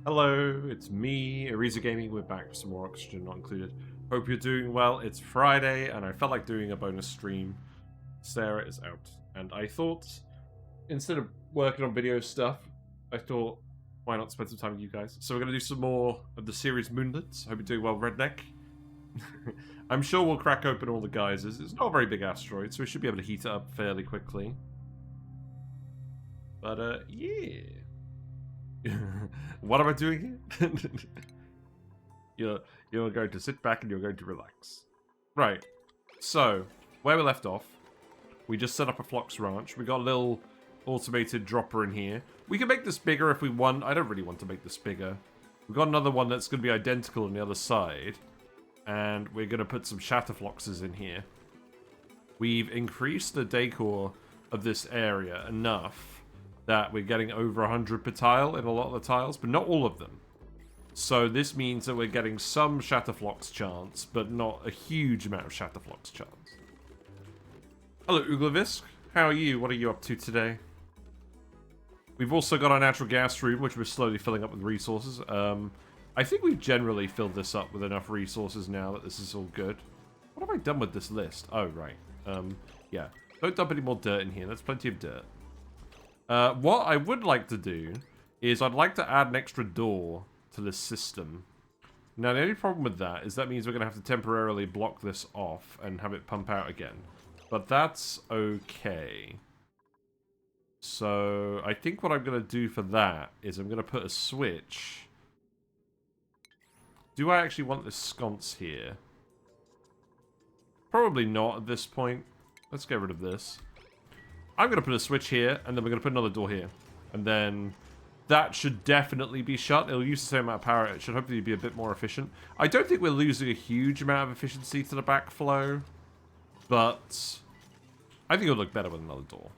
Hello, it's me, Ariza Gaming. We're back with some more Oxygen Not Included. Hope you're doing well. It's Friday, and I felt like doing a bonus stream. Sarah is out, and I thought, instead of working on video stuff, I thought, why not spend some time with you guys? So we're going to do some more of the Ceres Moonlets. Hope you're doing well, Redneck. I'm sure we'll crack open all the geysers. It's not a very big asteroid, so we should be able to heat it up fairly quickly. But, yeah. What am I doing here? You're going to sit back and you're going to relax. Right. So, where we left off, we just set up a Flox ranch. We got a little automated dropper in here. We can make this bigger if we want. I don't really want to make this bigger. We've got another one that's going to be identical on the other side. And we're going to put some shatter Floxes in here. We've increased the decor of this area enough that we're getting over 100 per tile in a lot of the tiles, but not all of them. So this means that we're getting some Shatterflox chance, but not a huge amount of Shatterflox chance. Hello, Uglavisk. How are you? What are you up to today? We've also got our natural gas room, which we're slowly filling up with resources. I think we've generally filled this up with enough resources now that this is all good. What have I done with this list? Oh, right. Yeah. Don't dump any more dirt in here. That's plenty of dirt. What I would like to do is I'd like to add an extra door to this system. Now, the only problem with that is that means we're going to have to temporarily block this off and have it pump out again. But that's okay. So, I think what I'm going to do for that is I'm going to put a switch. Do I actually want this sconce here? Probably not at this point. Let's get rid of this. I'm going to put a switch here, and then we're going to put another door here. And then that should definitely be shut. It'll use the same amount of power. It should hopefully be a bit more efficient. I don't think we're losing a huge amount of efficiency to the backflow, but I think it'll look better with another door.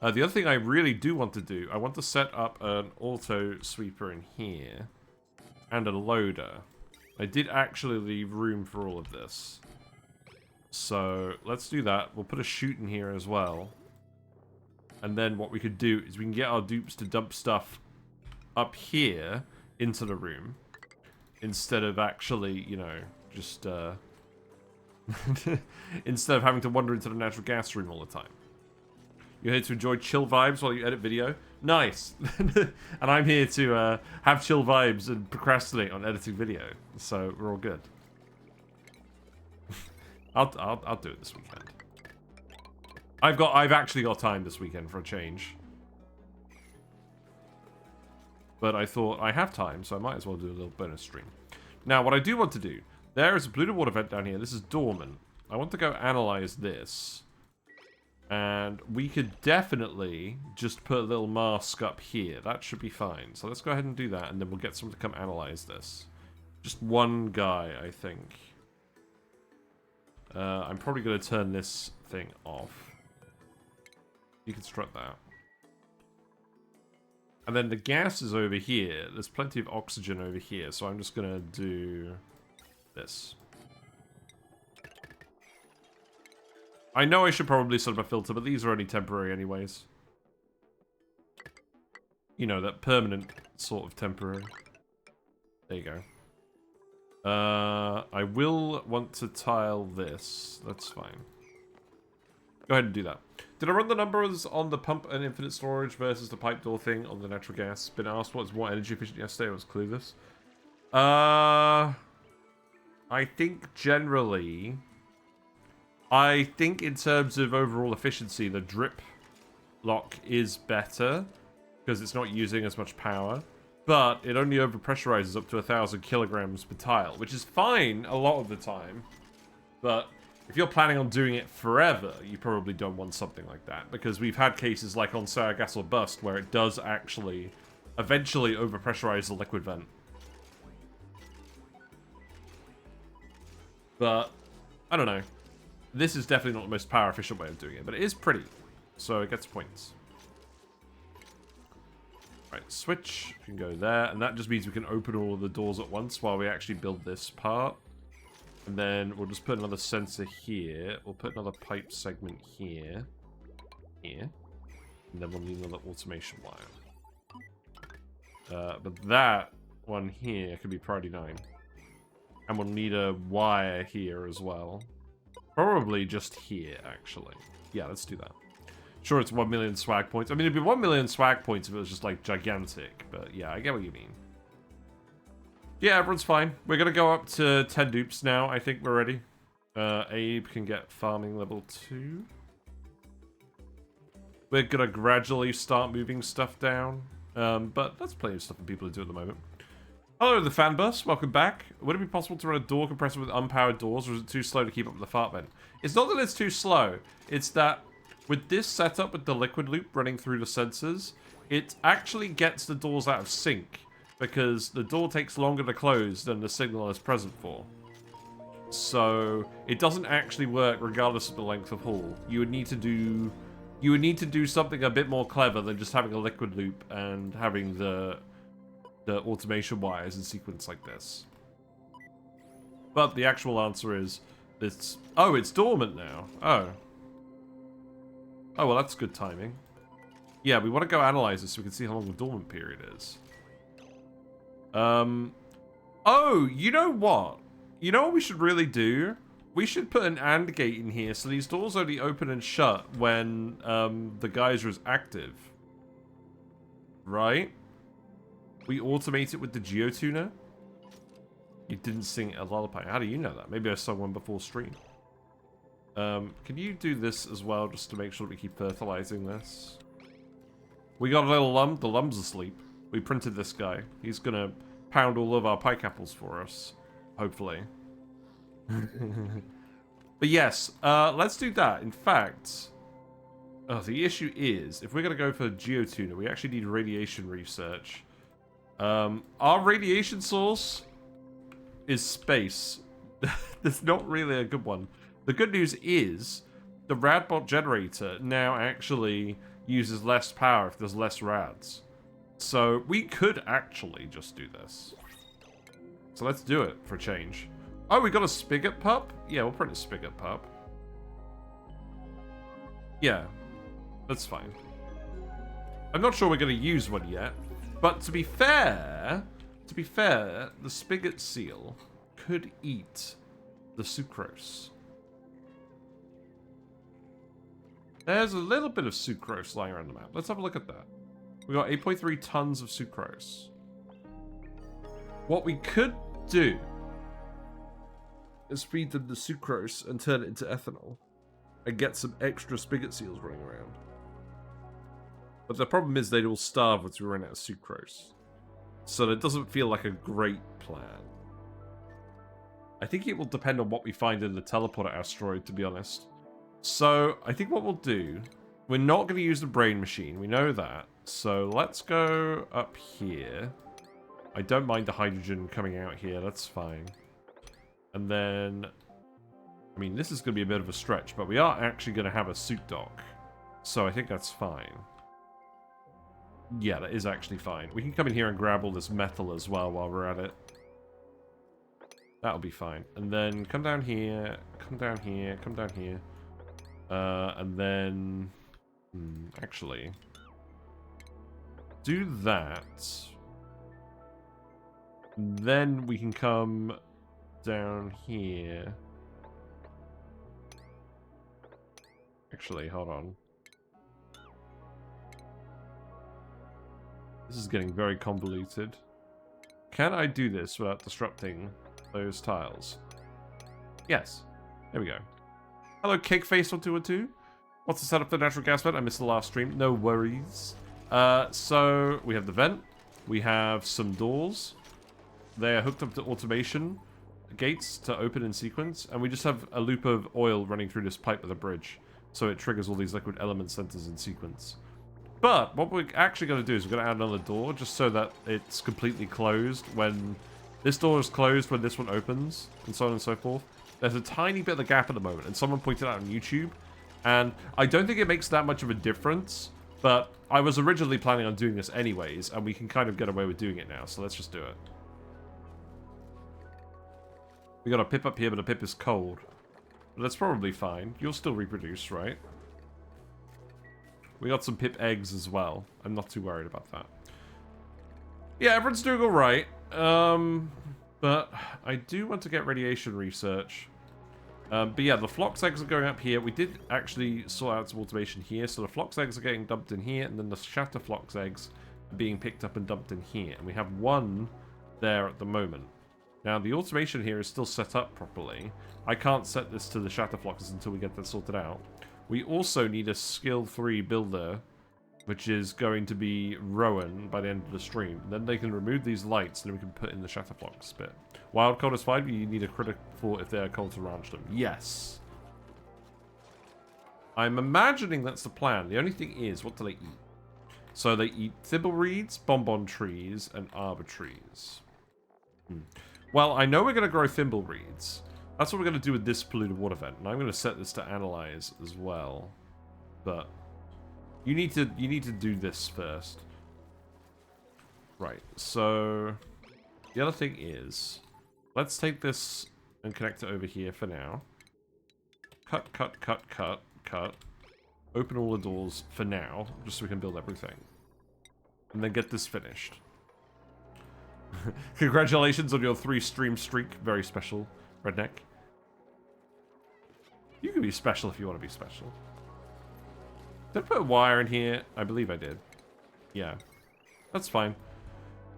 The other thing I really do want to do, I want to set up an auto sweeper in here and a loader. I did actually leave room for all of this. So, let's do that. We'll put a chute in here as well. And then what we could do is we can get our dupes to dump stuff up here into the room. Instead of actually, you know, just, instead of having to wander into the natural gas room all the time. You're here to enjoy chill vibes while you edit video? Nice! And I'm here to have chill vibes and procrastinate on editing video. So, we're all good. I'll do it this weekend. I've actually got time this weekend for a change. But I thought I have time, so I might as well do a little bonus stream. Now, what I do want to do, there is a polluted water vent down here. This is dormant. I want to go analyze this. And we could definitely just put a little mask up here. That should be fine. So let's go ahead and do that, and then we'll get someone to come analyze this. Just one guy, I think. I'm probably going to turn this thing off. Deconstruct that. And then the gas is over here. There's plenty of oxygen over here, so I'm just going to do this. I know I should probably set up a filter, but these are only temporary anyways. You know, that permanent sort of temporary. There you go. I will want to tile this. That's fine. Go ahead and do that. Did I run the numbers on the pump and infinite storage versus the pipe door thing on the natural gas? Been asked what's more energy efficient yesterday. I was clueless. I think generally, I think in terms of overall efficiency, the drip lock is better because it's not using as much power. But it only overpressurizes up to 1,000 kilograms per tile, which is fine a lot of the time. But if you're planning on doing it forever, you probably don't want something like that. Because we've had cases like on Gas or Bust where it does actually eventually overpressurize the liquid vent. But, I don't know. This is definitely not the most power efficient way of doing it, but it is pretty. So it gets points. Right, switch, we can go there, and that just means we can open all of the doors at once while we actually build this part. And then we'll just put another sensor here, we'll put another pipe segment here, and then we'll need another automation wire. But that one here could be priority 9. And we'll need a wire here as well. Probably just here, actually. Yeah, let's do that. Sure, it's 1 million swag points. I mean, it'd be 1 million swag points if it was just, like, gigantic. But, yeah, I get what you mean. Yeah, everyone's fine. We're going to go up to 10 dupes now. I think we're ready. Abe can get farming level 2. We're going to gradually start moving stuff down. But that's plenty of stuff for people to do at the moment. Hello, the fan bus. Welcome back. Would it be possible to run a door compressor with unpowered doors, or is it too slow to keep up with the fart vent? It's not that it's too slow. It's that with this setup with the liquid loop running through the sensors, it actually gets the doors out of sync because the door takes longer to close than the signal is present for. So it doesn't actually work regardless of the length of haul. You would need to do something a bit more clever than just having a liquid loop and having the automation wires in sequence like this. But the actual answer is it's dormant now. Oh, well, that's good timing. Yeah, we want to go analyze this so we can see how long the dormant period is. Oh, you know what? You know what we should really do? We should put an AND gate in here so these doors only open and shut when the geyser is active. Right? We automate it with the Geotuner. You didn't sing a lullaby. How do you know that? Maybe I sung one before stream. Can you do this as well, just to make sure we keep fertilizing this? We got a little lum. The lum's asleep. We printed this guy. He's gonna pound all of our pike apples for us. Hopefully. But yes, let's do that. In fact, the issue is, if we're gonna go for Geotuner, we actually need radiation research. Our radiation source is space. That's not really a good one. The good news is the radbot generator now actually uses less power if there's less rads. So we could actually just do this. So let's do it for a change. Oh, we got a spigot pup? Yeah, we'll print a spigot pup. Yeah, that's fine. I'm not sure we're going to use one yet. But to be fair, the Spigot Seal could eat the sucrose. There's a little bit of sucrose lying around the map. Let's have a look at that. We got 8.3 tons of sucrose. What we could do is feed them the sucrose and turn it into ethanol and get some extra Spigot Seals running around. But the problem is they will starve once we run out of sucrose. So that doesn't feel like a great plan. I think it will depend on what we find in the teleporter asteroid, to be honest. So I think what we'll do, we're not going to use the brain machine. We know that. So let's go up here. I don't mind the hydrogen coming out here. That's fine. And then, I mean, this is going to be a bit of a stretch, but we are actually going to have a suit dock. So I think that's fine. Yeah, that is actually fine. We can come in here and grab all this metal as well while we're at it. That'll be fine. And then come down here, come down here, come down here. And then... actually... do that. Then we can come down here. Actually, hold on. This is getting very convoluted. Can I do this without disrupting those tiles? Yes. There we go. Hello, Cakeface1212. What's the setup for the natural gas vent? I missed the last stream. No worries. So, we have the vent. We have some doors. They are hooked up to automation gates to open in sequence. And we just have a loop of oil running through this pipe with a bridge. So it triggers all these liquid element sensors in sequence. But what we're actually going to do is we're going to add another door just so that it's completely closed when this door is closed, when this one opens, and so on and so forth. There's a tiny bit of a gap at the moment, and someone pointed out on YouTube, and I don't think it makes that much of a difference, but I was originally planning on doing this anyways, and we can kind of get away with doing it now, so let's just do it. We got a pip up here, but a pip is cold. But that's probably fine. You'll still reproduce, right? We got some pip eggs as well. I'm not too worried about that. Yeah, everyone's doing alright. But I do want to get radiation research. But yeah, the Flox eggs are going up here. We did actually sort out some automation here. So the Flox eggs are getting dumped in here, and then the Shatter Flox eggs are being picked up and dumped in here. And we have one there at the moment. Now, the automation here is still set up properly. I can't set this to the Shatter Floxes until we get that sorted out. We also need a skill 3 builder, which is going to be Rowan by the end of the stream. Then they can remove these lights, and then we can put in the Shatterflox bit. Wild cold is 5, you need a critical if they are cold to ranch them. Yes. I'm imagining that's the plan. The only thing is, what do they eat? So they eat thimblereeds, bonbon trees, and arbor trees. Well, I know we're going to grow thimblereeds. That's what we're going to do with this polluted water vent. And I'm going to set this to analyze as well. But you need to do this first. Right. So the other thing is, let's take this and connect it over here for now. Cut, cut, cut, cut, cut. Open all the doors for now, just so we can build everything. And then get this finished. Congratulations on your 3-stream streak. Very special, Redneck. You can be special if you want to be special. Did I put a wire in here? I believe I did. Yeah. That's fine.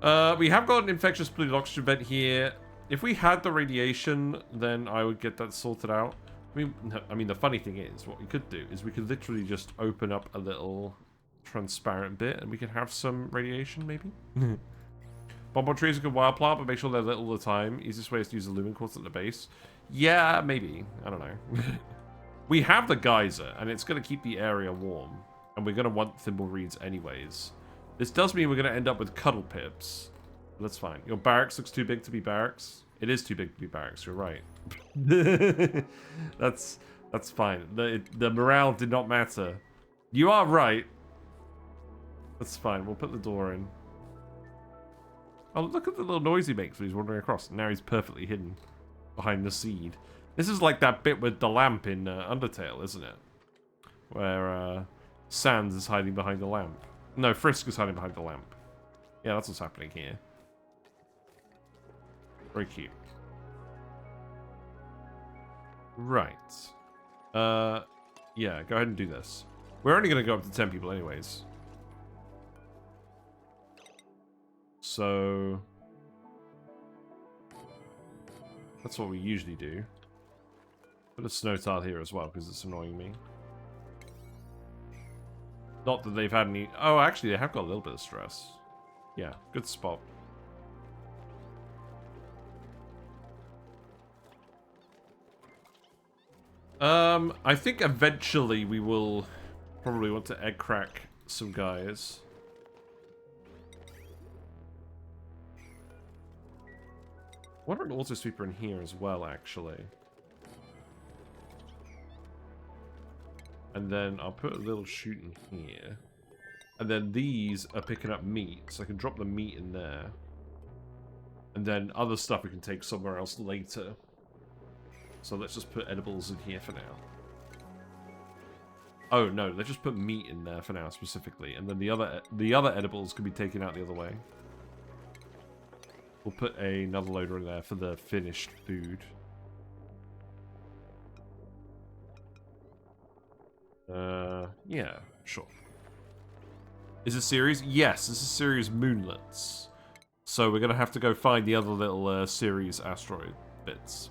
We have got an infectious polluted oxygen vent here. If we had the radiation, then I would get that sorted out. I mean, the funny thing is, what we could do is we could literally just open up a little transparent bit and we could have some radiation, maybe? Bonbon trees are a good wild plant, but make sure they're lit all the time. Easiest way is to use the lumen quartz at the base. Yeah, maybe. I don't know. We have the geyser, and it's going to keep the area warm. And we're going to want thimblereeds anyways. This does mean we're going to end up with cuddle pips. That's fine. Your barracks looks too big to be barracks. It is too big to be barracks, you're right. That's fine. The morale did not matter. You are right. That's fine. We'll put the door in. Oh, look at the little noise he makes when he's wandering across. Now he's perfectly hidden behind the seed. This is like that bit with the lamp in Undertale, isn't it? Where Sans is hiding behind the lamp. No, Frisk is hiding behind the lamp. Yeah, that's what's happening here. Very cute. Right. Yeah, go ahead and do this. We're only going to go up to 10 people anyways. So that's what we usually do. Put a snow tile here as well, because it's annoying me. Not that they've had any... Oh, actually, they have got a little bit of stress. Yeah, good spot. I think eventually we will probably want to egg crack some guys. I want an auto sweeper in here as well, actually. And then I'll put a little chute in here. And then these are picking up meat, so I can drop the meat in there. And then other stuff we can take somewhere else later. So let's just put edibles in here for now. Oh no, let's just put meat in there for now specifically. And then the other edibles can be taken out the other way. We'll put another loader in there for the finished food. Yeah, sure. Is this Ceres? Yes, this is Ceres Moonlets. So we're going to have to go find the other little Ceres asteroid bits.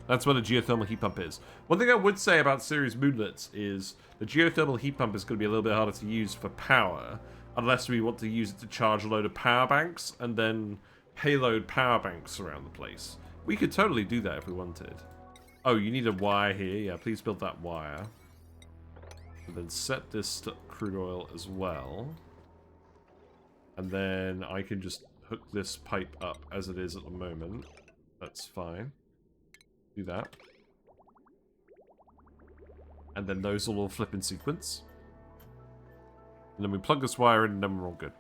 That's where the geothermal heat pump is. One thing I would say about Ceres Moonlets is the geothermal heat pump is going to be a little bit harder to use for power, unless we want to use it to charge a load of power banks and then payload power banks around the place. We could totally do that if we wanted. Oh, you need a wire here. Yeah, please build that wire. And then set this to crude oil as well. And then I can just hook this pipe up as it is at the moment. That's fine. Do that. And then those will all flip in sequence. And then we plug this wire in and then we're all good.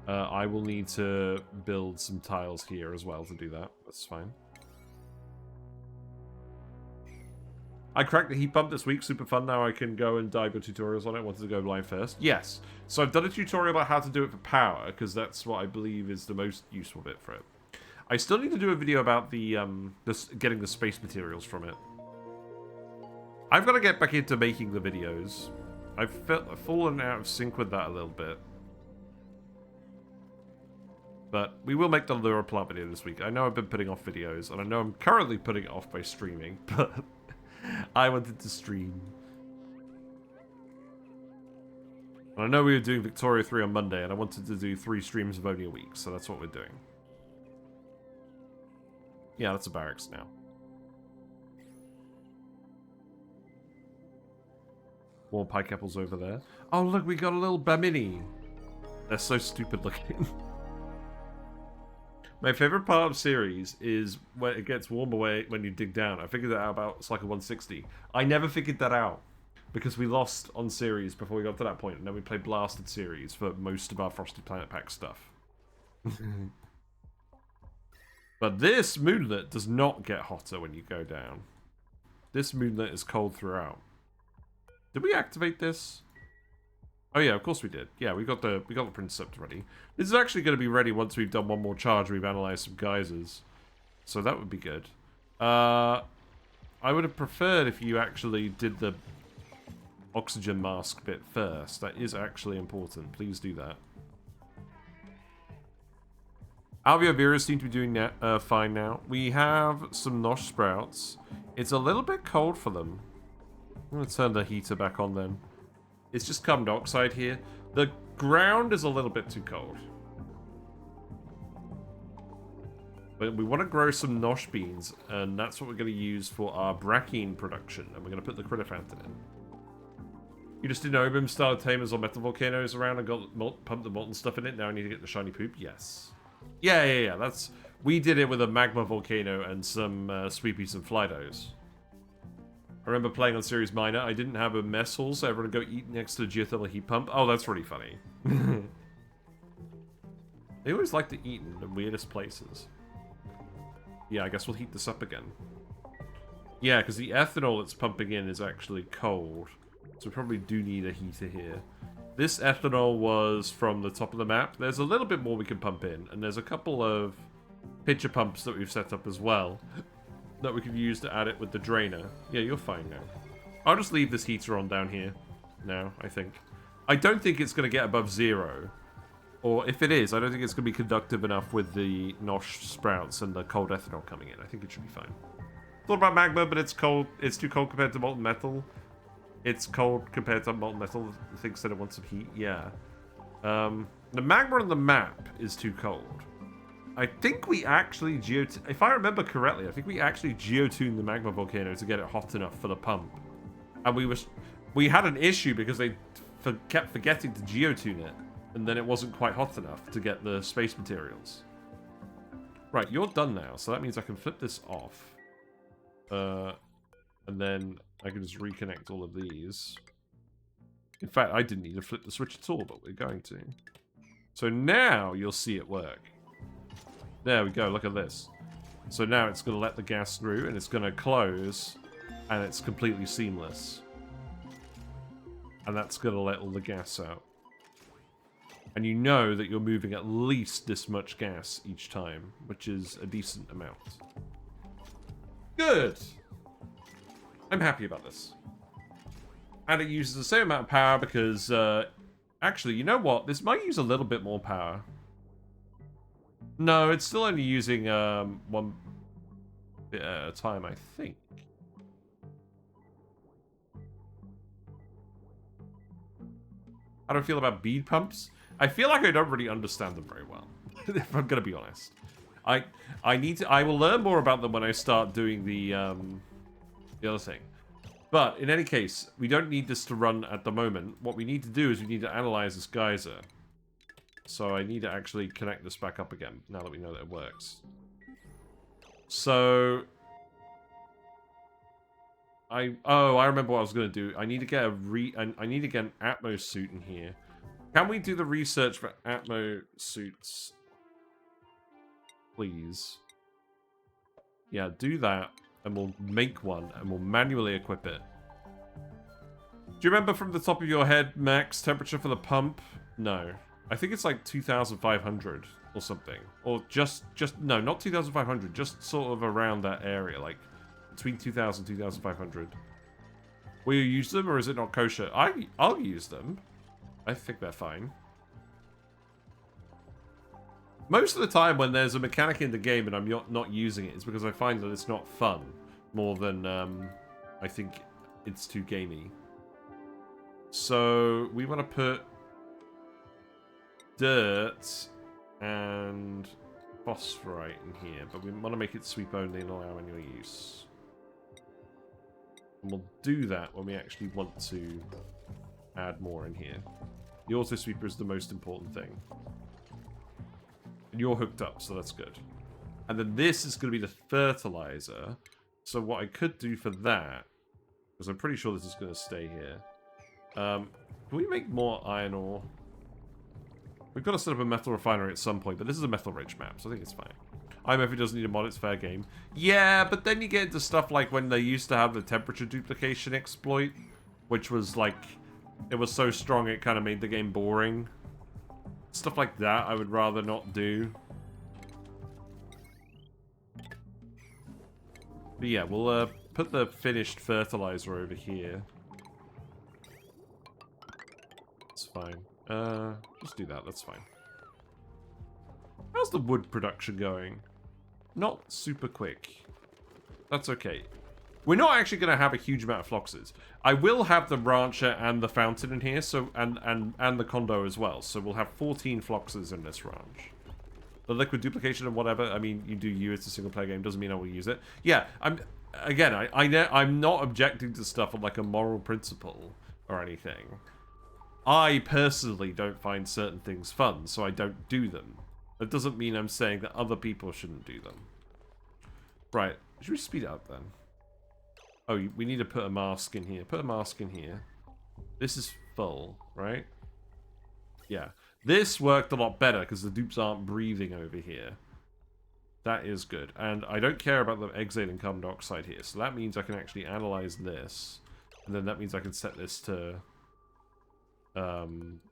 I will need to build some tiles here as well to do that. That's fine. I cracked the heat pump this week. Super fun. Now I can go and dive your tutorials on it. I wanted to go live first. Yes. So I've done a tutorial about how to do it for power, because that's what I believe is the most useful bit for it. I still need to do a video about the getting the space materials from it. I've got to get back into making the videos. I've fallen out of sync with that a little bit. But we will make the lure plant video this week. I know I've been putting off videos, and I know I'm currently putting it off by streaming, but I wanted to stream. And I know we were doing Victoria 3 on Monday, and I wanted to do 3 streams of only a week, so that's what we're doing. Yeah, that's a barracks now. More pike apples over there. Oh, look, we got a little Bamini. They're so stupid looking. My favorite part of Ceres is when it gets warm away when you dig down. I figured that out about Cycle 160. I never figured that out because we lost on Ceres before we got to that point, and then we played Blasted Ceres for most of our Frosty Planet Pack stuff. But this moonlet does not get hotter when you go down. This moonlet is cold throughout. Did we activate this? Oh yeah, of course we did. Yeah, we got the Princept ready. This is actually going to be ready once we've done one more charge. We've analyzed some geysers, so that would be good. I would have preferred if you actually did the oxygen mask bit first. That is actually important. Please do that. Alveoviras seem to be doing fine now. We have some Nosh Sprouts. It's a little bit cold for them. I'm going to turn the heater back on then. It's just carbon dioxide here. The ground is a little bit too cold. But we want to grow some Nosh beans, and that's what we're going to use for our Brackene production. And we're going to put the critter fountain in. You just did Obim style tamers on metal volcanoes around and got pumped the molten stuff in it. Now I need to get the shiny poop. Yes. Yeah. That's we did it with a magma volcano and some sweepies and flydos. I remember playing on Ceres Minor. I didn't have a mess hall, so everyone would go eat next to the geothermal heat pump. Oh, that's really funny. They always like to eat in the weirdest places. Yeah, I guess we'll heat this up again. Yeah, because the ethanol that's pumping in is actually cold. So we probably do need a heater here. This ethanol was from the top of the map. There's a little bit more we can pump in, and there's a couple of pitcher pumps that we've set up as well that we could use to add it with the drainer. Yeah, you're fine now. I'll just leave this heater on down here now, I think. I don't think it's going to get above 0. Or if it is, I don't think it's going to be conductive enough with the Nosh Sprouts and the cold ethanol coming in. I think it should be fine. Thought about magma, but it's cold. It's too cold compared to molten metal. It's cold compared to molten metal. It thinks that it wants some heat. Yeah. The magma on the map is too cold. I think we actually if I remember correctly, I think we actually geotuned the magma volcano to get it hot enough for the pump. And we had an issue because they kept forgetting to geotune it, and then it wasn't quite hot enough to get the space materials. Right, you're done now, so that means I can flip this off. And then I can just reconnect all of these. In fact, I didn't need to flip the switch at all, but we're going to. So now you'll see it work. There we go, look at this. So now it's going to let the gas through, and it's going to close, and it's completely seamless. And that's going to let all the gas out. And you know that you're moving at least this much gas each time, which is a decent amount. Good! I'm happy about this. And it uses the same amount of power because, actually, you know what? This might use a little bit more power. No, it's still only using one bit at a time, I think. How do I feel about bead pumps? I feel like I don't really understand them very well, if I'm gonna be honest. I will learn more about them when I start doing the other thing. But in any case, we don't need this to run at the moment. What we need to do is we need to analyze this geyser. So I need to actually connect this back up again, now that we know that it works. So... I remember what I was going to do. I need to get I need to get an Atmo suit in here. Can we do the research for Atmo suits? Please. Yeah, do that. and we'll make one, and we'll manually equip it. Do you remember from the top of your head, max temperature for the pump? No. I think it's like 2,500 or something. Or no, not 2,500, just sort of around that area, like between 2,000 and 2,500. Will you use them, or is it not kosher? I'll use them. I think they're fine. Most of the time when there's a mechanic in the game and I'm not using it, it's because I find that it's not fun, more than I think it's too gamey. So we want to put dirt and phosphorite in here, but we want to make it sweep only and allow manual use. And we'll do that when we actually want to add more in here. The auto sweeper is the most important thing. And you're hooked up, so that's good. And then this is going to be the fertilizer. So what I could do for that, because I'm pretty sure this is going to stay here. Can we make more iron ore? We've got to set up a metal refinery at some point, but this is a metal-rich map, so I think it's fine. IMF doesn't need a mod, it's fair game. Yeah, but then you get into stuff like when they used to have the temperature duplication exploit, which was like, it was so strong it kind of made the game boring. Stuff like that I would rather not do. But yeah, we'll put the finished fertilizer over here. That's fine. Just do that, that's fine. How's the wood production going? Not super quick. That's okay. We're not actually going to have a huge amount of Floxes. I will have the rancher and the fountain in here, so and the condo as well. So we'll have 14 Floxes in this ranch. The liquid duplication and whatever, I mean, you do you, it's a single player game, doesn't mean I will use it. Yeah, I'm not objecting to stuff on like a moral principle or anything. I personally don't find certain things fun, so I don't do them. That doesn't mean I'm saying that other people shouldn't do them. Right, should we speed it up then? Oh, we need to put a mask in here. Put a mask in here. This is full, right? Yeah. This worked a lot better because the dupes aren't breathing over here. That is good. And I don't care about the exhaling carbon dioxide here. So that means I can actually analyze this. And then that means I can set this to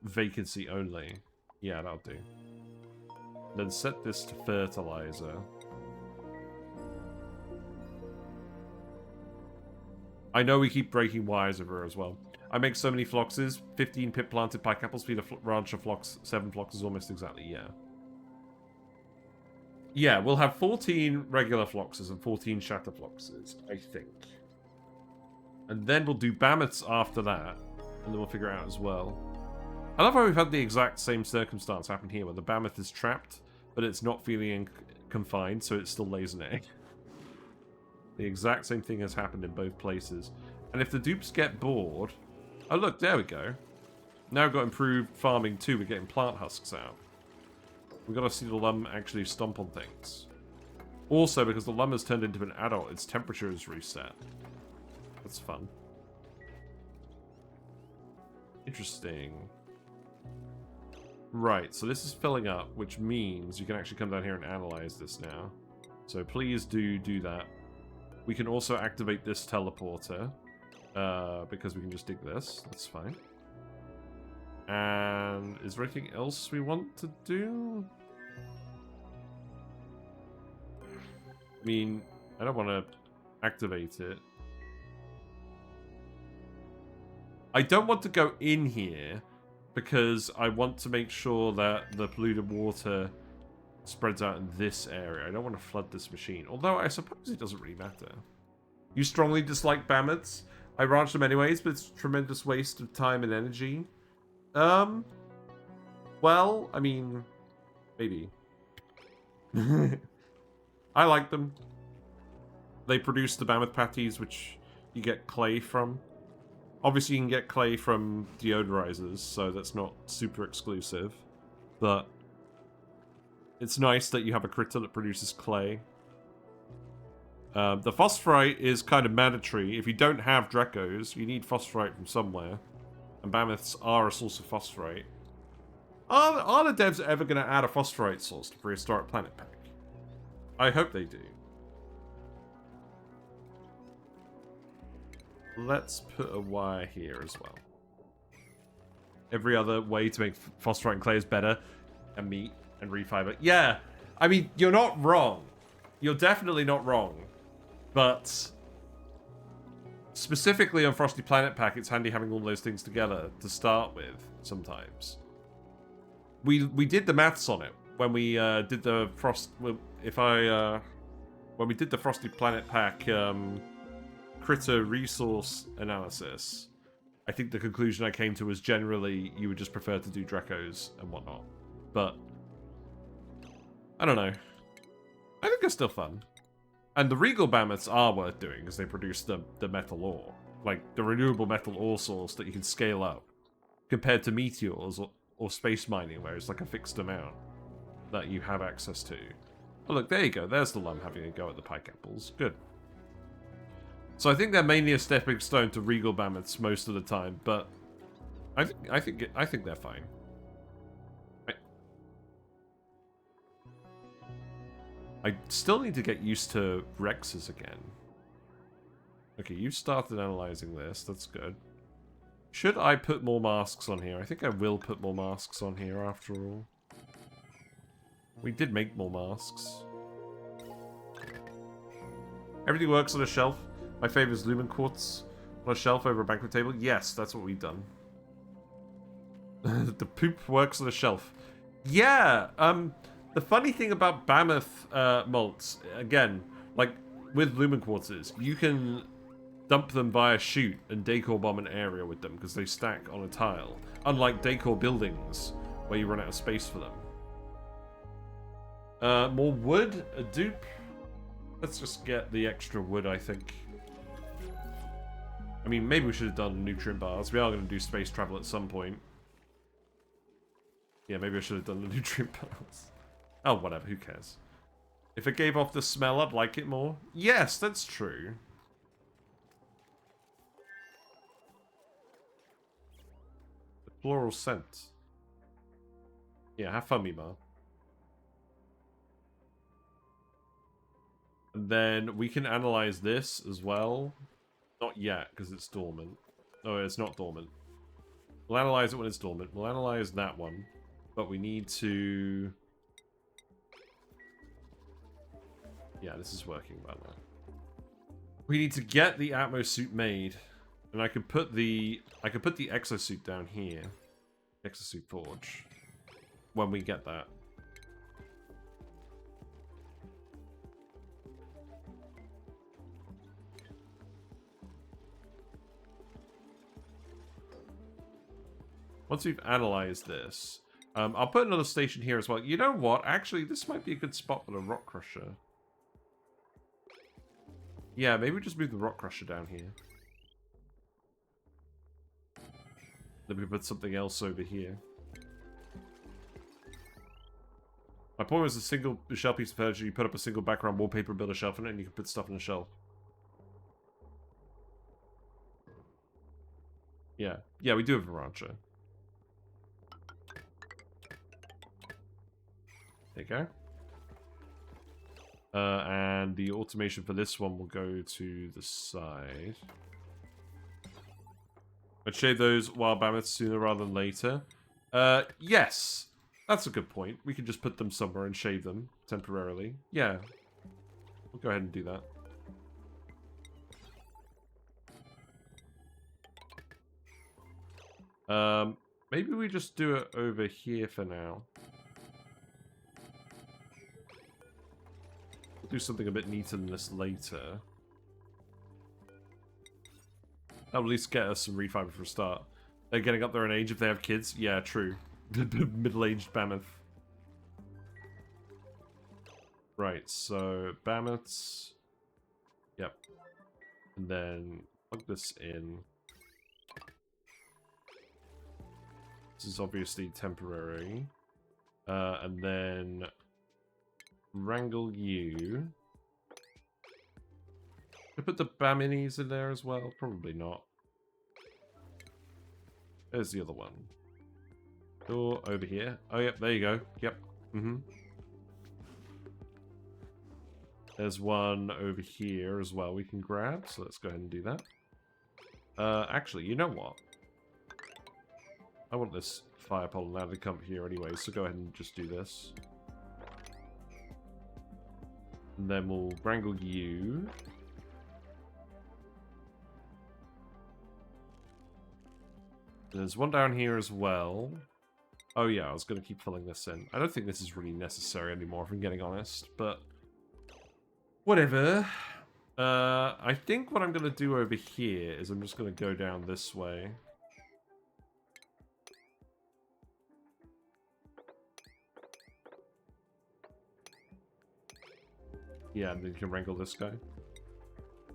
vacancy only. Yeah, that'll do. Then set this to fertilizer. I know we keep breaking wires over as well. I make so many Floxes. 15 pit planted pike apples feed a ranch of Flox. 7 Floxes almost exactly, yeah. Yeah, we'll have 14 regular Floxes and 14 shatter Floxes, I think. And then we'll do Mammoths after that. And then we'll figure it out as well. I love how we've had the exact same circumstance happen here, where the Mammoth is trapped, but it's not feeling confined, so it still lays an egg. The exact same thing has happened in both places. And if the dupes get bored... Oh, look, there we go. Now we've got improved farming too. We're getting plant husks out. We've got to see the lum actually stomp on things. Also, because the lum has turned into an adult, its temperature is reset. That's fun. Interesting. Right, so this is filling up, which means you can actually come down here and analyze this now. So please do that. We can also activate this teleporter, because we can just dig this. That's fine. And is there anything else we want to do? I mean, I don't want to activate it. I don't want to go in here because I want to make sure that the polluted water spreads out in this area. I don't want to flood this machine. Although I suppose it doesn't really matter. You strongly dislike Mammoths? I ranch them anyways, but it's a tremendous waste of time and energy. Well, I mean, maybe. I like them. They produce the mammoth patties, which you get clay from. Obviously, you can get clay from deodorizers, so that's not super exclusive. But it's nice that you have a critter that produces clay. The phosphorite is kind of mandatory. If you don't have Drecos, you need phosphorite from somewhere. And mammoths are a source of phosphorite. Are the devs ever going to add a phosphorite source to Prehistoric Planet Pack? I hope they do. Let's put a wire here as well. Every other way to make phosphorite clay is better. And meat and refiber. Yeah, I mean, you're not wrong. You're definitely not wrong. But specifically on Frosty Planet Pack, it's handy having all those things together to start with sometimes. We did the maths on it when we did the when we did the Frosty Planet Pack critter resource analysis. I think the conclusion I came to was generally you would just prefer to do Drecos and whatnot. But I don't know. I think they're still fun. And the Regal Mammoths are worth doing because they produce the metal ore. Like the renewable metal ore source that you can scale up. Compared to meteors or space mining where it's like a fixed amount that you have access to. Oh look, there you go. There's the Lum having a go at the pike apples. Good. So I think they're mainly a stepping stone to Regal Mammoths most of the time, but I think they're fine. I still need to get used to Rexes again. Okay, you started analyzing this. That's good. Should I put more masks on here? I think I will put more masks on here after all. We did make more masks. Everything works on a shelf. My favorite is Lumen Quartz on a shelf over a banquet table. Yes, that's what we've done. The poop works on a shelf. Yeah, the funny thing about Mammoth malts, again, like with Lumen Quartzes, you can dump them via chute and decor bomb an area with them because they stack on a tile. Unlike decor buildings, where you run out of space for them. More wood? A dupe? Let's just get the extra wood, I think. I mean, maybe we should have done nutrient bars. We are going to do space travel at some point. Yeah, maybe I should have done the nutrient bars. Oh, whatever, who cares? If it gave off the smell, I'd like it more. Yes, that's true. The floral scent. Yeah, have fun, Mima. And then we can analyze this as well. Not yet, because it's dormant. No, it's not dormant. We'll analyze it when it's dormant. We'll analyze that one. But we need to... Yeah, this is working well now. We need to get the Atmo suit made. And I could put the exosuit down here. Exosuit forge. When we get that. Once we've analyzed this, I'll put another station here as well. You know what? Actually, this might be a good spot for the rock crusher. Yeah, maybe we just move the rock crusher down here. Then we put something else over here. My point was a single shelf piece of furniture. You put up a single background wallpaper, build a shelf in it, and you can put stuff in the shelf. Yeah. Yeah, we do have a rancher. There you go. And the automation for this one will go to the side. I'd shave those wild mammoths sooner rather than later. Yes. That's a good point. We could just put them somewhere and shave them temporarily. Yeah. We'll go ahead and do that. Maybe we just do it over here for now. We'll do something a bit neater than this later. That'll at least get us some refiber for a start. They're getting up there in age if they have kids. Yeah, true. Middle-aged mammoth. Right, so mammoths. Yep. And then plug this in. This is obviously temporary. And then wrangle you. Should I put the Baminis in there as well? Probably not. There's the other one. Door over here. Oh, yep, there you go. Yep. There's one over here as well we can grab, so let's go ahead and do that. Actually, you know what? I want this fire pole ladder to come here anyway, so go ahead and just do this. And then we'll wrangle you. There's one down here as well. Oh yeah, I was going to keep filling this in. I don't think this is really necessary anymore, if I'm getting honest, but whatever. I think what I'm going to do over here is I'm just going to go down this way. Yeah, and then you can wrangle this guy.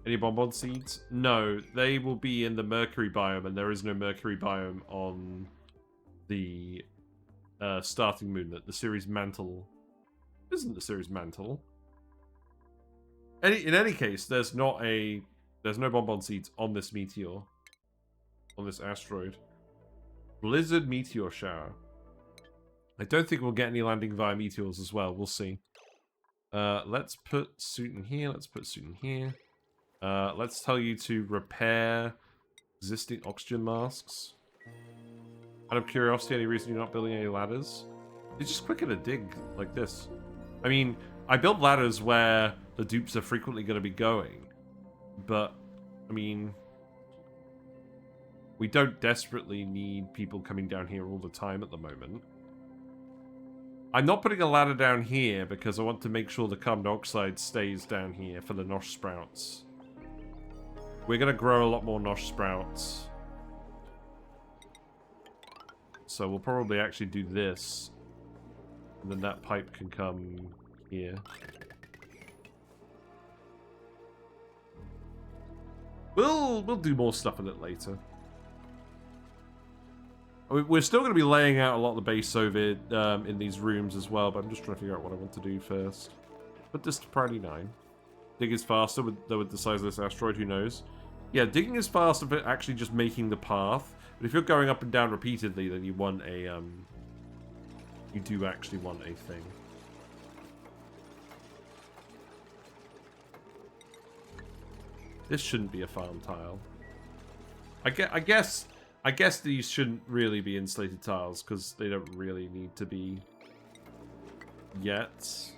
Any bonbon seeds? No, they will be in the mercury biome, and there is no mercury biome on the starting moonlet. The Ceres mantle isn't the Ceres mantle. In any case, there's no bonbon seeds on this meteor, on this asteroid. Blizzard meteor shower. I don't think we'll get any landing via meteors as well. We'll see. Let's put suit in here. Let's put suit in here. Let's tell you to repair existing oxygen masks. Out of curiosity, any reason you're not building any ladders? It's just quicker to dig like this. I mean, I built ladders where the dupes are frequently going to be going. But, I mean, we don't desperately need people coming down here all the time at the moment. I'm not putting a ladder down here because I want to make sure the carbon dioxide stays down here for the Nosh Sprouts. We're going to grow a lot more Nosh Sprouts. So we'll probably actually do this. And then that pipe can come here. We'll do more stuff in it later. We're still going to be laying out a lot of the base over in these rooms as well, but I'm just trying to figure out what I want to do first. Put this to priority 9. Dig is faster with the size of this asteroid, who knows? Yeah, digging is faster for actually just making the path. But if you're going up and down repeatedly, then you want a, you do actually want a thing. This shouldn't be a farm tile. I guess these shouldn't really be insulated tiles, because they don't really need to be yet.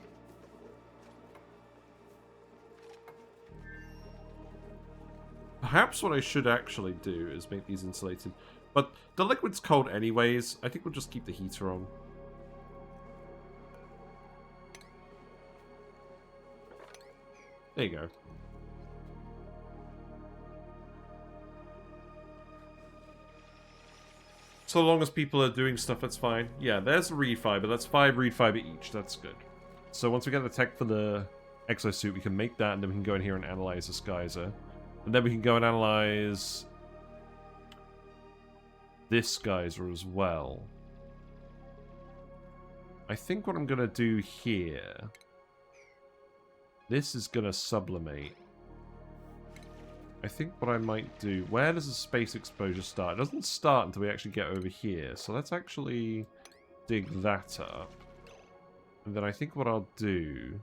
Perhaps what I should actually do is make these insulated. But the liquid's cold anyways. I think we'll just keep the heater on. There you go. So long as people are doing stuff, that's fine. Yeah, there's a reed fiber. That's 5 reed fiber each. That's good. So once we get the tech for the exosuit, we can make that, and then we can go in here and analyze this geyser. And then we can go and analyze this geyser as well. I think what I'm going to do here... This is going to sublimate. I think what I might do... Where does the space exposure start? It doesn't start until we actually get over here. So let's actually dig that up. And then I think what I'll do...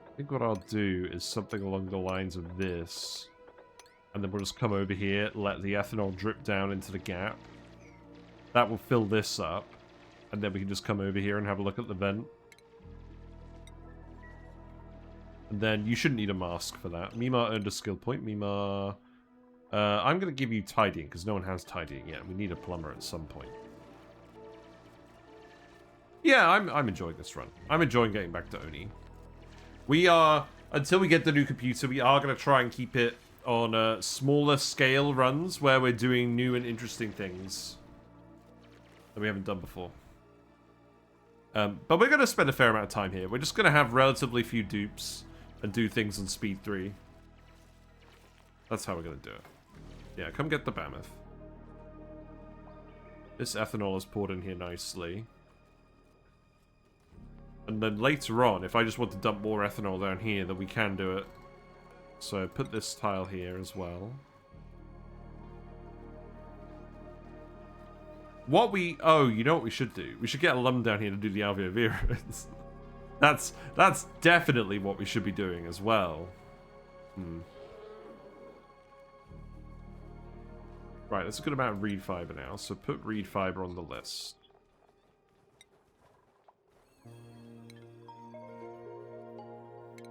I think what I'll do is something along the lines of this. And then we'll just come over here, let the ethanol drip down into the gap. That will fill this up. And then we can just come over here and have a look at the vent. And then you shouldn't need a mask for that. Mima earned a skill point. Mima... I'm going to give you tidying, because no one has tidying yet. We need a plumber at some point. Yeah, I'm enjoying this run. I'm enjoying getting back to ONI. We are, until we get the new computer, we are going to try and keep it on smaller scale runs where we're doing new and interesting things that we haven't done before. But we're going to spend a fair amount of time here. We're just going to have relatively few dupes and do things on speed 3. That's how we're going to do it. Yeah, come get the mammoth. This ethanol is poured in here nicely. And then later on, if I just want to dump more ethanol down here, then we can do it. So put this tile here as well. Oh, you know what we should do? We should get a lum down here to do the alveovirus. That's definitely what we should be doing as well. Right, that's a good amount of reed fiber now, so put reed fiber on the list.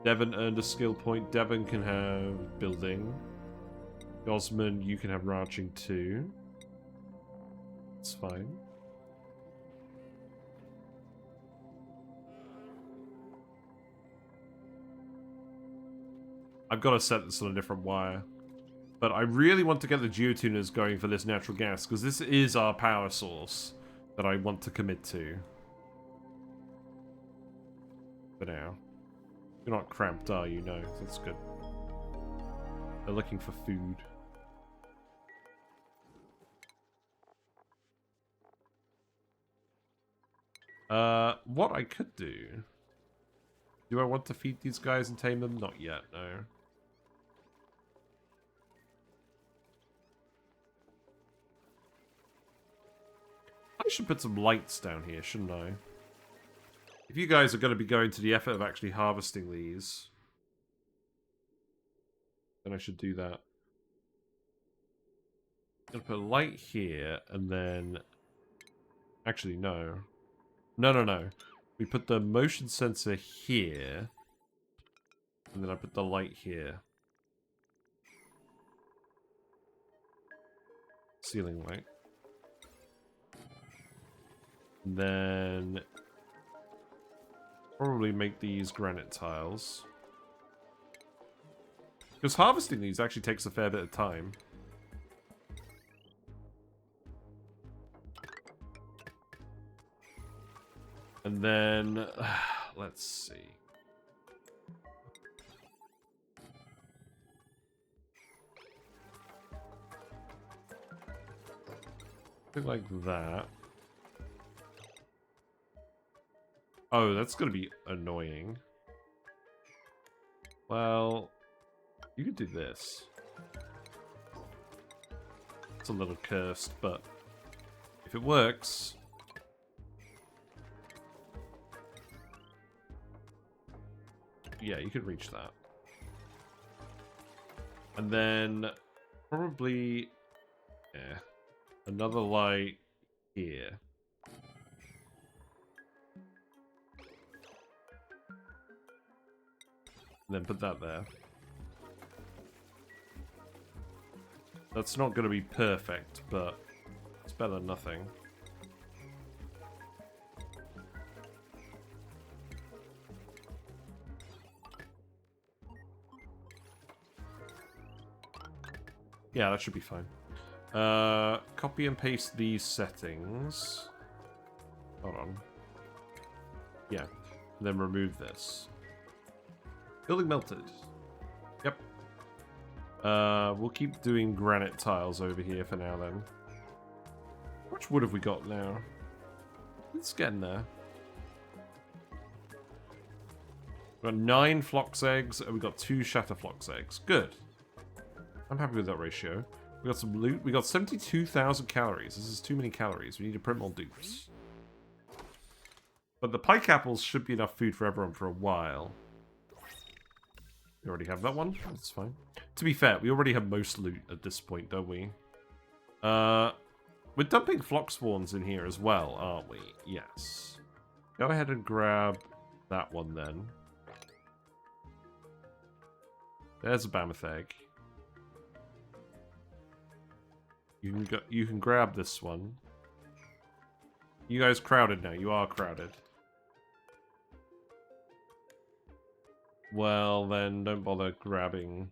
Devon earned a skill point. Devon can have building. Gosman, you can have ranching too. It's fine. I've got to set this on a different wire. But I really want to get the geotuners going for this natural gas, because this is our power source that I want to commit to. For now. You're not cramped, are you? No, that's good. They're looking for food. What I could do... Do I want to feed these guys and tame them? Not yet, no. I should put some lights down here, shouldn't I? If you guys are going to be going to the effort of actually harvesting these, then I should do that. I'm going to put a light here, and then... Actually, no. No. We put the motion sensor here, and then I put the light here. Ceiling light. And then... Probably make these granite tiles. Because harvesting these actually takes a fair bit of time. And then... let's see. Something like that. Oh, that's going to be annoying. Well, you could do this. It's a little cursed, but if it works... Yeah, you could reach that. And then probably... Yeah. Another light here. And then put that there. That's not going to be perfect, but it's better than nothing. Yeah, that should be fine. Copy and paste these settings. Hold on. Yeah. And then remove this. Building melted. Yep. We'll keep doing granite tiles over here for now then. How much wood have we got now? It's getting there. We've got 9 flox eggs and we've got 2 shatter flox eggs. Good. I'm happy with that ratio. We got some loot. We got 72,000 calories. This is too many calories. We need to print more dupes. But the pike apples should be enough food for everyone for a while. We already have that one. That's fine. To be fair, we already have most loot at this point, don't we? We're dumping flock spawns in here as well, aren't we? Yes. Go ahead and grab that one then. There's a mammoth egg. You can grab this one. You guys crowded now. You are crowded. Well, then don't bother grabbing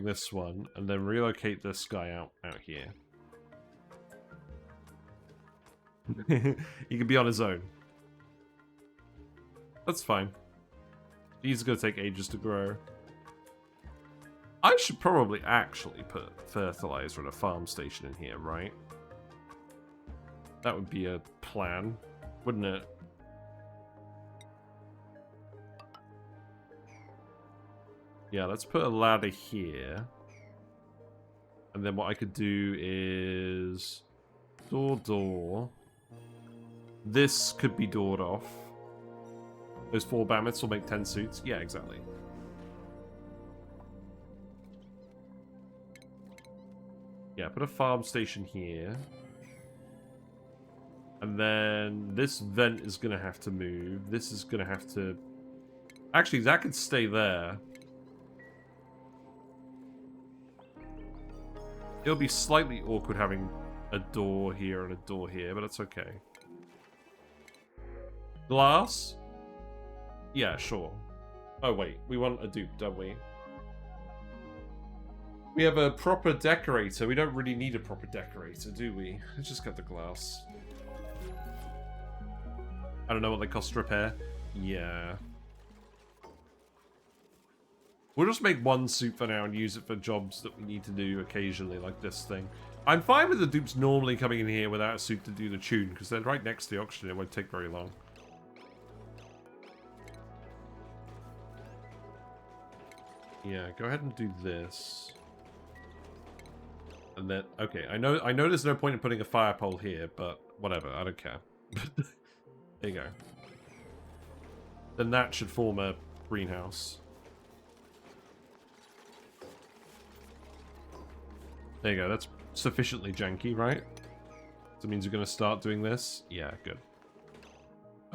this one, and then relocate this guy out here. He can be on his own. That's fine. These are gonna take ages to grow. I should probably actually put fertilizer and a farm station in here, right? That would be a plan, wouldn't it? Yeah, let's put a ladder here. And then what I could do is... door. This could be doored off. Those 4 mammoths will make 10 suits. Yeah, exactly. Yeah, put a farm station here. And then this vent is going to have to move. This is going to have to... Actually, that could stay there. It'll be slightly awkward having a door here and a door here, but it's okay. Glass? Yeah, sure. Oh, wait. We want a dupe, don't we? We have a proper decorator. We don't really need a proper decorator, do we? Let's just get the glass. I don't know what they cost to repair. Yeah. We'll just make one suit for now and use it for jobs that we need to do occasionally, like this thing. I'm fine with the dupes normally coming in here without a suit to do the tune, because they're right next to the oxygen. It won't take very long. Yeah, go ahead and do this. And then, okay, I know there's no point in putting a fire pole here, but whatever, I don't care. There you go. Then that should form a greenhouse. There you go, that's sufficiently janky, right? So it means you're going to start doing this? Yeah, good.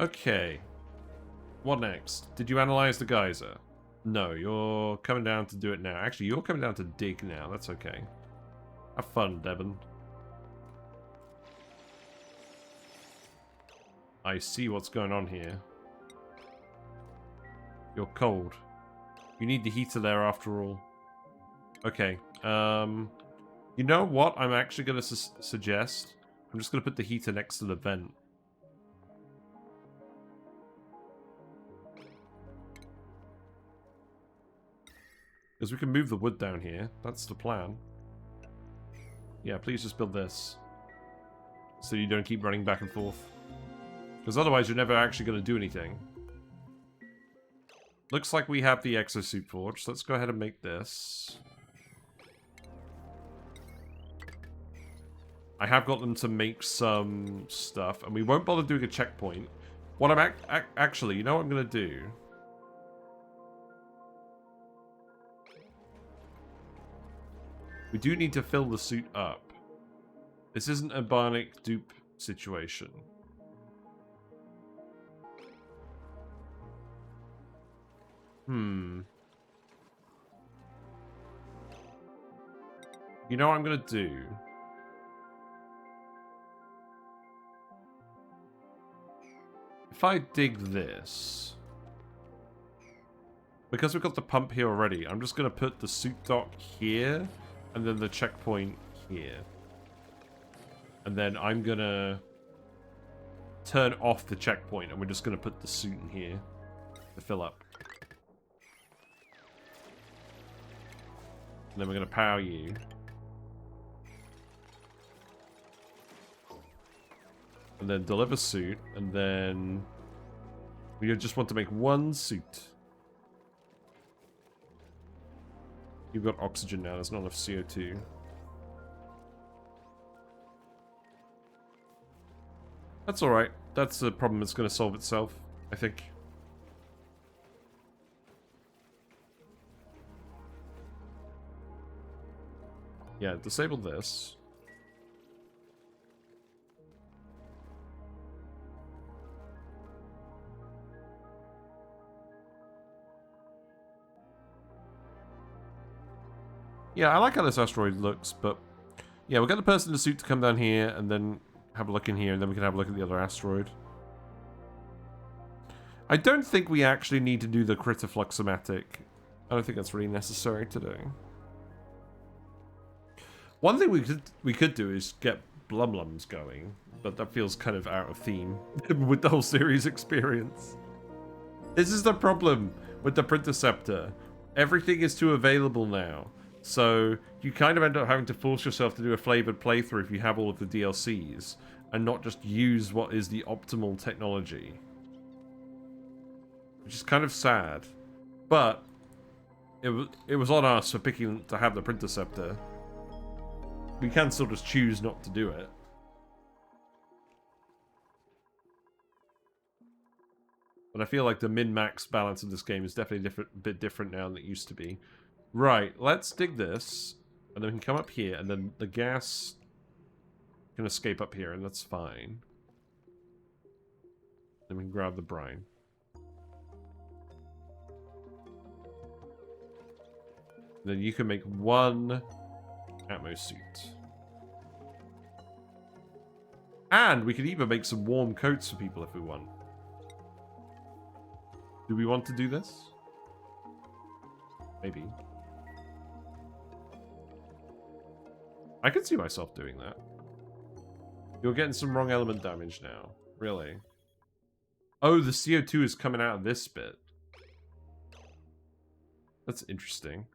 Okay. What next? Did you analyze the geyser? No, you're coming down to do it now. Actually, you're coming down to dig now. That's okay. Have fun, Devon. I see what's going on here. You're cold. You need the heater there after all. Okay. You know what I'm actually going to suggest? I'm just going to put the heater next to the vent. Because we can move the wood down here. That's the plan. Yeah, please just build this. So you don't keep running back and forth. Because otherwise you're never actually going to do anything. Looks like we have the exosuit forge. So let's go ahead and make this. I have got them to make some stuff. And we won't bother doing a checkpoint. What I'm actually, you know what I'm going to do? We do need to fill the suit up. This isn't a bionic dupe situation. You know what I'm going to do? If I dig this... Because we've got the pump here already, I'm just going to put the suit dock here... And then the checkpoint here. And then I'm gonna turn off the checkpoint and we're just gonna put the suit in here to fill up. And then we're gonna power you. And then deliver suit, and then we just want to make one suit. You've got oxygen now, there's not enough CO2. That's alright. That's a problem that's going to solve itself, I think. Yeah, disable this. Yeah, I like how this asteroid looks, but... Yeah, we'll get the person in the suit to come down here, and then have a look in here, and then we can have a look at the other asteroid. I don't think we actually need to do the critter fluxomatic. I don't think that's really necessary to do. One thing we could do is get Blumlums going, but that feels kind of out of theme with the whole series experience. This is the problem with the Printerceptor. Everything is too available now. So you kind of end up having to force yourself to do a flavored playthrough if you have all of the DLCs and not just use what is the optimal technology. Which is kind of sad. But it was on us for picking to have the Printerceptor. We can still just choose not to do it. But I feel like the min-max balance of this game is definitely a bit different now than it used to be. Right, let's dig this. And then we can come up here, and then the gas can escape up here, and that's fine. Then we can grab the brine. Then you can make one Atmo suit. And we could even make some warm coats for people if we want. Do we want to do this? Maybe. I can see myself doing that. You're getting some wrong element damage now. Really? Oh, the CO2 is coming out of this bit. That's interesting.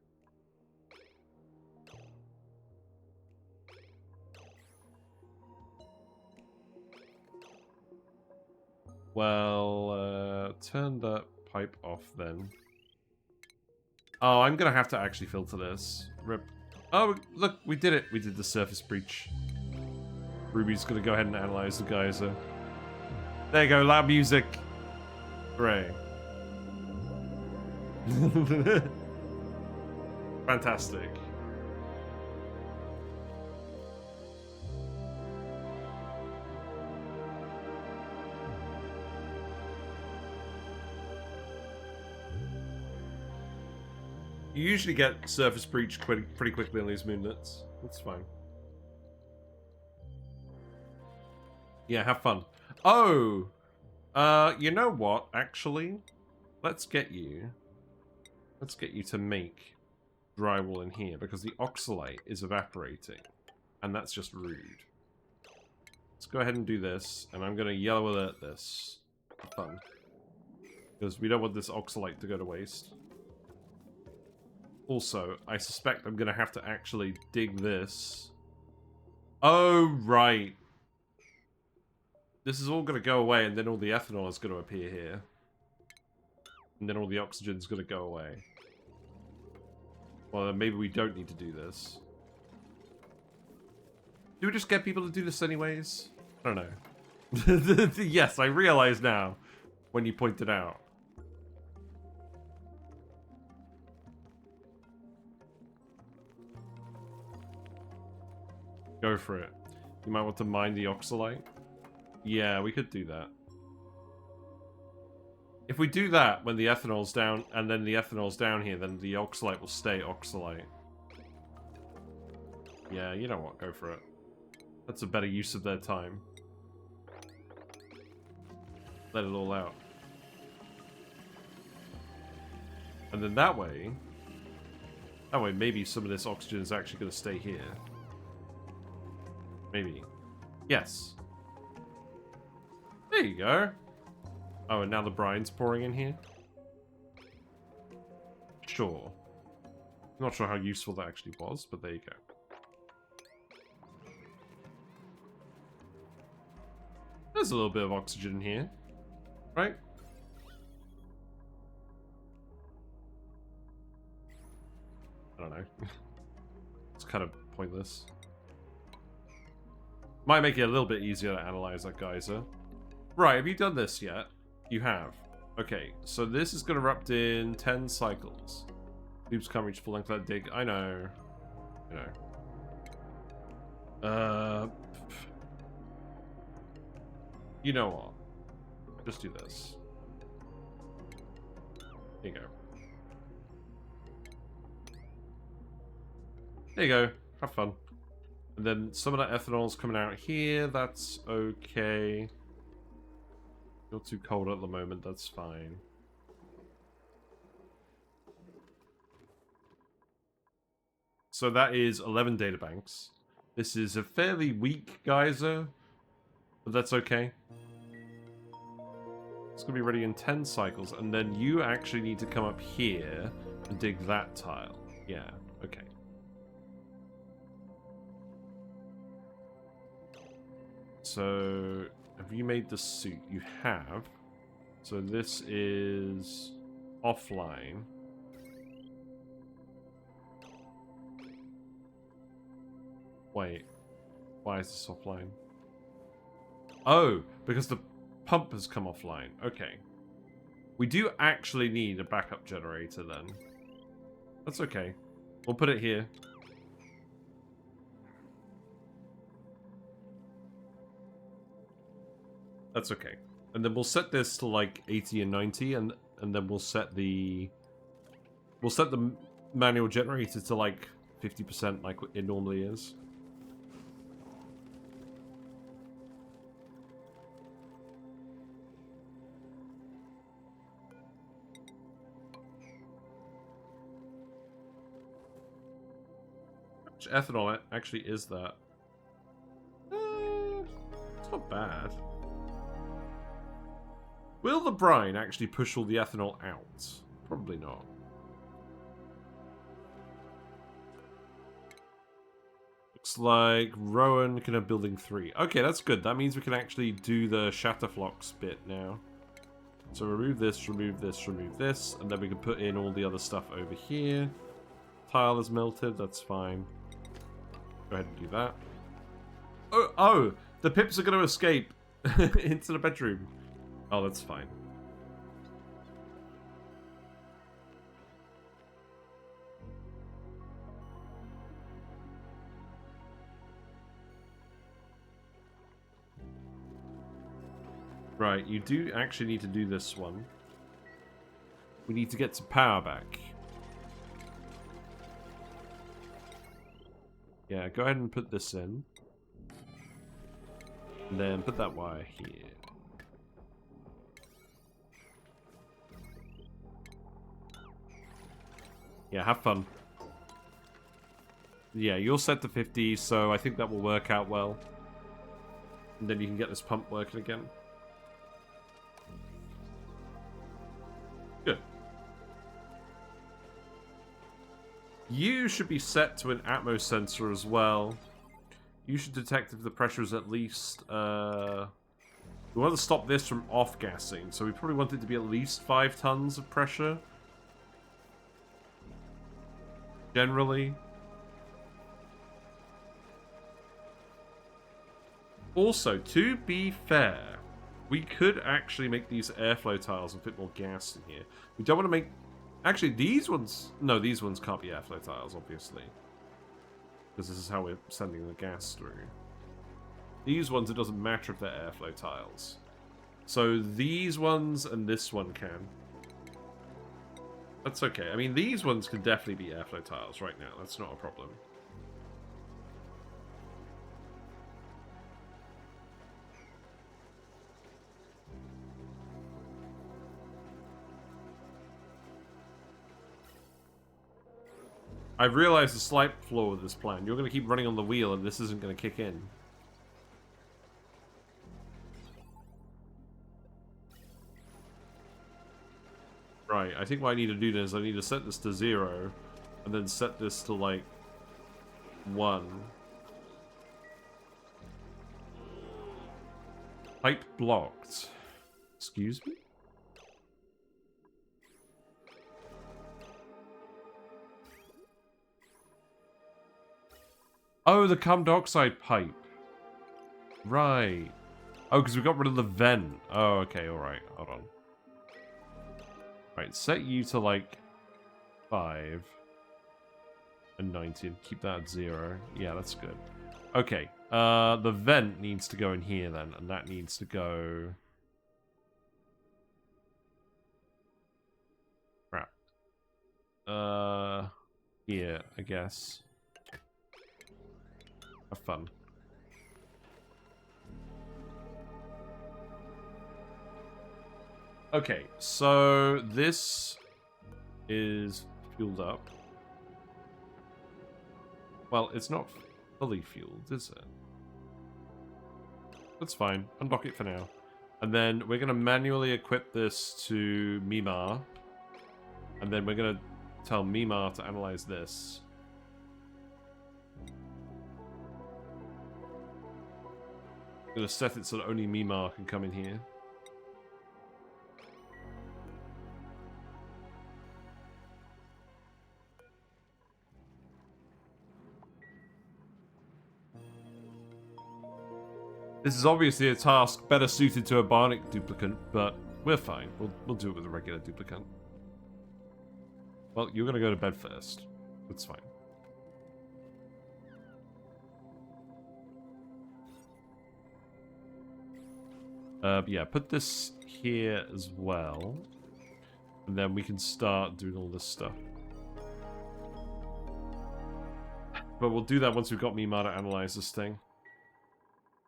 Well, turn that pipe off then. Oh, I'm gonna have to actually filter this. Rip. Oh, look, we did it. We did the surface breach. Ruby's gonna go ahead and analyze the geyser. There you go, loud music. Hooray. Fantastic. You usually get surface breach pretty quickly on these moonlets. That's fine. Yeah, have fun. Oh! You know what, actually? Let's get you to make drywall in here, because the oxalate is evaporating. And that's just rude. Let's go ahead and do this, and I'm going to yellow alert this. For fun. Because we don't want this oxalate to go to waste. Also, I suspect I'm going to have to actually dig this. Oh, right. This is all going to go away, and then all the ethanol is going to appear here. And then all the oxygen's going to go away. Well, then maybe we don't need to do this. Do we just get people to do this anyways? I don't know. Yes, I realize now, when you point it out. Go for it. You might want to mine the oxalate. Yeah, we could do that. If we do that when the ethanol's down, and then the ethanol's down here, then the oxalate will stay oxalate. Yeah, you know what? Go for it. That's a better use of their time. Let it all out. And then that way maybe some of this oxygen is actually going to stay here. Maybe. Yes. There you go. Oh, and now the brine's pouring in here? Sure. Not sure how useful that actually was, but there you go. There's a little bit of oxygen in here. Right? I don't know. It's kind of pointless. Might make it a little bit easier to analyze that geyser. Right, have you done this yet? You have. Okay, so this is going to erupt in 10 cycles. Loops can't reach full length of that dig. I know. You know. You know what? Just do this. There you go. There you go. Have fun. And then some of that ethanol's coming out here. That's okay. You're too cold at the moment. That's fine. So that is 11 databanks. This is a fairly weak geyser, but that's okay. It's going to be ready in 10 cycles, and then you actually need to come up here and dig that tile. Yeah, okay. So, have you made the suit? You have. So this is offline. Wait, why is this offline? Oh, because the pump has come offline. Okay. We do actually need a backup generator then. That's okay. We'll put it here. That's okay. And then we'll set this to like 80 and 90, and then we'll set the manual generator to like 50% like it normally is. How much ethanol actually is that? It's not bad. Will the brine actually push all the ethanol out? Probably not. Looks like Rowan can have building 3. Okay, that's good. That means we can actually do the Shatterflox bit now. So remove this, remove this, remove this, and then we can put in all the other stuff over here. Tile is melted, that's fine. Go ahead and do that. Oh, the pips are going to escape into the bedroom. Oh, that's fine. Right, you do actually need to do this one. We need to get some power back. Yeah, go ahead and put this in. And then put that wire here. Yeah, have fun. Yeah, you're set to 50, so I think that will work out well. And then you can get this pump working again. Good. You should be set to an Atmos sensor as well. You should detect if the pressure is at least... we want to stop this from off-gassing, so we probably want it to be at least 5 tons of pressure. Generally. Also, to be fair, we could actually make these airflow tiles and fit more gas in here. We don't want to make... Actually, these ones... No, these ones can't be airflow tiles, obviously. Because this is how we're sending the gas through. These ones, it doesn't matter if they're airflow tiles. So these ones and this one can. That's okay. I mean, these ones can definitely be airflow tiles right now. That's not a problem. I've realized a slight flaw with this plan. You're going to keep running on the wheel and this isn't going to kick in. Right, I think what I need to do is I need to set this to 0 and then set this to like 1. Pipe blocked. Excuse me? Oh, the carbon dioxide pipe. Right. Oh, because we got rid of the vent. Oh, okay, alright. Hold on. Right, set you to like 5 and 90. Keep that at 0. Yeah, that's good. Okay, the vent needs to go in here then, and that needs to go... Crap. Here, I guess. Have fun. Okay, so this is fueled up. Well, it's not fully fueled, is it? That's fine. Undock it for now. And then we're going to manually equip this to Mimar. And then we're going to tell Mimar to analyze this. I'm going to set it so that only Mimar can come in here. This is obviously a task better suited to a bionic duplicant, but we're fine. We'll do it with a regular duplicant. Well, you're going to go to bed first. That's fine. Yeah, put this here as well. And then we can start doing all this stuff. But we'll do that once we've got Mima to analyze this thing.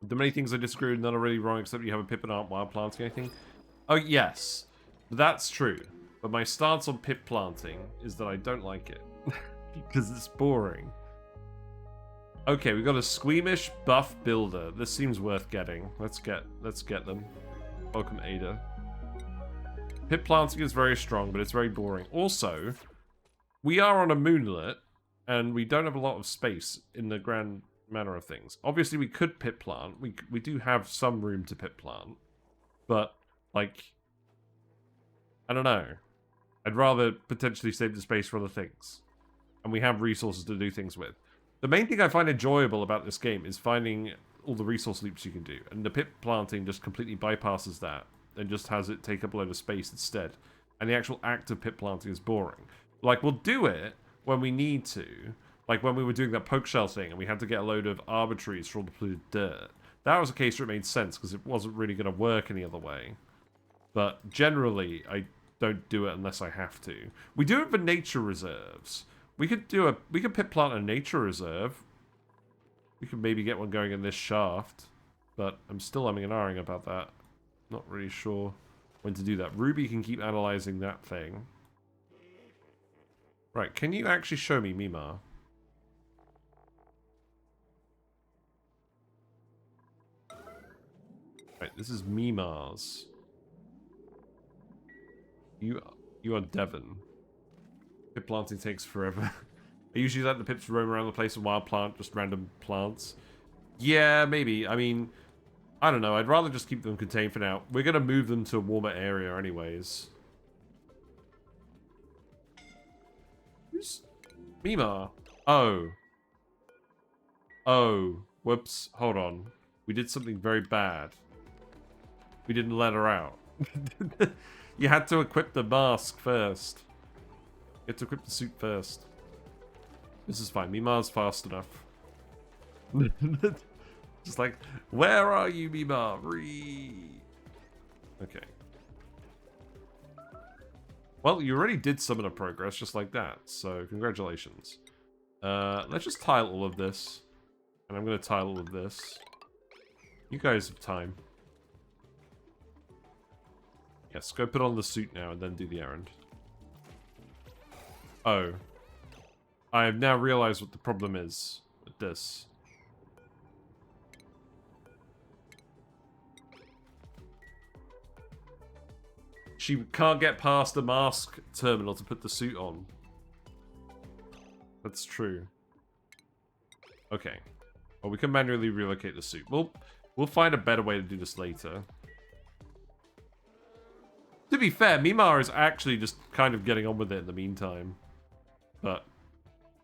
The many things I disagree with, none are really wrong except you have a pip and aren't wild planting anything. Oh, yes. That's true. But my stance on pip planting is that I don't like it. Because it's boring. Okay, we've got a squeamish buff builder. This seems worth getting. Let's get them. Welcome, Ada. Pip planting is very strong, but it's very boring. Also, we are on a moonlet, and we don't have a lot of space in the grand manner of things. Obviously, we could pip plant. We do have some room to pip plant. But, like, I don't know. I'd rather potentially save the space for other things. And we have resources to do things with. The main thing I find enjoyable about this game is finding all the resource loops you can do. And the pip planting just completely bypasses that. And just has it take up a load of space instead. And the actual act of pip planting is boring. Like, we'll do it when we need to. Like when we were doing that poke shell thing and we had to get a load of arbitraries for all the polluted dirt. That was a case where it made sense because it wasn't really going to work any other way. But generally, I don't do it unless I have to. We do it for nature reserves. We could pip plant a nature reserve. We could maybe get one going in this shaft. But I'm still umming and ahhing about that. Not really sure when to do that. Ruby can keep analyzing that thing. Right, can you actually show me Mima? Right, this is Mima's. You are Devon. Pip planting takes forever. I usually let the pips roam around the place and wild plant just random plants. Yeah, maybe. I mean, I don't know. I'd rather just keep them contained for now. We're going to move them to a warmer area anyways. Who's Mima? Oh. Oh. Whoops. Hold on. We did something very bad. We didn't let her out. You had to equip the mask first. You had to equip the suit first. This is fine. Mima's fast enough. Just like, where are you, Mima? Okay. Well, you already did summon a progress just like that, so congratulations. Let's just tile all of this. And I'm going to tile all of this. You guys have time. Yes, go put on the suit now and then do the errand. Oh. I have now realized what the problem is with this. She can't get past the mask terminal to put the suit on. That's true. Okay. Well, we can manually relocate the suit. We'll find a better way to do this later. To be fair, Mima is actually just kind of getting on with it in the meantime. But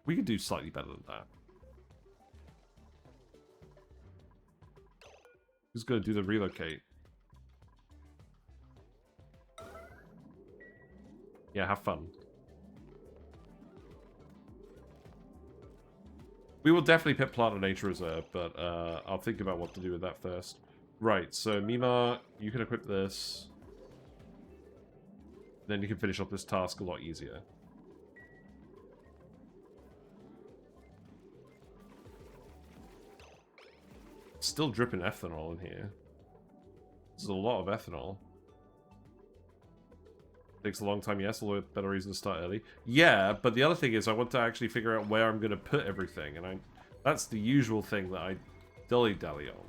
we could do slightly better than that. Who's going to do the relocate? Yeah, have fun. We will definitely pip plant a nature reserve, but I'll think about what to do with that first. Right, so Mima, you can equip this. Then you can finish off this task a lot easier. Still dripping ethanol in here. This is a lot of ethanol. Takes a long time, yes, although better reason to start early. Yeah, but the other thing is I want to actually figure out where I'm going to put everything, and that's the usual thing that I dilly-dally on.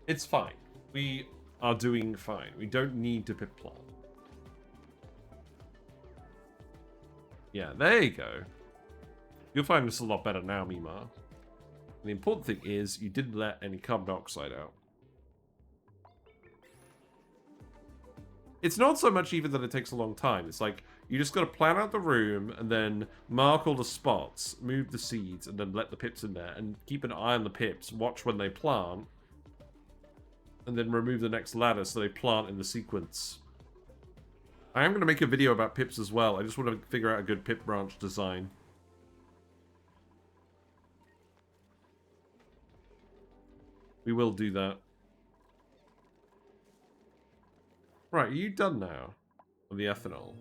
It's fine. We are doing fine. We don't need to pip plant. Yeah, there you go. You'll find this a lot better now, Mima. And the important thing is you didn't let any carbon dioxide out. It's not so much even that it takes a long time. It's like, you just got to plan out the room and then mark all the spots, move the seeds, and then let the pips in there. And keep an eye on the pips, watch when they plant, and then remove the next ladder so they plant in the sequence. I am going to make a video about pips as well. I just want to figure out a good pip branch design. We will do that. Right, are you done now? On the ethanol?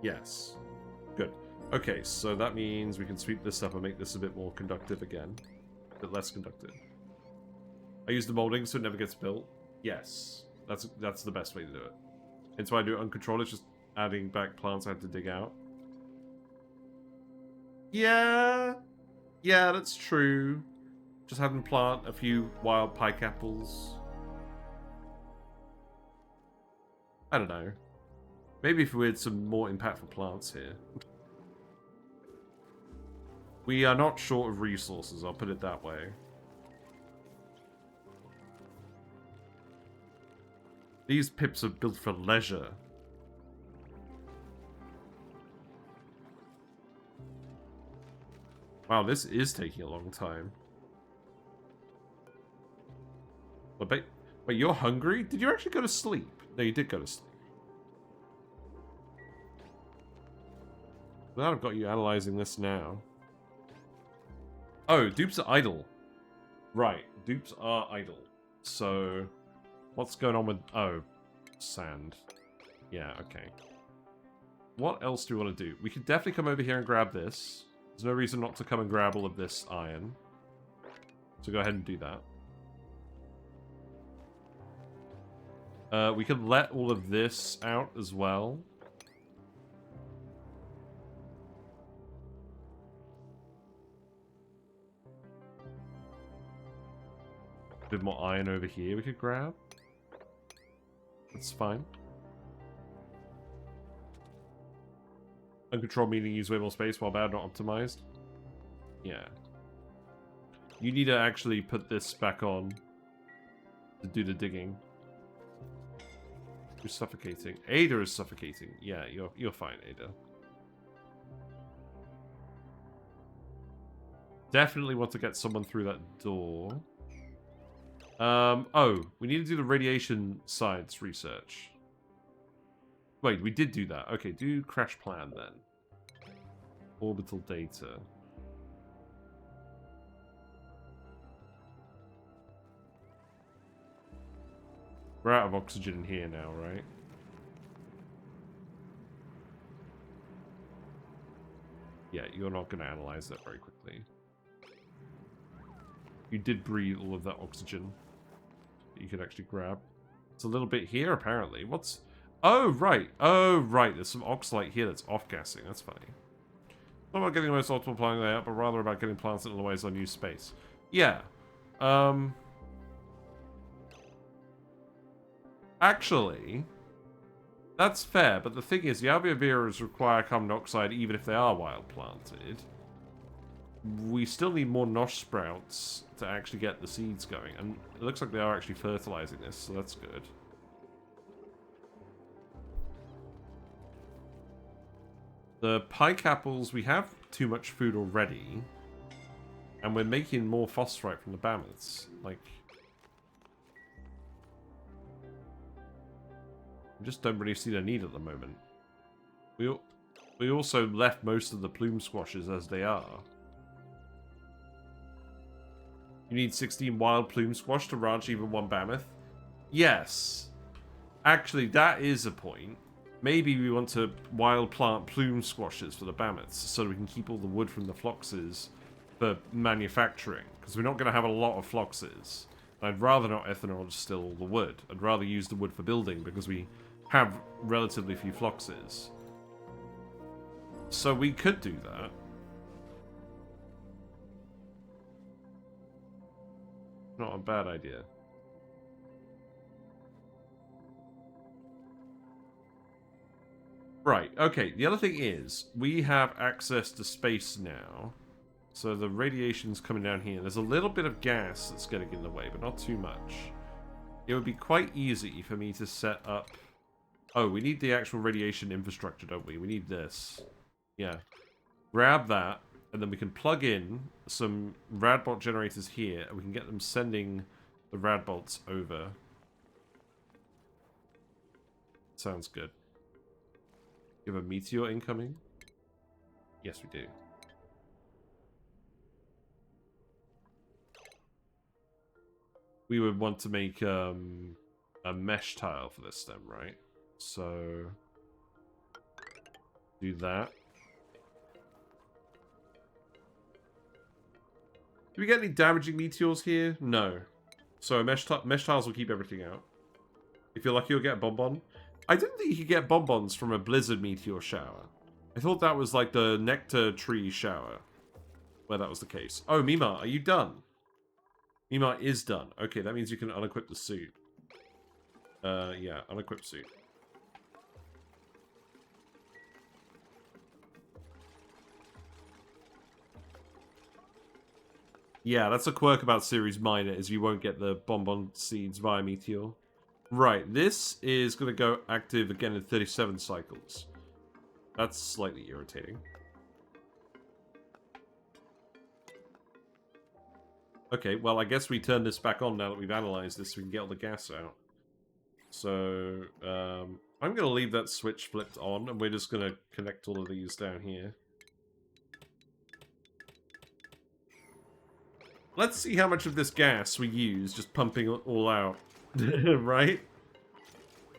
Yes. Good. Okay, so that means we can sweep this up and make this a bit more conductive again. A bit less conductive. I use the molding so it never gets built. Yes. That's the best way to do it. It's why I do it uncontrolled. It's just adding back plants I have to dig out. Yeah. Yeah, that's true. Just having to plant a few wild pike apples. I don't know. Maybe if we had some more impactful plants here. We are not short of resources, I'll put it that way. These pips are built for leisure. Wow, this is taking a long time. Wait, you're hungry? Did you actually go to sleep? No, you did go to sleep. Glad I've got you analyzing this now. Oh, dupes are idle. Right, dupes are idle. So, what's going on with... Oh, sand. Yeah, okay. What else do we want to do? We could definitely come over here and grab this. There's no reason not to come and grab all of this iron. So go ahead and do that. We could let all of this out as well. A bit more iron over here we could grab. That's fine. Uncontrolled meaning use way more space while bad, not optimized. Yeah. You need to actually put this back on to do the digging. You're suffocating. Ada is suffocating. Yeah, you're fine, Ada. Definitely want to get someone through that door. Oh, we need to do the radiation science research. Wait, we did do that. Okay, do crash plan then. Orbital data. We're out of oxygen in here now, right? Yeah, you're not going to analyze that very quickly. You did breathe all of that oxygen that you could actually grab. It's a little bit here, apparently. What's... Oh, right. Oh, right. There's some oxalate here that's off-gassing. That's funny. Not about getting the most optimal plant layout, but rather about getting plants in ways on unused space. Yeah. Actually, that's fair, but the thing is, the alveolar viras require carbon dioxide even if they are wild planted. We still need more Nosh Sprouts to actually get the seeds going, and it looks like they are actually fertilizing this, so that's good. The pike apples, we have too much food already, and we're making more phosphorite from the mammoths. Like, we just don't really see the need at the moment. We also left most of the plume squashes as they are. You need 16 wild plume squash to ranch even one mammoth? Yes. Actually, that is a point. Maybe we want to wild plant plume squashes for the mammoths so we can keep all the wood from the Floxes for manufacturing. Because we're not going to have a lot of Floxes. I'd rather not ethanol distill all the wood. I'd rather use the wood for building because we have relatively few Floxes. So we could do that. Not a bad idea. Right, okay, the other thing is, we have access to space now. So the radiation's coming down here. There's a little bit of gas that's getting in the way, but not too much. It would be quite easy for me to set up... Oh, we need the actual radiation infrastructure, don't we? We need this. Yeah. Grab that, and then we can plug in some radbolt generators here, and we can get them sending the radbolts over. Sounds good. You have a meteor incoming? Yes, we do. we would want to make a mesh tile for this then, right? So do that. Do we get any damaging meteors here? No. So mesh tiles will keep everything out. If you're lucky, you'll get a bonbon. I didn't think you could get bonbons from a blizzard meteor shower. I thought that was like the nectar tree shower, where that was the case. Oh, Mima, are you done? Mima is done. Okay, that means you can unequip the suit. Yeah, unequip suit. Yeah, that's a quirk about Ceres Minor, is you won't get the bonbon seeds via meteor. Right, this is going to go active again in 37 cycles. That's slightly irritating. Okay, well, I guess we turn this back on now that we've analyzed this so we can get all the gas out. So, I'm going to leave that switch flipped on, and we're just going to connect all of these down here. Let's see how much of this gas we use just pumping it all out. Right?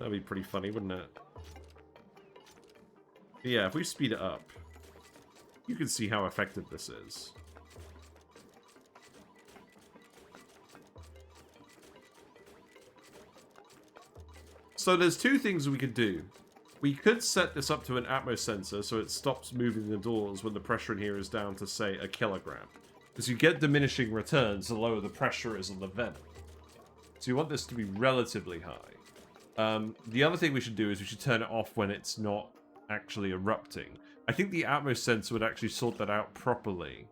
That'd be pretty funny, wouldn't it? But yeah, if we speed it up, you can see how effective this is. So there's two things we could do. We could set this up to an atmos sensor so it stops moving the doors when the pressure in here is down to, say, 1 kilogram. Because you get diminishing returns the lower the pressure is on the vent. So you want this to be relatively high. The other thing we should do is we should turn it off when it's not actually erupting. I think the atmos sensor would actually sort that out properly.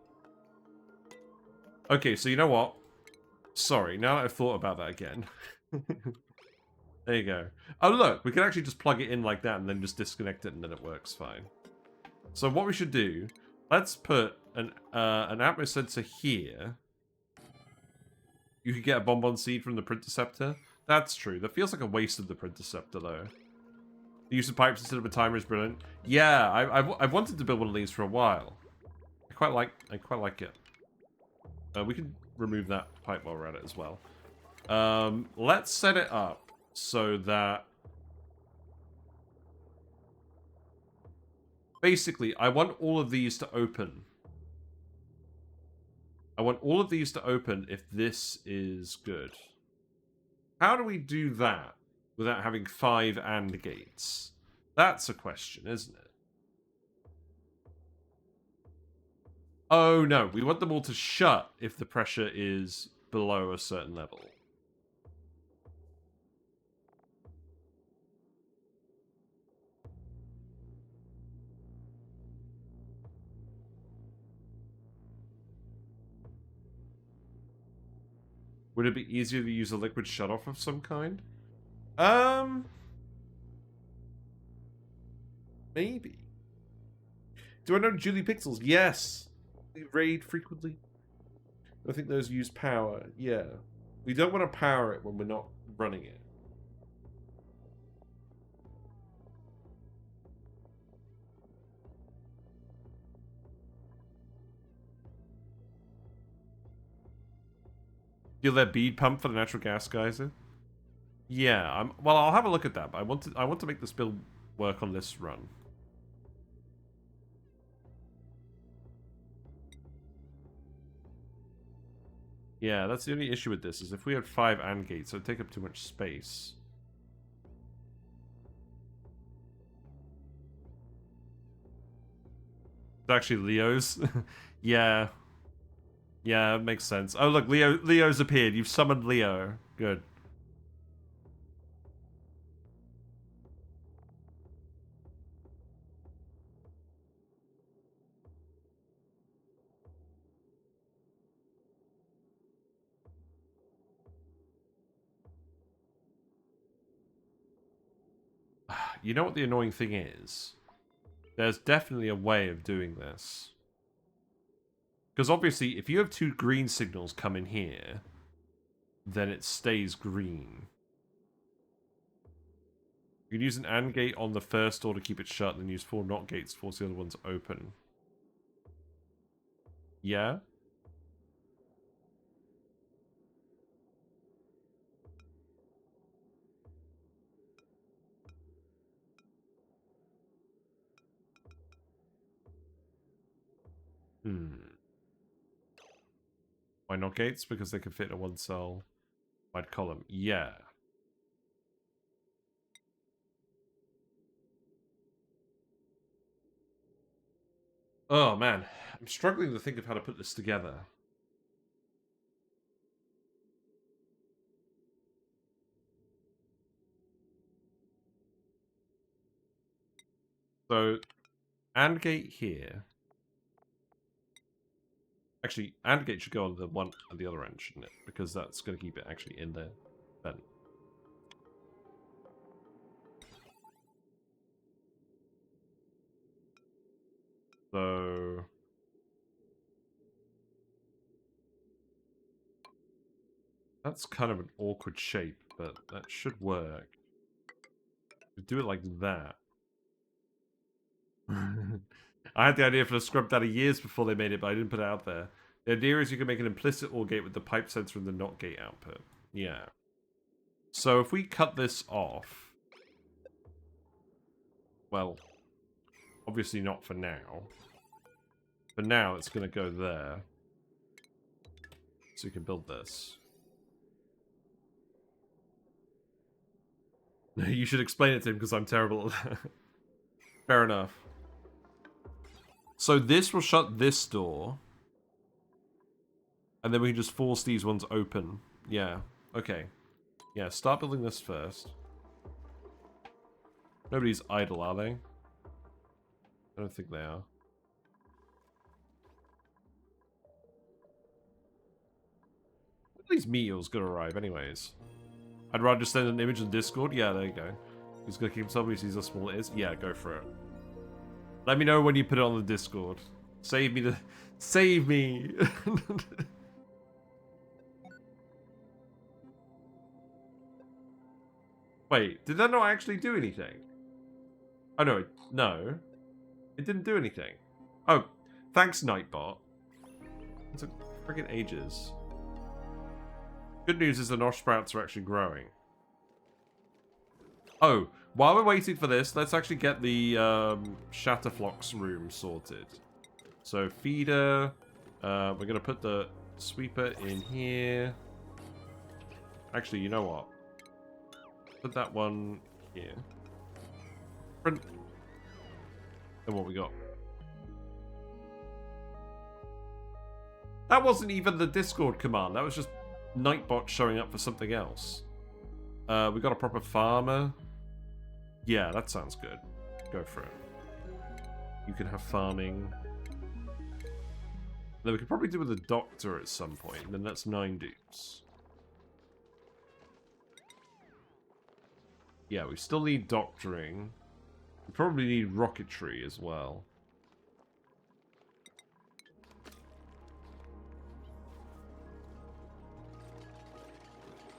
Okay, so you know what? Sorry, now that I've thought about that again. There you go. Oh, look, we can actually just plug it in like that and then just disconnect it and then it works fine. So what we should do, let's put an atmos sensor here. You could get a bonbon seed from the Printerceptor. That's true. That feels like a waste of the Printerceptor, though. The use of pipes instead of a timer is brilliant. Yeah, I've wanted to build one of these for a while. I quite like it. We can remove that pipe while we're at it as well. Let's set it up so that basically I want all of these to open. I want all of these to open if this is good. How do we do that without having 5 AND gates? That's a question, isn't it? Oh no, we want them all to shut if the pressure is below a certain level. Would it be easier to use a liquid shutoff of some kind? Maybe. Do I know Julie Pixels? Yes. They raid frequently. I think those use power. Yeah. We don't want to power it when we're not running it. Feel that bead pump for the natural gas geyser? Yeah, well, I'll have a look at that, but I want to make this build work on this run. Yeah, that's the only issue with this, is if we had 5 AND gates, it would take up too much space. It's actually Leo's. Yeah. Yeah, it makes sense. Oh, look, Leo's appeared. You've summoned Leo. Good. You know what the annoying thing is? There's definitely a way of doing this. Because obviously, if you have 2 green signals come in here, then it stays green. You can use an AND gate on the first door to keep it shut, then use 4 NOT gates to force the other ones open. Yeah? Why not gates? Because they can fit in a one cell wide column. Yeah. Oh man, I'm struggling to think of how to put this together. So, AND gate here. Actually, AND gate should go on the one at the other end, shouldn't it? Because that's going to keep it actually in there. Then. So... That's kind of an awkward shape, but that should work. We do it like that. I had the idea for the scrub daddy years before they made it, but I didn't put it out there. The idea is you can make an implicit OR gate with the pipe sensor and the NOT gate output. Yeah. So if we cut this off... Well, obviously not for now. For now, it's going to go there. So you can build this. You should explain it to him because I'm terrible at that. Fair enough. So this will shut this door. And then we can just force these ones open. Yeah. Okay. Yeah, start building this first. Nobody's idle, are they? I don't think they are. When are these meteors gonna arrive anyways? I'd rather just send an image in Discord. Yeah, there you go. He's gonna keep somebody sees how small it is. Yeah, go for it. Let me know when you put it on the Discord. Save me the... Save me! Wait, did that not actually do anything? Oh no, no. It didn't do anything. Oh, thanks Nightbot. It took friggin' ages. Good news is the Nosh Sprouts are actually growing. Oh, while we're waiting for this, let's actually get the Shatterflox room sorted. So feeder, we're going to put the sweeper in here. Actually, you know what? Put that one here. Print. And what we got? That wasn't even the Discord command. That was just Nightbot showing up for something else. We got a proper farmer. Yeah, that sounds good. Go for it. You can have farming. Then we could probably do with a doctor at some point. And then that's 9 dupes. Yeah, we still need doctoring. We probably need rocketry as well.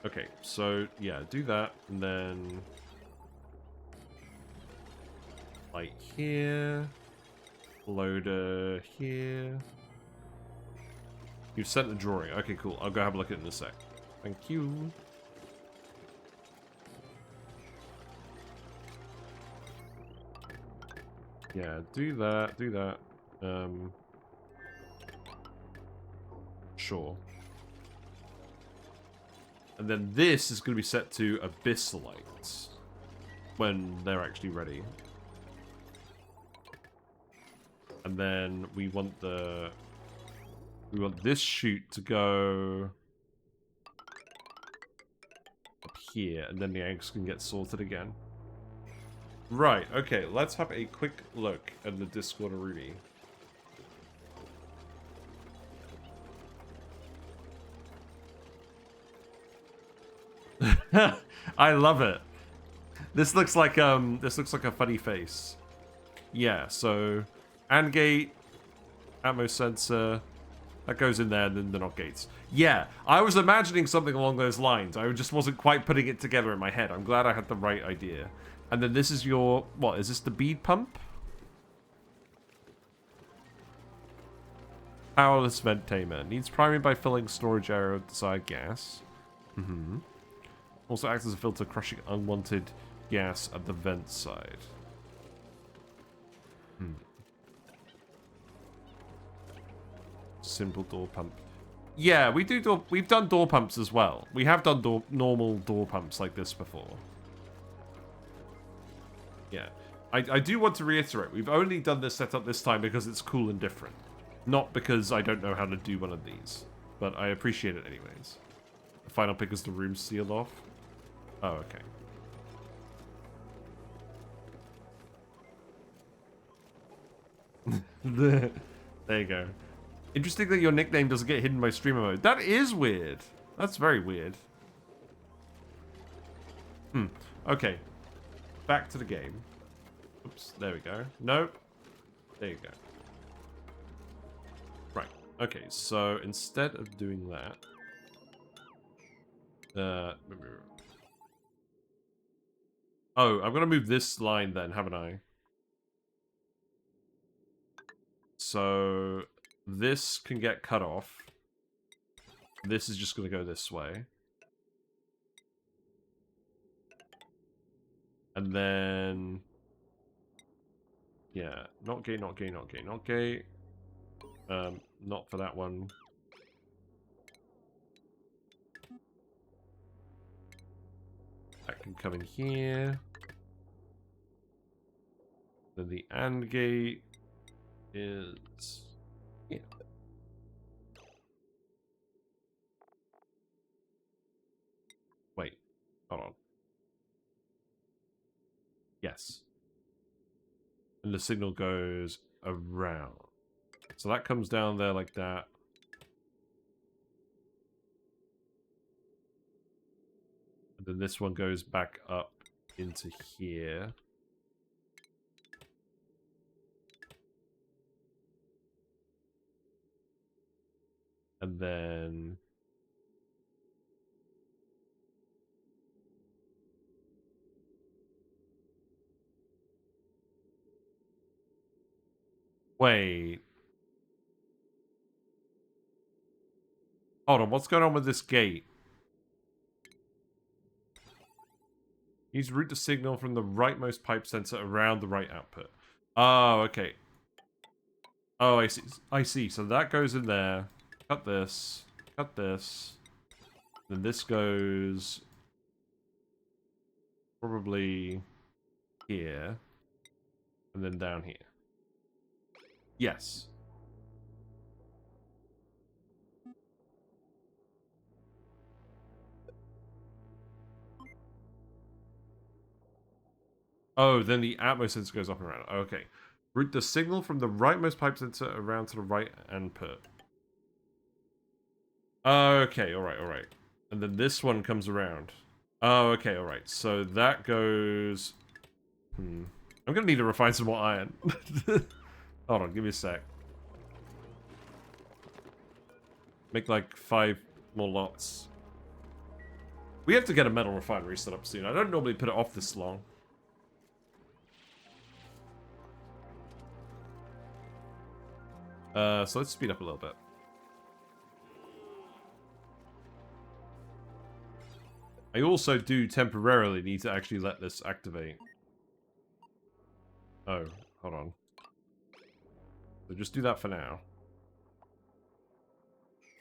Okay, so yeah, do that, and then light here, loader here. You've sent the drawing. Okay, cool. I'll go have a look at it in a sec. Thank you. Yeah, do that, do that. Sure. And then this is going to be set to abyssalites when they're actually ready. And then we want this chute to go up here, and then the eggs can get sorted again. Right, okay, let's have a quick look at the Discord Ruby. I love it. This looks like a funny face. Yeah, so AND gate, ammo sensor, that goes in there, and then the NOT gates. Yeah, I was imagining something along those lines. I just wasn't quite putting it together in my head. I'm glad I had the right idea. And then this is your, what, is this the bead pump? Powerless vent tamer. Needs priming by filling storage area with desired gas. Also acts as a filter, crushing unwanted gas at the vent side. simple door pump. Yeah, we've done door pumps as well. We have done normal door pumps like this before. Yeah. I do want to reiterate, we've only done this setup this time because it's cool and different. Not because I don't know how to do one of these. But I appreciate it anyways. The final pick is the room sealed off. Oh, okay. There you go. Interesting that your nickname doesn't get hidden by streamer mode. That is weird. That's very weird. Okay. Back to the game. Oops, there we go. Nope. There you go. Right. Okay, so instead of doing that... oh, I'm gonna move this line then, haven't I? So... this can get cut off. This is just gonna go this way. And then... yeah, not gate, not gate, not gate, not gate. Not for that one. That can come in here. Then the AND gate is... yeah. Wait, hold on. Yes. And the signal goes around. So that comes down there like that. And then this one goes back up into here. And then... wait. Hold on, what's going on with this gate? Use route the signal from the rightmost pipe sensor around the right output. Oh, okay. Oh, I see. I see. So that goes in there. Cut this. Cut this. Then this goes... probably... here. And then down here. Yes. Oh, then the Atmos sensor goes up and around. Okay. Route the signal from the rightmost pipe sensor around to the right input. Okay, alright, alright. And then this one comes around. Oh, okay, alright. So that goes... I'm gonna need to refine some more iron. Hold on, give me a sec. Make like 5 more lots. We have to get a metal refinery set up soon. I don't normally put it off this long. So let's speed up a little bit. I also do temporarily need to actually let this activate. Oh, hold on. So just do that for now.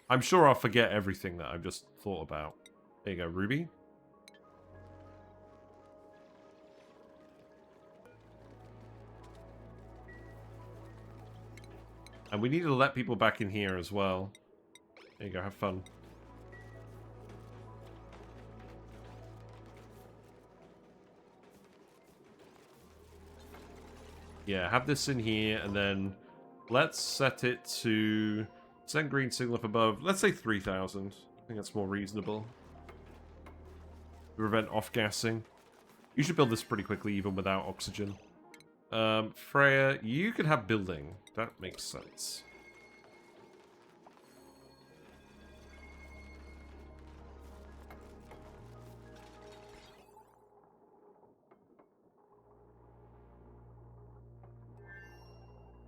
I'm sure I'll forget everything that I've just thought about. There you go, Ruby. And we need to let people back in here as well. There you go, have fun. Yeah, have this in here, and then let's set it to send green signal up above. Let's say 3,000. I think that's more reasonable. Prevent off-gassing. You should build this pretty quickly, even without oxygen. Freya, you could have building. That makes sense.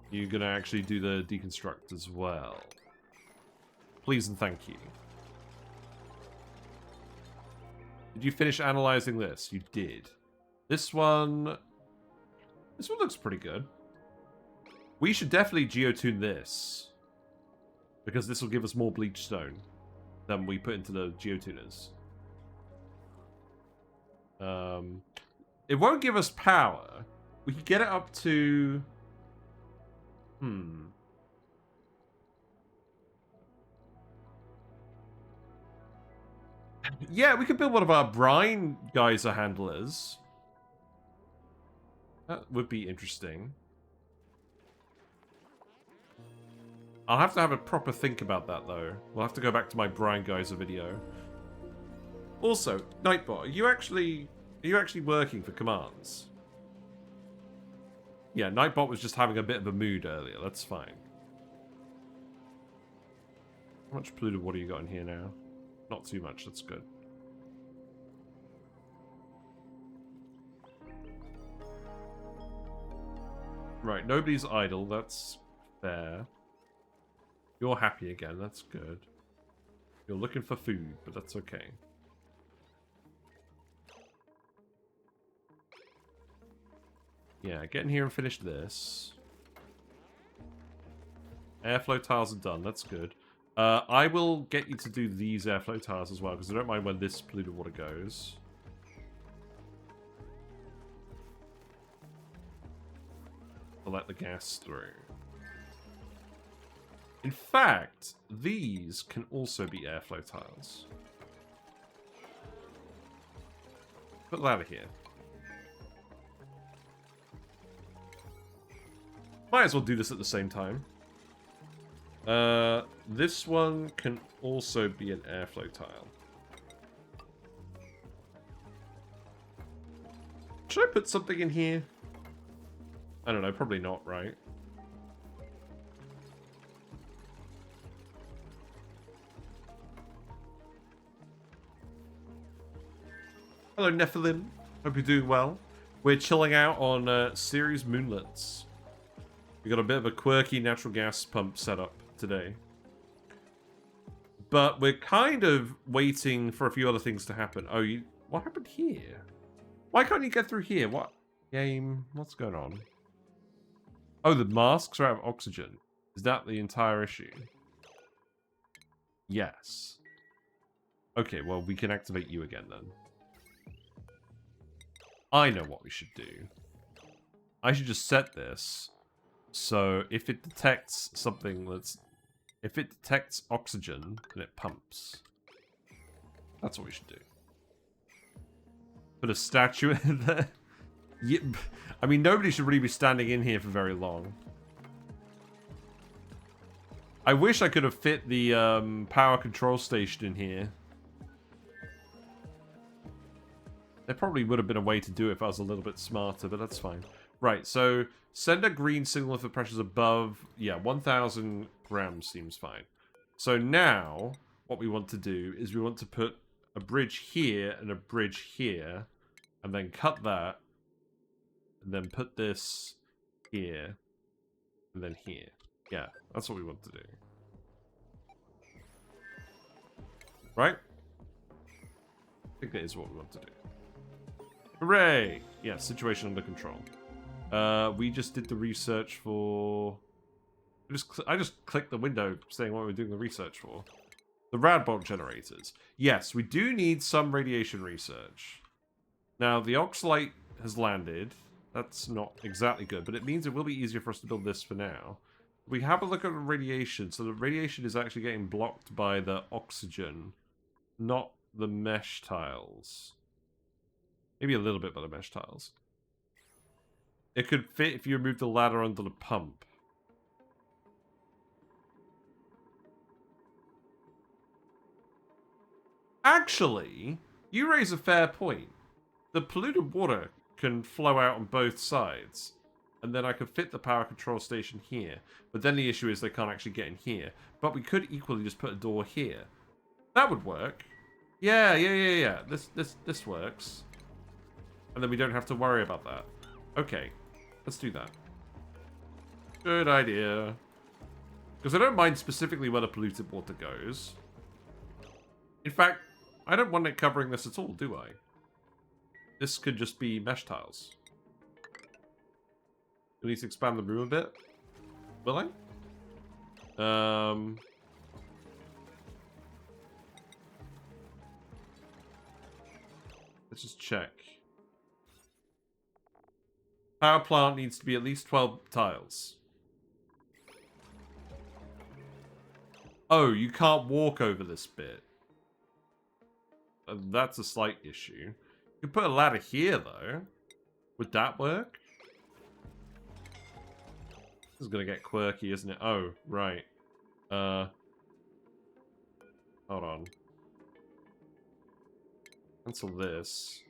You're gonna actually do the deconstruct as well. Please and thank you. Did you finish analyzing this? You did. This one looks pretty good. We should definitely geotune this. Because this will give us more bleach stone than we put into the geotuners. It won't give us power. We can get it up to... Yeah, we could build one of our brine geyser handlers. That would be interesting. I'll have to have a proper think about that, though. We'll have to go back to my brine geyser video. Also, Nightbot, are you actually working for commands? Yeah, Nightbot was just having a bit of a mood earlier. That's fine. How much polluted water you got in here now? Not too much. That's good. Right, nobody's idle. That's fair. You're happy again. That's good. You're looking for food, but that's okay. Yeah, get in here and finish this. Airflow tiles are done. That's good. I will get you to do these airflow tiles as well, because I don't mind when this polluted water goes. I'll let the gas through. In fact, these can also be airflow tiles. Put that out here. Might as well do this at the same time. This one can also be an airflow tile. Should I put something in here? I don't know, probably not, right? Hello, Nephilim. Hope you're doing well. We're chilling out on Ceres Moonlets. We got a bit of a quirky natural gas pump setup today. But we're kind of waiting for a few other things to happen. Oh, what happened here? Why can't you get through here? What? Game? What's going on? Oh, the masks are out of oxygen. Is that the entire issue? Yes. Okay, well, we can activate you again then. I know what we should do. I should just set this so if it detects something that's... If it detects oxygen, then it pumps. That's what we should do. Put a statue in there. Yeah, I mean, nobody should really be standing in here for very long. I wish I could have fit the power control station in here. There probably would have been a way to do it if I was a little bit smarter, but that's fine. Right, so send a green signal if the pressure's above... Yeah, 1,000 grams seems fine. So now, what we want to do is we want to put a bridge here and a bridge here, and then cut that, and then put this here, and then here. Yeah, that's what we want to do. Right? I think that is what we want to do. Hooray! Yeah, situation under control. We just did the research for... I just clicked the window saying what we're doing the research for. The Radbolt generators. Yes, we do need some radiation research. Now, the Oxalite has landed. That's not exactly good, but it means it will be easier for us to build this for now. We have a look at the radiation. So the radiation is actually getting blocked by the oxygen, not the mesh tiles. Maybe a little bit by the mesh tiles. It could fit if you remove the ladder under the pump. Actually, you raise a fair point. The polluted water can flow out on both sides. And then I could fit the power control station here. But then the issue is they can't actually get in here. But we could equally just put a door here. That would work. Yeah. This works. And then we don't have to worry about that. Okay, let's do that. Good idea. Because I don't mind specifically where the polluted water goes. In fact, I don't want it covering this at all, do I? This could just be mesh tiles. We need to expand the room a bit. Will I? Let's just check. Power plant needs to be at least 12 tiles. Oh, you can't walk over this bit. That's a slight issue. You can put a ladder here, though. Would that work? This is gonna get quirky, isn't it? Oh, right. Hold on. Cancel this.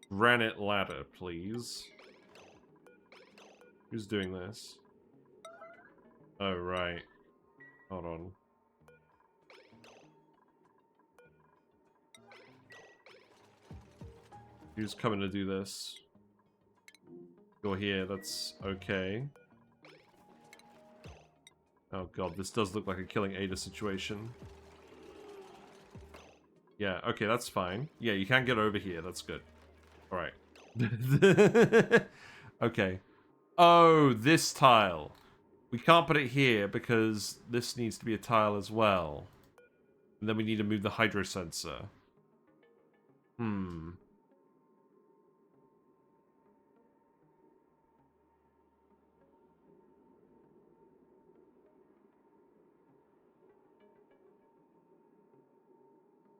Granite ladder, please. Who's doing this? Oh, right. Hold on. Who's coming to do this? You're here, that's okay. Oh god, this does look like a killing Ada situation. Yeah, okay, that's fine. Yeah, you can get over here, that's good. Alright. Okay. Oh, this tile. We can't put it here because this needs to be a tile as well. And then we need to move the hydro sensor.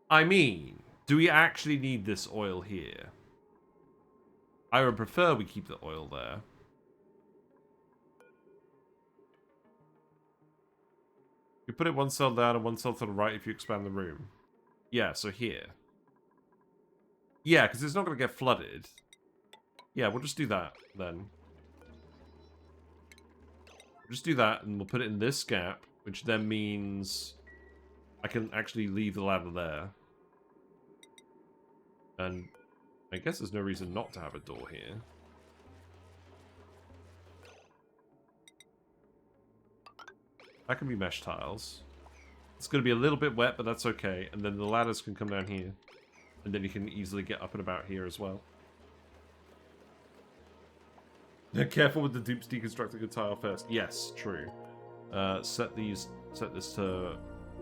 I mean, do we actually need this oil here? I would prefer we keep the oil there. You put it one cell down and one cell to the right if you expand the room. Yeah, so here. Yeah, because it's not going to get flooded. Yeah, we'll just do that then. We'll just do that and we'll put it in this gap, which then means I can actually leave the ladder there. And I guess there's no reason not to have a door here. That can be mesh tiles. It's going to be a little bit wet, but that's okay. And then the ladders can come down here. And then you can easily get up and about here as well. Careful with the dupes deconstructing a tile first. Yes, true. Set this to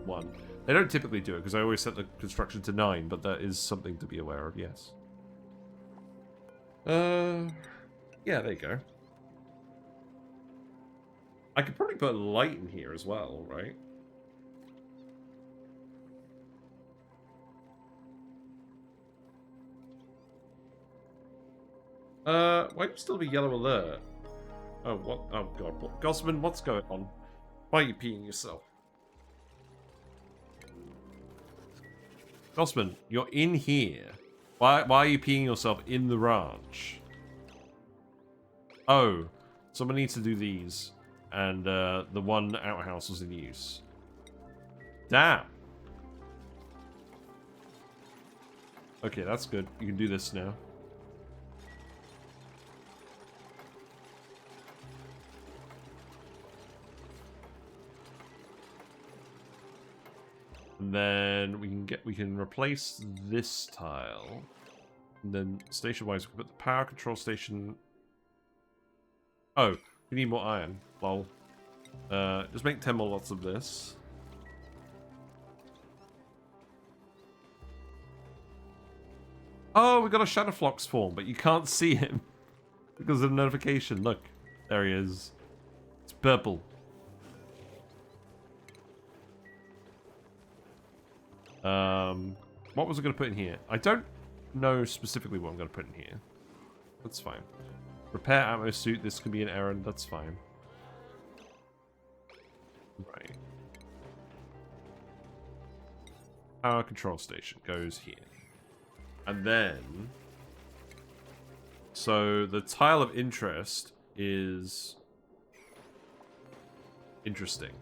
1. They don't typically do it, because I always set the construction to 9, but that is something to be aware of, yes. Yeah, there you go. I could probably put a light in here as well, right? Why do you still be yellow alert? Oh, what? Oh, God. What? Gosman, what's going on? Why are you peeing yourself? Gosman, you're in here. Why are you peeing yourself in the ranch? Oh, someone needs to do these. And the one outhouse was in use. Damn. Okay, that's good. You can do this now. And then we can replace this tile. And then station-wise, we can put the power control station. Oh, we need more iron. Lol. Just make 10 more lots of this. Oh, we got a Shadow Flox form, but you can't see him because of the notification. Look, there he is. It's purple. What was I going to put in here? I don't know specifically what I'm going to put in here. That's fine. Repair ammo suit. This could be an errand. That's fine. Right. Power control station goes here. And then... So, the tile of interest is... interesting.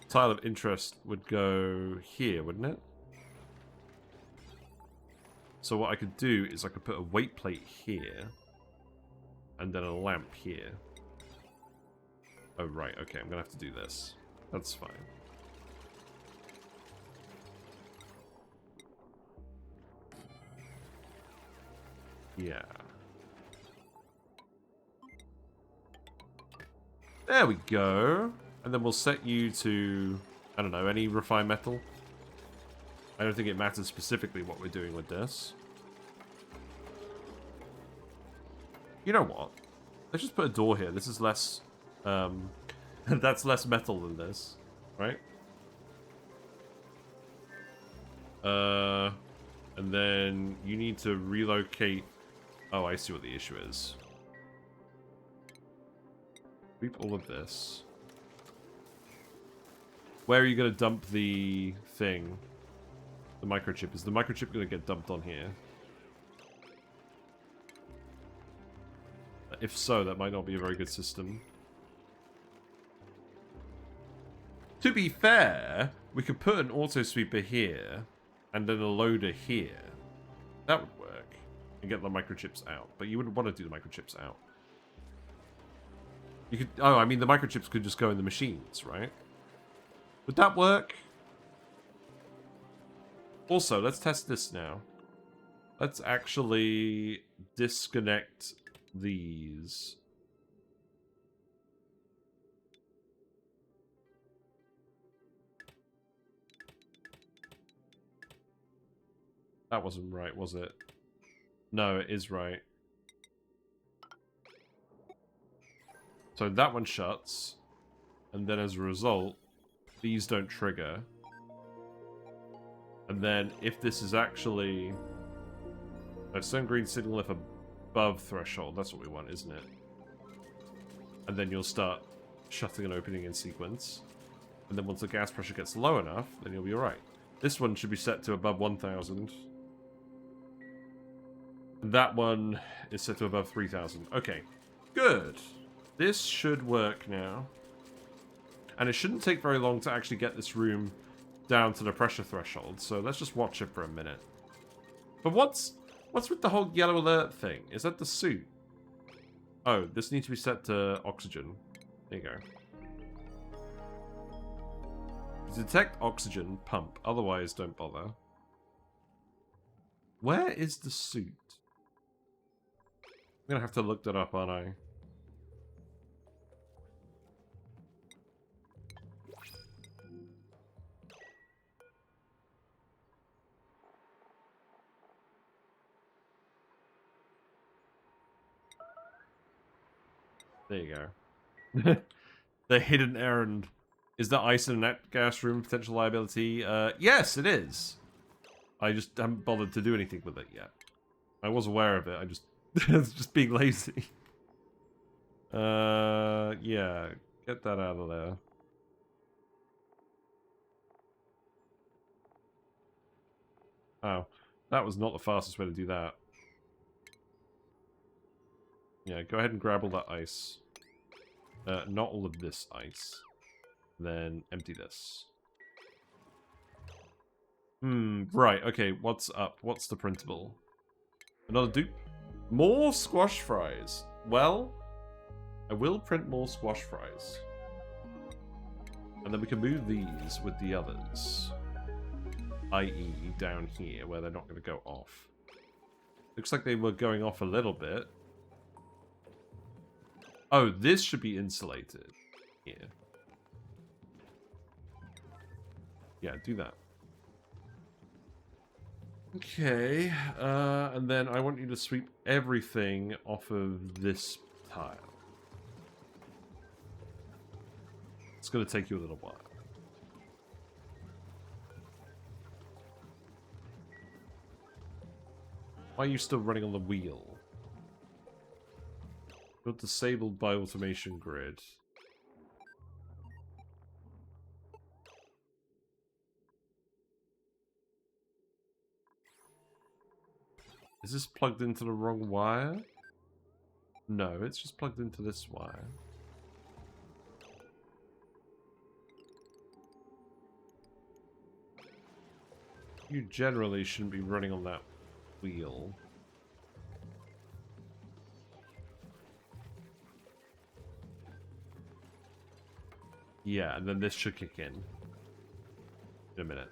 Tile of interest would go here, wouldn't it? So what I could do is I could put a weight plate here. And then a lamp here. Oh, right. Okay, I'm going to have to do this. That's fine. Yeah. There we go. And then we'll set you to, I don't know, any refined metal. I don't think it matters specifically what we're doing with this. You know what? Let's just put a door here. This is less... that's less metal than this, right? And then you need to relocate... Oh, I see what the issue is. Sweep all of this. Where are you going to dump the thing? The microchip. Is the microchip going to get dumped on here? If so, that might not be a very good system. To be fair, we could put an auto sweeper here and then a loader here. That would work. And get the microchips out. But you wouldn't want to do the microchips out. You could... Oh, I mean, the microchips could just go in the machines, right? Would that work? Also, let's test this now. Let's actually disconnect these. That wasn't right, was it? No, it is right. So that one shuts. And then as a result, these don't trigger. And then if this is actually... a sun green signal if above threshold, that's what we want, isn't it? And then you'll start shutting and opening in sequence. And then once the gas pressure gets low enough, then you'll be alright. This one should be set to above 1000. That one is set to above 3000. Okay, good. This should work now. And it shouldn't take very long to actually get this room down to the pressure threshold. So let's just watch it for a minute. But what's with the whole yellow alert thing? Is that the suit? Oh, this needs to be set to oxygen. There you go. Detect oxygen, pump. Otherwise, don't bother. Where is the suit? I'm gonna have to look that up, aren't I? There you go. The hidden errand. Is the ice in a net gas room potential liability? Yes, it is. I just haven't bothered to do anything with it yet. I was aware of it, I just... it's just being lazy. Yeah. Get that out of there. Oh. That was not the fastest way to do that. Yeah, go ahead and grab all that ice. Not all of this ice. Then empty this. Right, okay, what's up? What's the printable? Another dupe? More squash fries. Well, I will print more squash fries. And then we can move these with the others. I.e. down here, where they're not going to go off. Looks like they were going off a little bit. Oh, this should be insulated. Here. Yeah, do that. Okay, and then I want you to sweep everything off of this tile. It's going to take you a little while. Why are you still running on the wheel? You're disabled by automation grid. Is this plugged into the wrong wire? No, it's just plugged into this wire. You generally shouldn't be running on that wheel. Yeah, and then this should kick in a minute.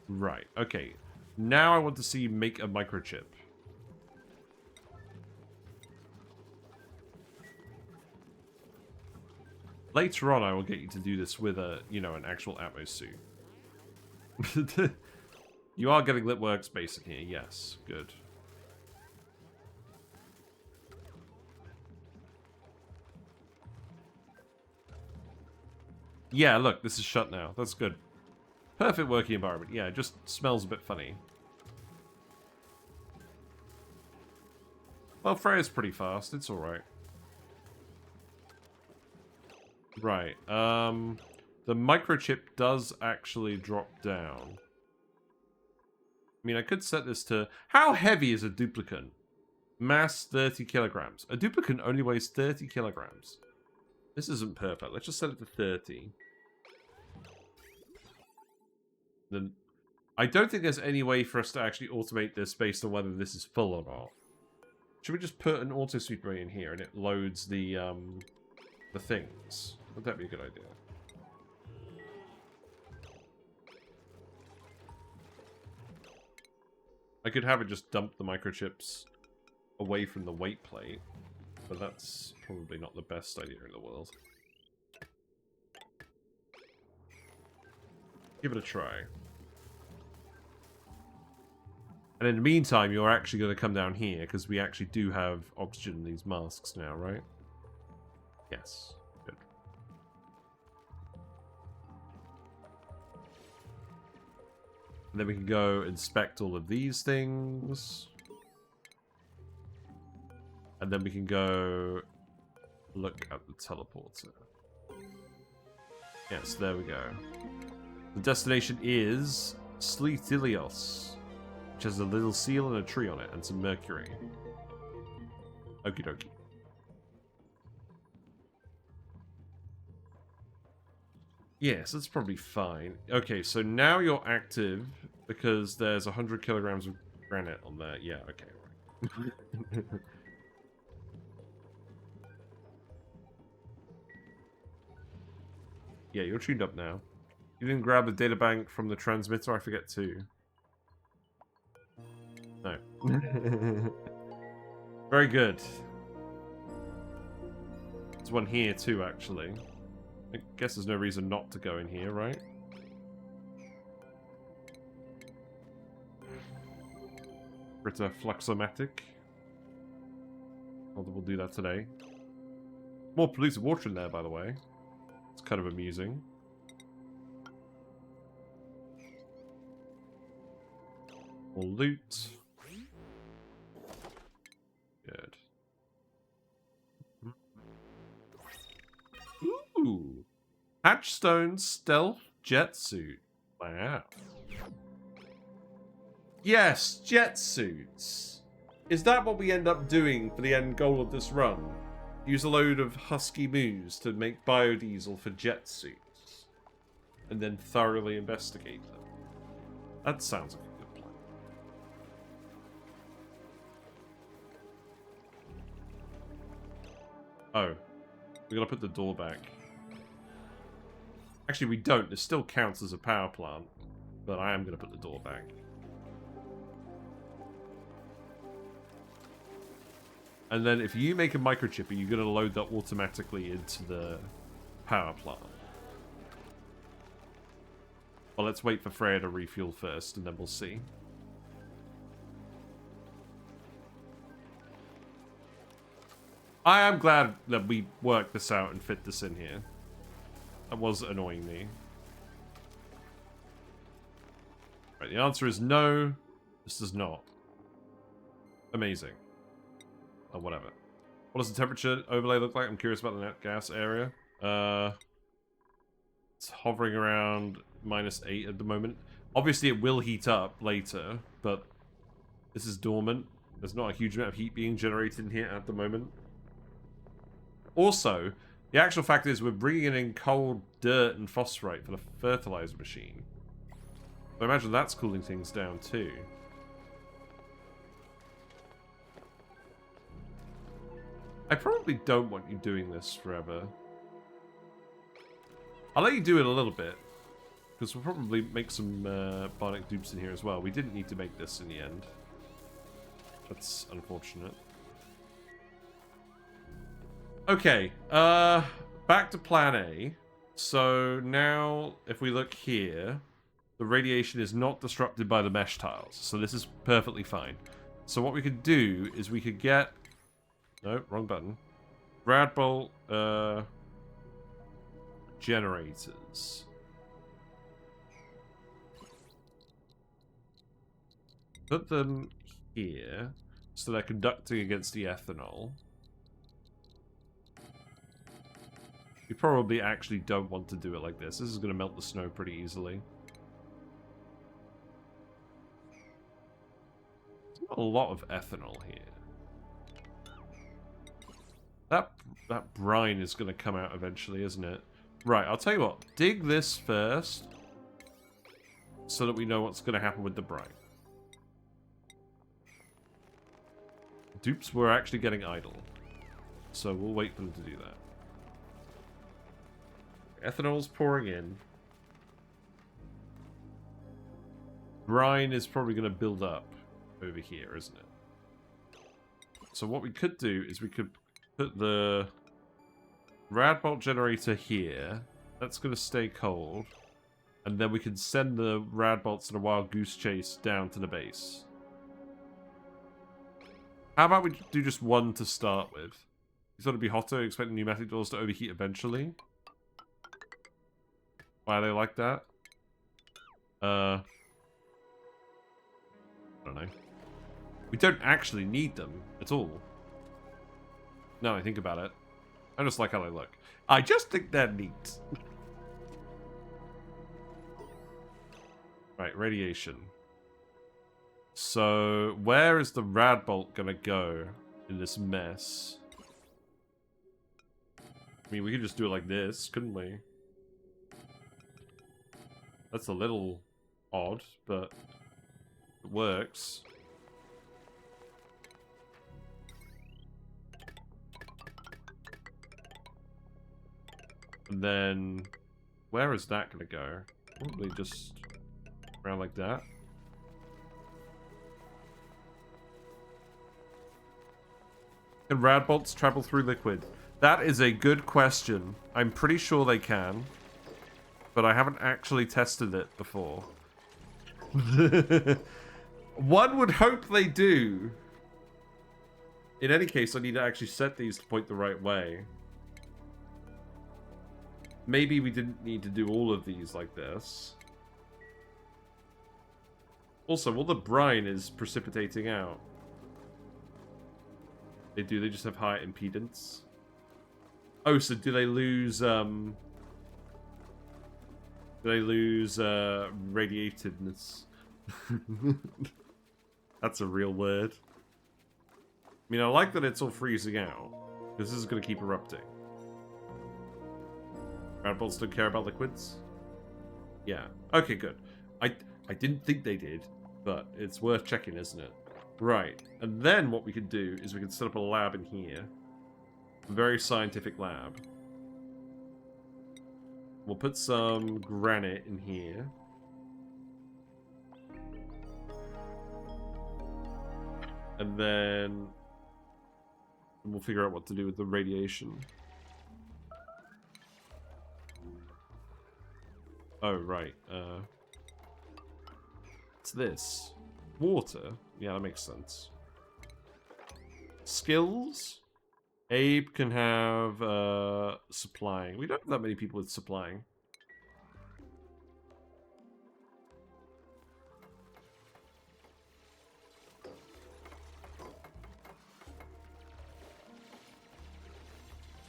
Right, okay. Now I want to see you make a microchip. Later on, I will get you to do this with a, you know, an actual Atmos suit. You are getting lit workspace in here, yes. Good. Yeah, look, this is shut now. That's good. Perfect working environment. Yeah, it just smells a bit funny. Well, Freya's pretty fast. It's alright. Right. The microchip does actually drop down. I mean, I could set this to... How heavy is a duplicant? Mass 30 kilograms. A duplicant only weighs 30 kilograms. This isn't perfect. Let's just set it to 30. Then I don't think there's any way for us to actually automate this based on whether this is full or not. Should we just put an auto sweep rate in here and it loads the things? Would that be a good idea? I could have it just dump the microchips away from the weight plate, but that's probably not the best idea in the world. Give it a try. And in the meantime, you're actually going to come down here, because we actually do have oxygen in these masks now, right? Yes. Good. And then we can go inspect all of these things. And then we can go look at the teleporter. Yes, there we go. The destination is Sweetles, which has a little seal and a tree on it, and some mercury. Okie dokie. Yes, that's probably fine. Okay, so now you're active because there's 100 kilograms of granite on there. Yeah, okay, right. Yeah, you're tuned up now. You didn't grab the data bank from the transmitter, I forget too. No. Very good. There's one here too, actually. I guess there's no reason not to go in here, right? Critter Fluxomatic. Although we'll do that today. More polluted water in there, by the way. It's kind of amusing. More loot. Good. Ooh. Hatchstone Stealth Jet Suit. Wow. Yes, jet suits. Is that what we end up doing for the end goal of this run? Use a load of husky moos to make biodiesel for jet suits. And then thoroughly investigate them. That sounds like a good plan. Oh. We gotta put the door back. Actually, we don't. It still counts as a power plant. But I am gonna put the door back. And then if you make a microchip, you're going to load that automatically into the power plant. Well, let's wait for Freya to refuel first, and then we'll see. I am glad that we worked this out and fit this in here. That was annoying me. Right, the answer is no. This does not. Amazing. Or whatever. What does the temperature overlay look like? I'm curious about the net gas area. It's hovering around -8 at the moment. Obviously it will heat up later, but this is dormant. There's not a huge amount of heat being generated in here at the moment. Also, the actual fact is we're bringing in cold dirt and phosphorite for the fertilizer machine. I imagine that's cooling things down too. I probably don't want you doing this forever. I'll let you do it a little bit. Because we'll probably make some bionic dupes in here as well. We didn't need to make this in the end. That's unfortunate. Okay. Back to plan A. So now, if we look here, the radiation is not disrupted by the mesh tiles. So this is perfectly fine. So what we could do is we could get... No, wrong button. Rad bolt generators. Put them here so they're conducting against the ethanol. You probably actually don't want to do it like this. This is going to melt the snow pretty easily. There's not a lot of ethanol here. That brine is going to come out eventually, isn't it? Right, I'll tell you what. Dig this first so that we know what's going to happen with the brine. Dupes were actually getting idle. So we'll wait for them to do that. Ethanol's pouring in. Brine is probably going to build up over here, isn't it? So what we could do is we could put the rad bolt generator here. That's going to stay cold. And then we can send the rad bolts in a wild goose chase down to the base. How about we do just one to start with? You thought it'd be hotter, expecting pneumatic doors to overheat eventually? Why are they like that? I don't know. We don't actually need them at all. Now I think about it. I just like how they look. I just think they're neat. Right, radiation. So, where is the rad bolt gonna go in this mess? I mean, we could just do it like this, couldn't we? That's a little odd, but it works. And then, where is that gonna go? Probably just around like that. Can rad bolts travel through liquid? That is a good question. I'm pretty sure they can. But I haven't actually tested it before. One would hope they do. In any case, I need to actually set these to point the right way. Maybe we didn't need to do all of these like this. Also, all the brine is precipitating out. They just have high impedance. Oh, so do they lose, radiatedness? That's a real word. I mean, I like that it's all freezing out. This is going to keep erupting. Rad bolts don't care about liquids? Yeah. Okay, good. I didn't think they did, but it's worth checking, isn't it? Right. And then what we could do is we could set up a lab in here. A very scientific lab. We'll put some granite in here. And then we'll figure out what to do with the radiation. Oh, right. What's this? Water? Yeah, that makes sense. Skills? Abe can have supplying. We don't have that many people with supplying.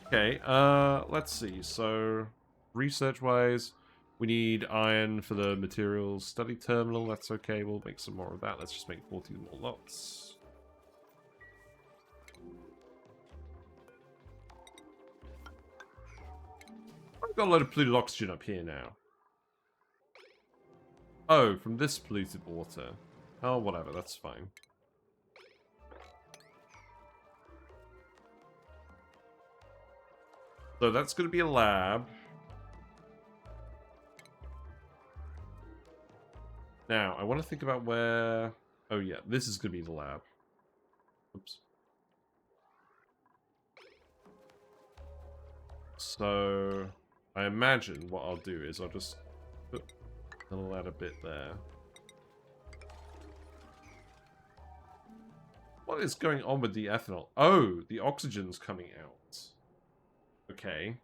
Okay, let's see. So, research-wise, we need iron for the materials. Study terminal, that's okay. We'll make some more of that. Let's just make 14 more lots. I've got a load of polluted oxygen up here now. Oh, from this polluted water. Oh, whatever, that's fine. So that's going to be a lab. Now, I want to think about where... Oh yeah, this is going to be the lab. Oops. So, I imagine what I'll do is I'll just put I'll add a bit there. What is going on with the ethanol? Oh, the oxygen's coming out. Okay.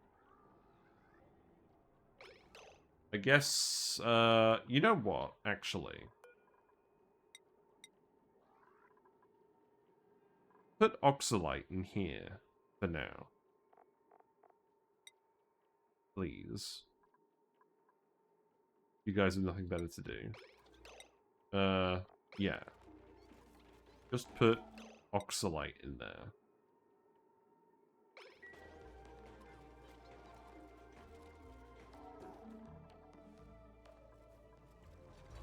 I guess, you know what, actually. Put oxalate in here for now. Please. You guys have nothing better to do. Yeah. Just put oxalate in there.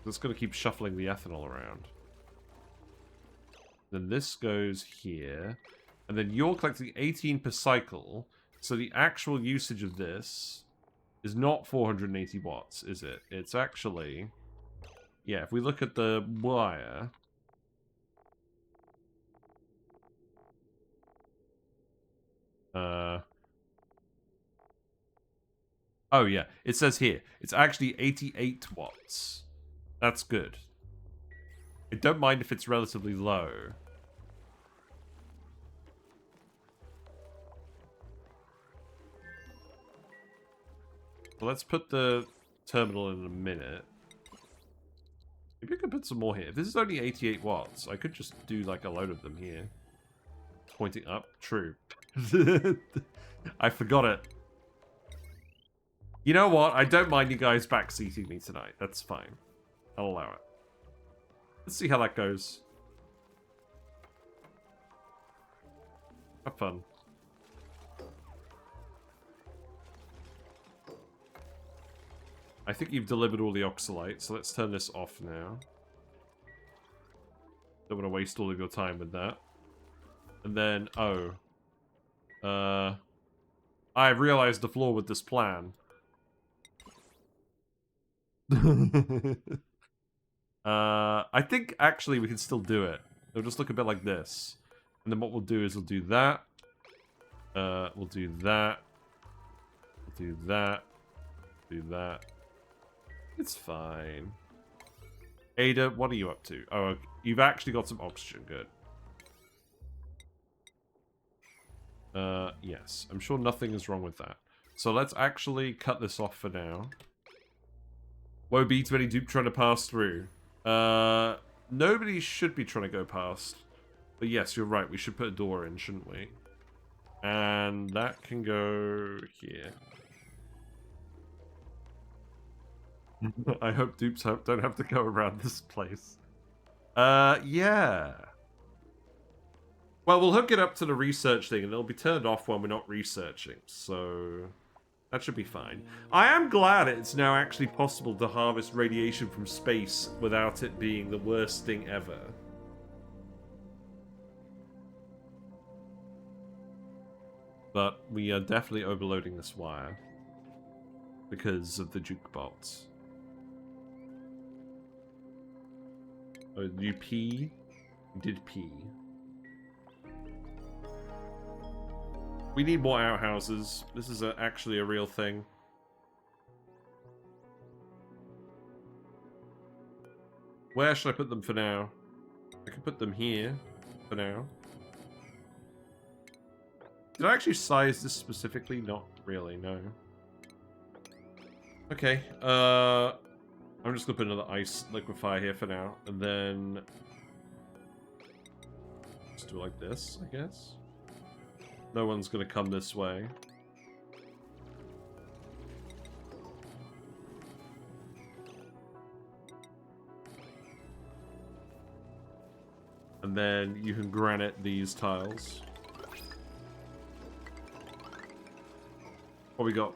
It's going to keep shuffling the ethanol around. Then this goes here. And then you're collecting 18 per cycle. So the actual usage of this is not 480 watts, is it? It's actually... Yeah, if we look at the wire... Oh, yeah. It says here. It's actually 88 watts. That's good. I don't mind if it's relatively low. Well, let's put the terminal in a minute. Maybe I could put some more here. If this is only 88 watts, I could just do like a load of them here. Pointing up. True. I forgot it. You know what? I don't mind you guys backseating me tonight. That's fine. I'll allow it. Let's see how that goes. Have fun. I think you've delivered all the oxalate, so let's turn this off now. Don't want to waste all of your time with that. And then, oh. I've realized the flaw with this plan. I think actually we can still do it. It'll just look a bit like this. And then what we'll do is we'll do that. We'll do that. We'll do that. Do that. It's fine. Ada, what are you up to? Oh, you've actually got some oxygen. Good. Yes. I'm sure nothing is wrong with that. So let's actually cut this off for now. Won't be too many dupe trying to pass through. Nobody should be trying to go past. But yes, you're right. We should put a door in, shouldn't we? And that can go here. I hope dupes don't have to go around this place. Yeah. Well, we'll hook it up to the research thing, and it'll be turned off when we're not researching, so that should be fine. I am glad it's now actually possible to harvest radiation from space without it being the worst thing ever. But we are definitely overloading this wire because of the jukebox. Oh, did you pee? You did pee. We need more outhouses. This is actually a real thing. Where should I put them for now? I can put them here for now. Did I actually size this specifically? Not really, no. Okay, I'm just gonna put another ice liquefier here for now, and then just do it like this, I guess. No one's gonna come this way. And then you can granite these tiles. What we got?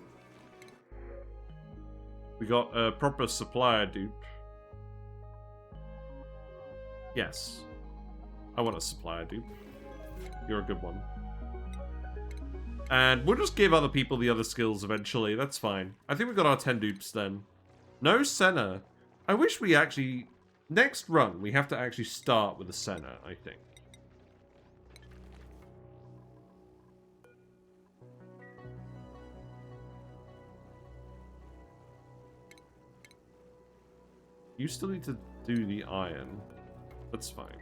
We got a proper supplier dupe. Yes. I want a supplier dupe. You're a good one. And we'll just give other people the other skills eventually. That's fine. I think we got our 10 dupes then. No Senna. I wish we actually... Next run, we have to actually start with a Senna, I think. You still need to do the iron. That's fine.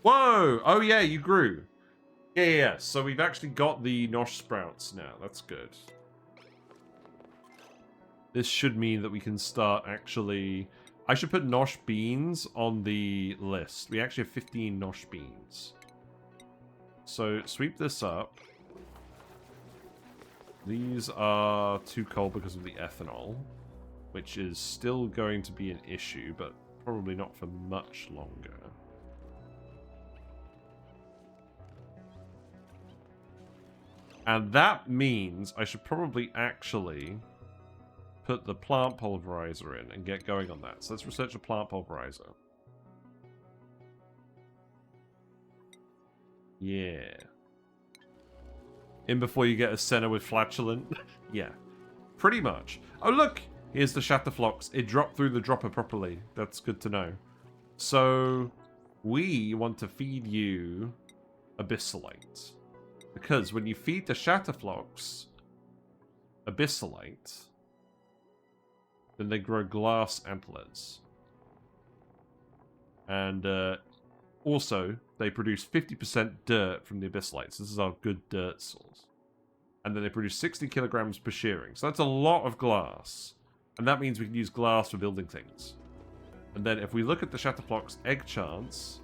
Whoa! Oh yeah, you grew. Yeah. So we've actually got the Nosh Sprouts now. That's good. This should mean that we can start actually... I should put Nosh Beans on the list. We actually have 15 Nosh Beans. So sweep this up. These are too cold because of the ethanol, which is still going to be an issue, but probably not for much longer. And that means I should probably actually put the plant pulverizer in and get going on that. So let's research a plant pulverizer. Yeah. In before you get a center with flatulent? Yeah. Pretty much. Oh, look! Here's the Shatterflox. It dropped through the dropper properly. That's good to know. So, we want to feed you Abyssalate. Because when you feed the Shatterflox Abyssalate, then they grow glass antlers. And also, they produce 50% dirt from the Abyssalates. This is our good dirt source. And then they produce 60 kilograms per shearing. So that's a lot of glass. And that means we can use glass for building things. And then if we look at the Shatterflox egg chance,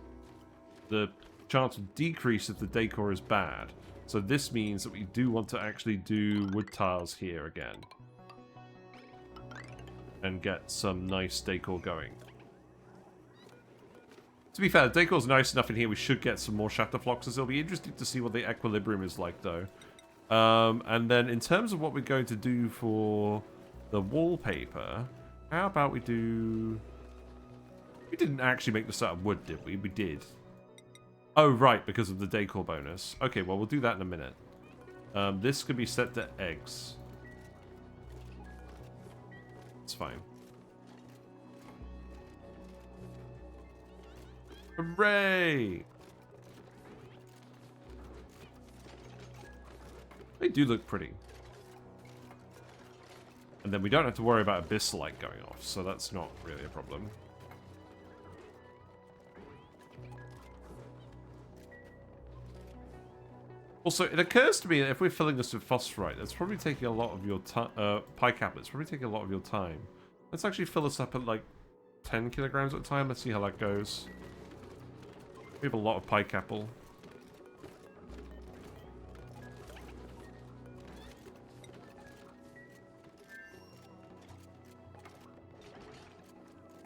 the chance will decrease if the decor is bad. So this means that we do want to actually do wood tiles here again. And get some nice decor going. To be fair, the decor's nice enough in here. We should get some more Shatterfloxes. It'll be interesting to see what the equilibrium is like, though. And then in terms of what we're going to do for the wallpaper, how about we do... We didn't actually make this out of wood, did we? We did. Oh, right, because of the decor bonus. Okay, well, we'll do that in a minute. This could be set to eggs. It's fine. Hooray! They do look pretty. And then we don't have to worry about Abyssalate going off, so that's not really a problem. Also, it occurs to me that if we're filling this with phosphorite, that's probably taking a lot of your time. Picap, it's probably taking a lot of your time. Let's actually fill this up at like 10 kilograms at a time. Let's see how that goes. We have a lot of pike apple.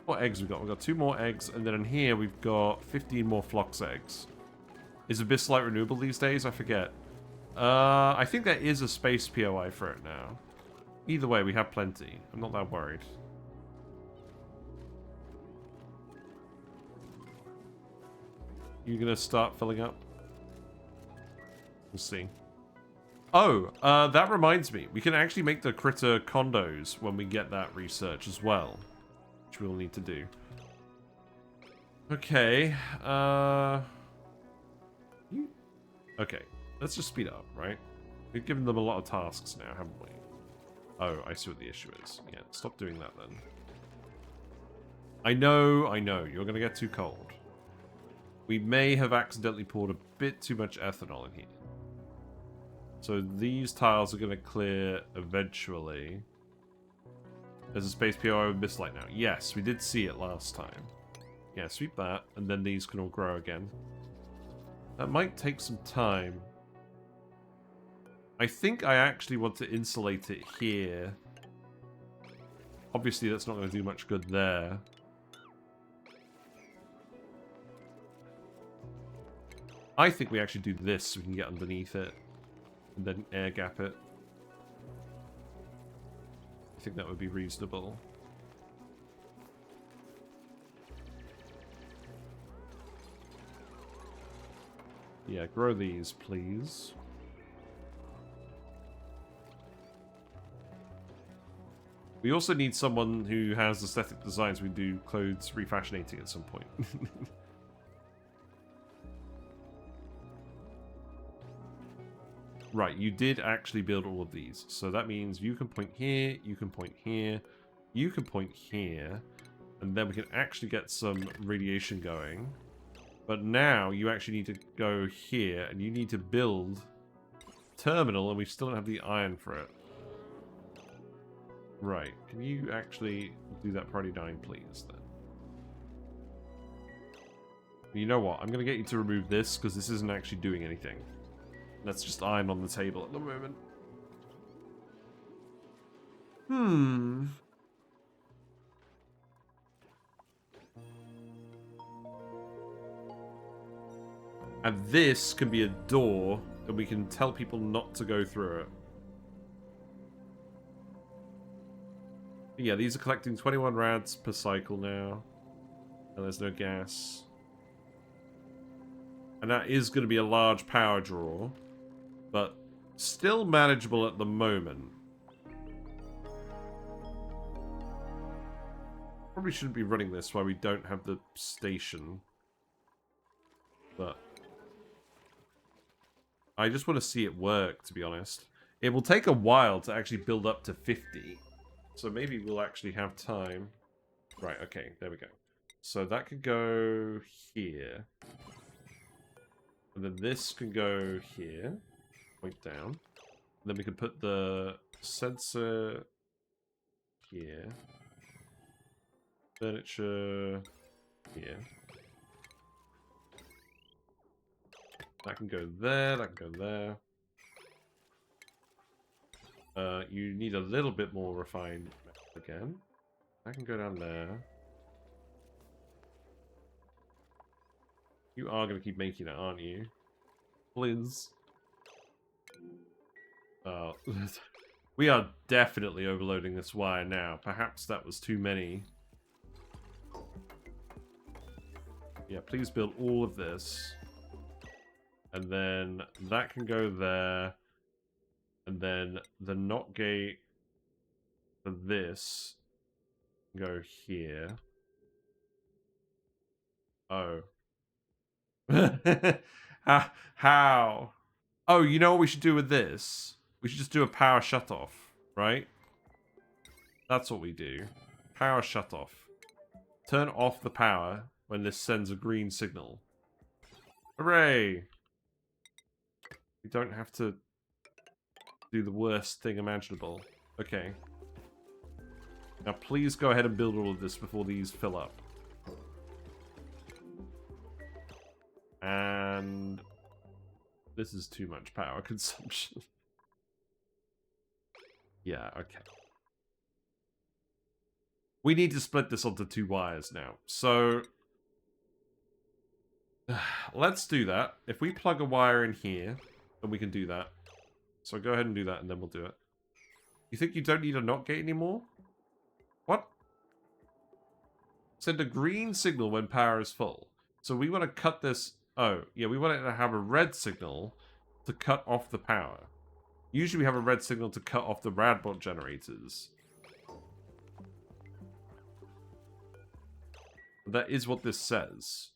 What eggs we got? We've got 2 more eggs, and then in here we've got 15 more Flox eggs. Is Abyssalate renewable these days? I forget. I think there is a space POI for it now. Either way, we have plenty. I'm not that worried. You gonna start filling up? We'll see. Oh, that reminds me. We can actually make the critter condos when we get that research as well. Which we'll need to do. Okay. Okay. Let's just speed up, right? We've given them a lot of tasks now, haven't we? Oh, I see what the issue is. Yeah, stop doing that then. I know. You're gonna get too cold. We may have accidentally poured a bit too much ethanol in here. So these tiles are going to clear eventually. There's a space POI with Mistlight now. Yes, we did see it last time. Yeah, sweep that, and then these can all grow again. That might take some time. I think I actually want to insulate it here. Obviously, that's not going to do much good there. I think we actually do this so we can get underneath it and then air gap it. I think that would be reasonable. Yeah, grow these, please. We also need someone who has aesthetic designs. We do clothes refashionating at some point. Right, you did actually build all of these. So that means you can point here, you can point here. You can point here, and then we can actually get some radiation going. But now you actually need to go here, and you need to build terminal, and we still don't have the iron for it. Right. Can you actually do that priority 9, please, then? You know what? I'm going to get you to remove this, because this isn't actually doing anything. That's just iron on the table at the moment. And this can be a door, and we can tell people not to go through it. Yeah, these are collecting 21 rads per cycle now. And there's no gas. And that is going to be a large power draw. But still manageable at the moment. Probably shouldn't be running this while we don't have the station. But I just want to see it work, to be honest. It will take a while to actually build up to 50. So maybe we'll actually have time. Right, okay, there we go. So that could go here. And then this can go here. Point down. And then we can put the sensor here. Furniture here. That can go there, that can go there. You need a little bit more refined again. That can go down there. You are going to keep making it, aren't you? Please. We are definitely overloading this wire now. Perhaps that was too many. Yeah, please build all of this. And then that can go there. And then the NOT gate for this can go here. Oh. How? Oh, you know what we should do with this? We should just do a power shutoff, right? That's what we do. Power shutoff. Turn off the power when this sends a green signal. Hooray! We don't have to do the worst thing imaginable. Okay. Now please go ahead and build all of this before these fill up. And this is too much power consumption. Yeah, okay. We need to split this onto 2 wires now. So let's do that. If we plug a wire in here, then we can do that. So go ahead and do that, and then we'll do it. You think you don't need a NOT gate anymore? What? Send a green signal when power is full. So we want to cut this... Oh, yeah, we want it to have a red signal to cut off the power. Usually we have a red signal to cut off the radbot generators. But that is what this says.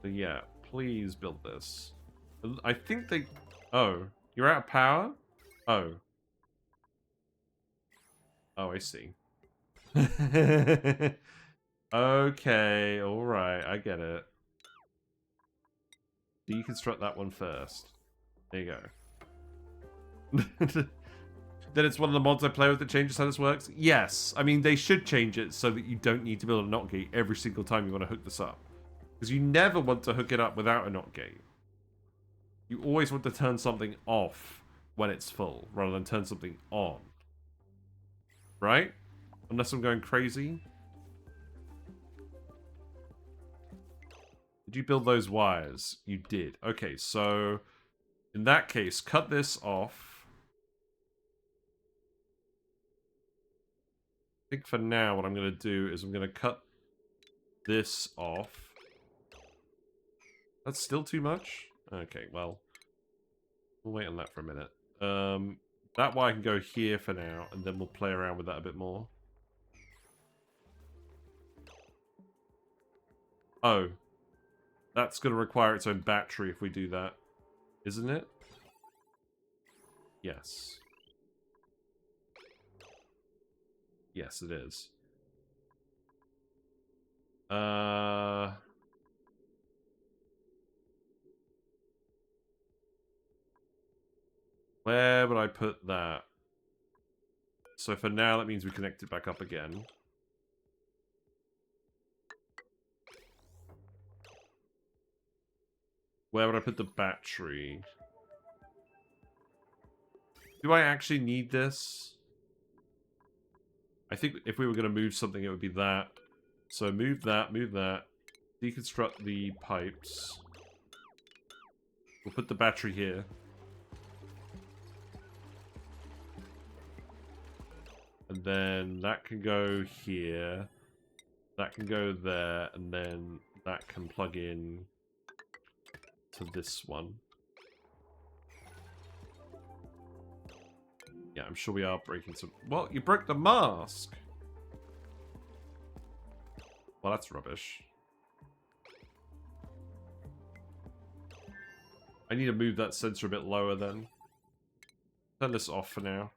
So yeah, please build this. I think they... Oh, you're out of power? Oh. Oh, I see. Okay, alright, I get it. Deconstruct that one first. There you go. Then it's one of the mods I play with that changes how this works? Yes. I mean, they should change it so that you don't need to build a NOT gate every single time you want to hook this up. Because you never want to hook it up without a NOT gate. You always want to turn something off when it's full, rather than turn something on. Right? Unless I'm going crazy. Did you build those wires? You did. Okay, so in that case, cut this off. I think for now what I'm going to do is I'm going to cut this off. That's still too much? Okay, well, we'll wait on that for a minute. That wire can go here for now, and then we'll play around with that a bit more. Oh. That's going to require its own battery if we do that. Isn't it? Yes. Yes, it is. Where would I put that? So for now, that means we connect it back up again. Where would I put the battery? Do I actually need this? I think if we were going to move something, it would be that. So move that, deconstruct the pipes. We'll put the battery here. And then that can go here. That can go there, and then that can plug in to this one. Yeah, I'm sure we are breaking some... Well, you broke the mask! Well, that's rubbish. I need to move that sensor a bit lower then. Turn this off for now.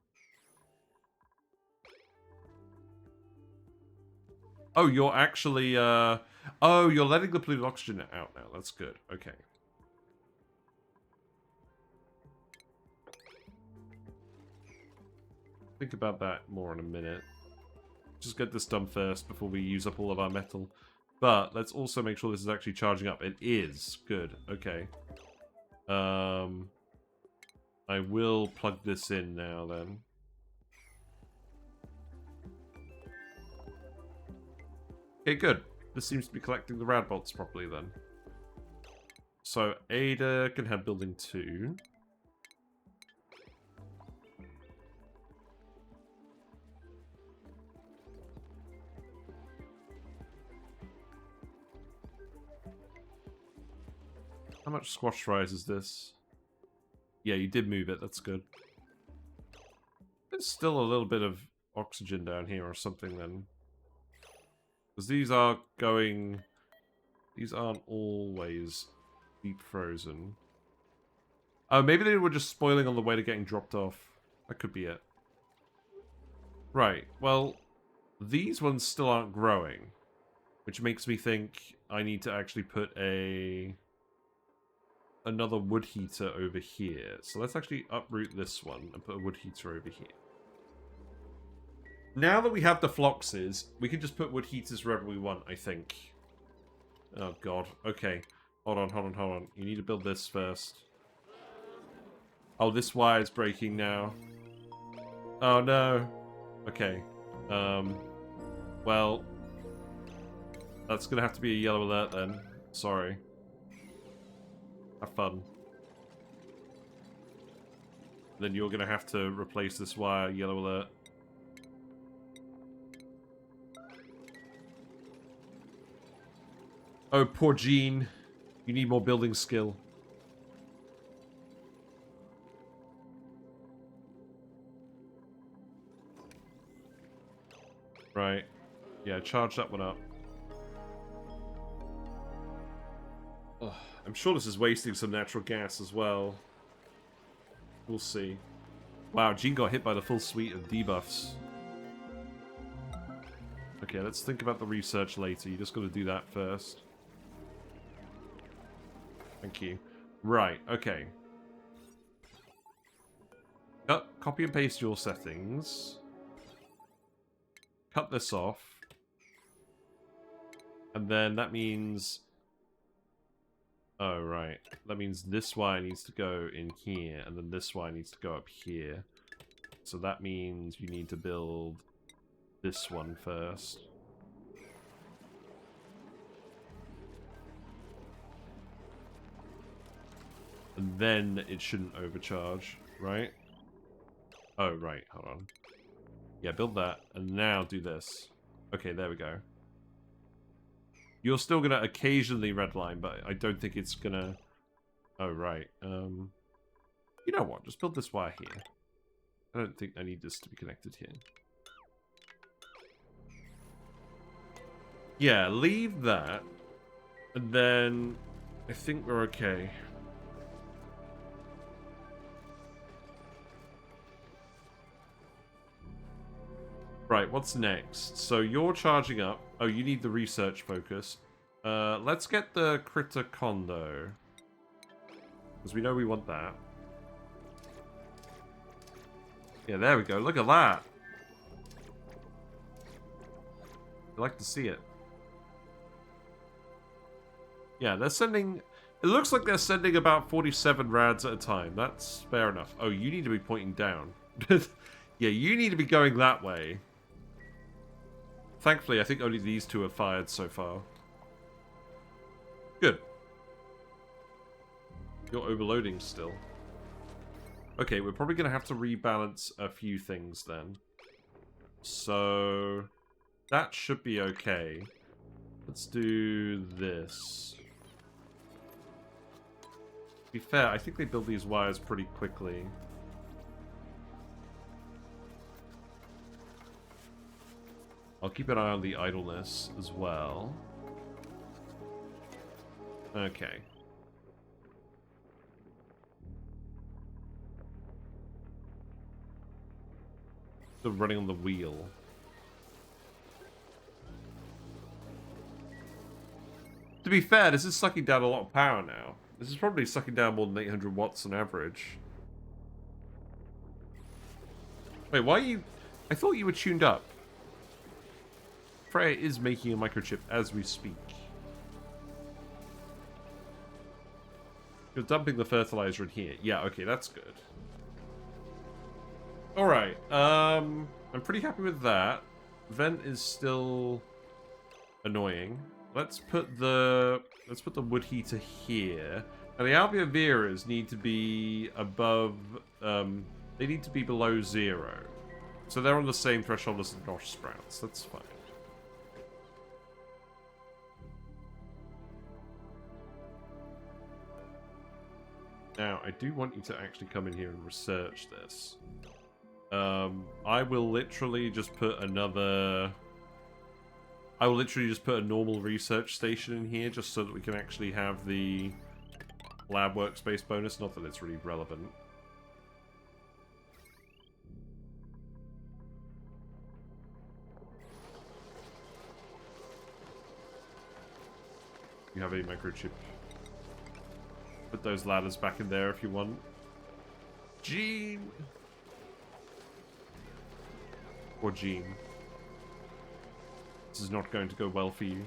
Oh, you're actually, oh, you're letting the polluted oxygen out now. That's good. Okay. Think about that more in a minute. Just get this done first before we use up all of our metal. But let's also make sure this is actually charging up. It is. Good. Okay. I will plug this in now then. Okay, good. This seems to be collecting the rad bolts properly then. So Ada can have building 2. How much squash fries is this? Yeah, you did move it. That's good. There's still a little bit of oxygen down here or something then. Because these are going... These aren't always deep frozen. Oh, maybe they were just spoiling on the way to getting dropped off. That could be it. Right, well, these ones still aren't growing. Which makes me think I need to actually put another wood heater over here. So let's actually uproot this one and put a wood heater over here. Now that we have the Floxes, we can just put wood heaters wherever we want, I think. Oh god, okay. Hold on. You need to build this first. Oh, this wire is breaking now. Oh no. Okay. Well, that's gonna have to be a yellow alert then. Sorry. Have fun. Then you're gonna have to replace this wire, yellow alert. Oh, poor Jean. You need more building skill. Right. Yeah, charge that one up. Ugh, I'm sure this is wasting some natural gas as well. We'll see. Wow, Jean got hit by the full suite of debuffs. Okay, let's think about the research later. You just got to do that first. Thank you. Right, okay. Copy and paste your settings. Cut this off. And then that means... Oh, right. That means this wire needs to go in here, and then this wire needs to go up here. So that means you need to build this one first. And then it shouldn't overcharge, right? Oh, right. Hold on. Yeah, build that. And now do this. Okay, there we go. You're still going to occasionally redline, but I don't think it's going to... Oh, right. You know what? Just build this wire here. I don't think I need this to be connected here. Yeah, leave that. And then I think we're okay. Right, what's next? So you're charging up. Oh, you need the research focus. Let's get the critter condo. Because we know we want that. Yeah, there we go. Look at that. I like to see it. Yeah, they're sending... It looks like they're sending about 47 rads at a time. That's fair enough. Oh, you need to be pointing down. Yeah, you need to be going that way. Thankfully, I think only these two are fired so far. Good. You're overloading still. Okay, we're probably going to have to rebalance a few things then. So... that should be okay. Let's do this. To be fair, I think they build these wires pretty quickly. I'll keep an eye on the idleness as well. Okay. Still running on the wheel. To be fair, this is sucking down a lot of power now. This is probably sucking down more than 800 watts on average. Wait, why are you... I thought you were tuned up. Freya is making a microchip as we speak. You're dumping the fertilizer in here. Yeah, okay, that's good. Alright, I'm pretty happy with that. Vent is still annoying. Let's put the wood heater here. Now the alveoveras need to be above they need to be below 0. So they're on the same threshold as the Nosh Sprouts. That's fine. Now, I do want you to actually come in here and research this. I will literally just put another... I will literally just put a normal research station in here just so that we can actually have the lab workspace bonus. Not that it's really relevant. You have a microchip. Put those ladders back in there if you want. Gene! Or Gene. This is not going to go well for you.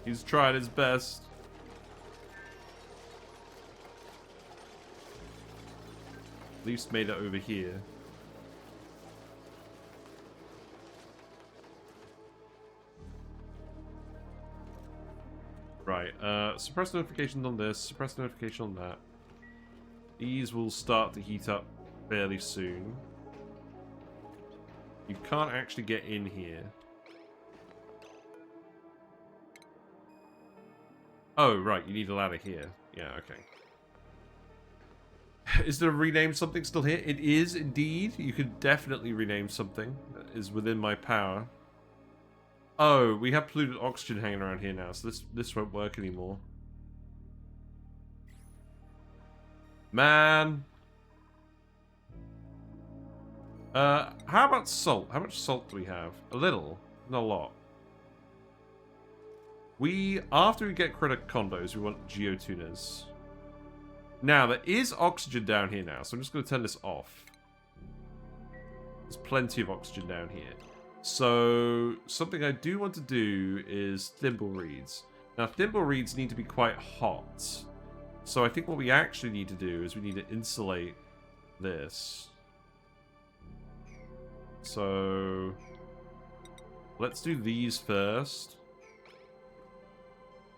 He's tried his best. At least made it over here. Right, suppress notifications on this, suppress notification on that. These will start to heat up fairly soon. You can't actually get in here. Oh, right, you need a ladder here. Yeah, okay. Is there a rename something still here? It is, indeed. You could definitely rename something that is within my power. Oh, we have polluted oxygen hanging around here now, so this won't work anymore. Man. How about salt? How much salt do we have? A little, not a lot. After we get critter condos, we want geotuners. Now, there is oxygen down here now, so I'm just going to turn this off. There's plenty of oxygen down here. So, something I do want to do is thimble reeds. Now, thimble reeds need to be quite hot. So I think what we actually need to do is we need to insulate this. So, let's do these first.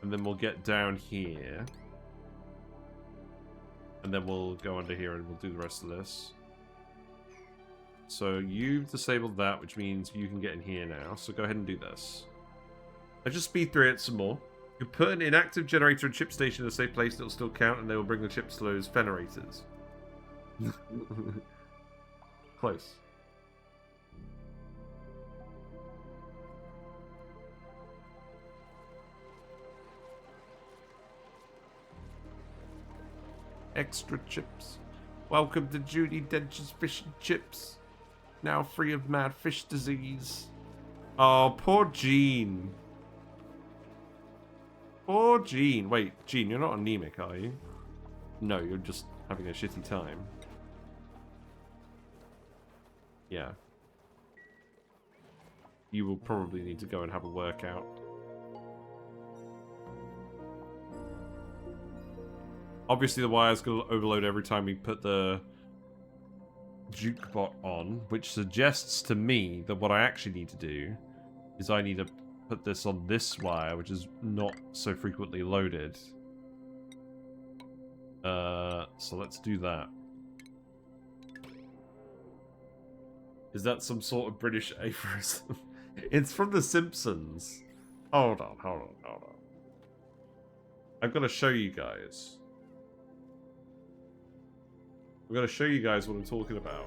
And then we'll get down here. And then we'll go under here and we'll do the rest of this. So you've disabled that, which means you can get in here now. So go ahead and do this. I just speed through it some more. You put an inactive generator and chip station in a safe place that will still count, and they will bring the chips to those generators. Close. Extra chips. Welcome to Judy Dench's Fish and Chips. Now free of mad fish disease. Oh, poor Jean. Poor Jean. Wait, Jean, you're not anemic, are you? No, you're just having a shitty time. Yeah. You will probably need to go and have a workout. Obviously, the wire's going to overload every time we put the jukebot on, which suggests to me that what I actually need to do is I need to put this on this wire, which is not so frequently loaded. So let's do that. Is that some sort of British aphorism? It's from The Simpsons. Hold on. I'm going to show you guys. I'm going to show you guys what I'm talking about.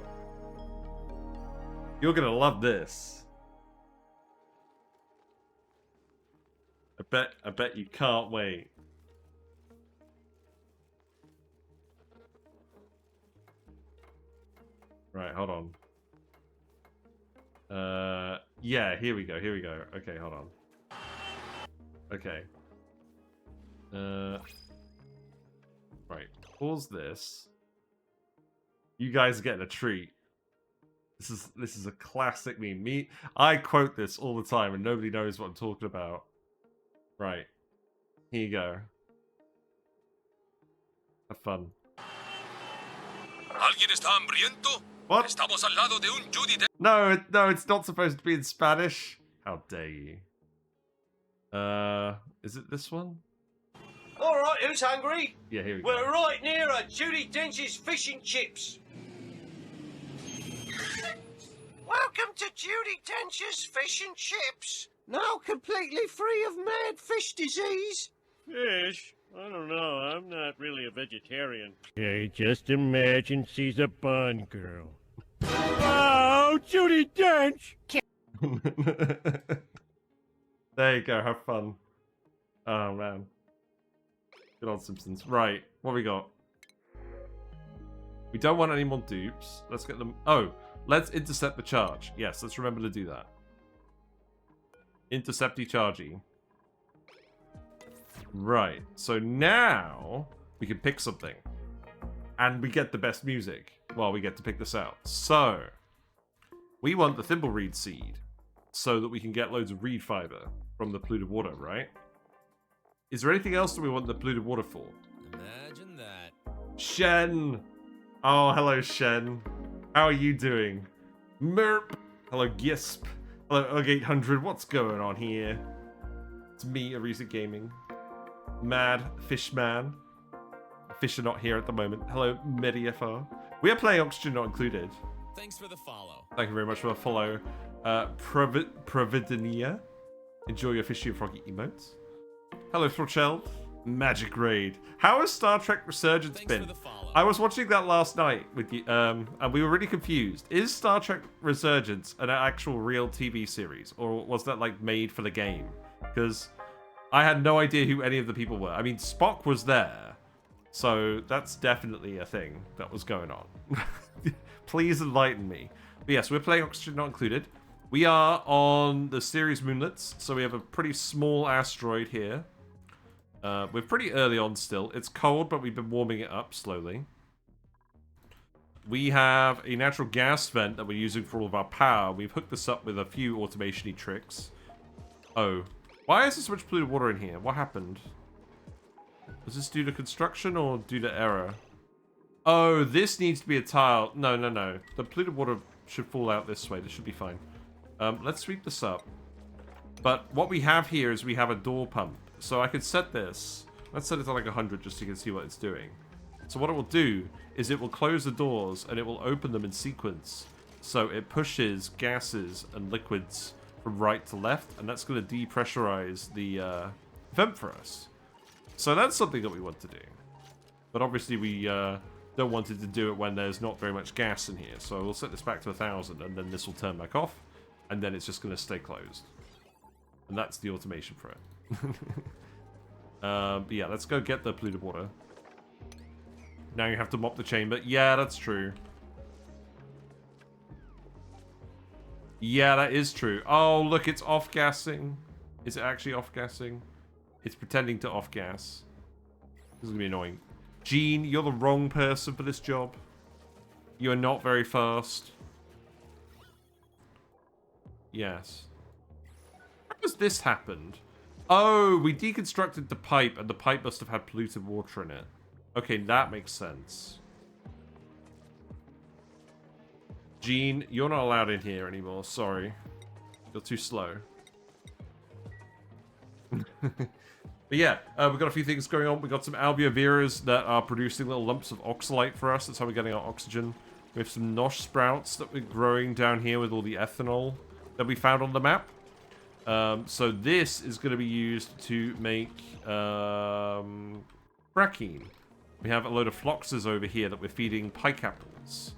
You're going to love this. I bet you can't wait. Right, hold on. Yeah, here we go. Okay, hold on. Okay. Right, pause this. You guys are getting a treat. This is a classic meme. I quote this all the time and nobody knows what I'm talking about. Right. Here you go. Have fun. ¿Alguien está hambriento? What? Estamos al lado de un Judy de... No, it's not supposed to be in Spanish. How dare you? Is it this one? Alright, who's hungry? Yeah, here we go. We're right near a Judy Dench's Fish and Chips. Welcome to Judy Dench's Fish and Chips. Now completely free of mad fish disease. Fish? I don't know. I'm not really a vegetarian. I just imagine she's a bun girl. Oh, Judy Dench! There you go, have fun. Oh, man. Good old Simpsons. Right, what we got? We don't want any more dupes. Let's get them... Oh, let's intercept the charge. Yes, let's remember to do that. Intercepty chargey. Right, so now we can pick something. And we get the best music while we get to pick this out. So, we want the thimbleweed seed so that we can get loads of reed fiber from the polluted water, right? Is there anything else that we want the polluted water for? Imagine that. Shen! Oh, hello, Shen. How are you doing? Merp! Hello, Gisp. Hello, UG800. What's going on here? It's me, Arisa Gaming. Mad Fishman. Fish are not here at the moment. Hello, MediFR. We are playing Oxygen Not Included. Thanks for the follow. Thank you very much for the follow. Providenia. Enjoy your fishy and froggy emotes. Hello, Throcheld. Magic Raid. How has Star Trek Resurgence Thanks been? for the follow. I was watching that last night with you, and we were really confused. Is Star Trek Resurgence an actual real TV series, or was that like made for the game? Because I had no idea who any of the people were. I mean, Spock was there, so that's definitely a thing that was going on. Please enlighten me. But yes, we're playing Oxygen Not Included. We are on the Ceres Moonlets, so we have a pretty small asteroid here. We're pretty early on still. It's cold, but we've been warming it up slowly. We have a natural gas vent that we're using for all of our power. We've hooked this up with a few automation-y tricks. Oh. Why is there so much polluted water in here? What happened? Was this due to construction or due to error? Oh, this needs to be a tile. No. The polluted water should fall out this way. This should be fine. Let's sweep this up. But what we have here is we have a door pump. So I could set this. Let's set it to like 100 just so you can see what it's doing. So what it will do is it will close the doors and it will open them in sequence. So it pushes gases and liquids from right to left, and that's going to depressurize the vent for us. So that's something that we want to do. But obviously we don't want it to do it when there's not very much gas in here. So we'll set this back to 1000, and then this will turn back off, and then it's just going to stay closed. And that's the automation for it. But yeah, let's go get the polluted water. Now you have to mop the chamber. Yeah, that's true. Yeah, that is true. Oh, look, it's off-gassing. Is it actually off-gassing? It's pretending to off-gas. This is going to be annoying. Gene, you're the wrong person for this job. You are not very fast. Yes. How has this happened? Oh, we deconstructed the pipe, and the pipe must have had polluted water in it. Okay, that makes sense. Gene, you're not allowed in here anymore. Sorry. You're too slow. But yeah, we've got a few things going on. We've got some albuviras that are producing little lumps of oxalate for us. That's how we're getting our oxygen. We have some Nosh Sprouts that we're growing down here with all the ethanol that we found on the map. So this is going to be used to make Brackene. We have a load of Floxes over here that we're feeding pike apples.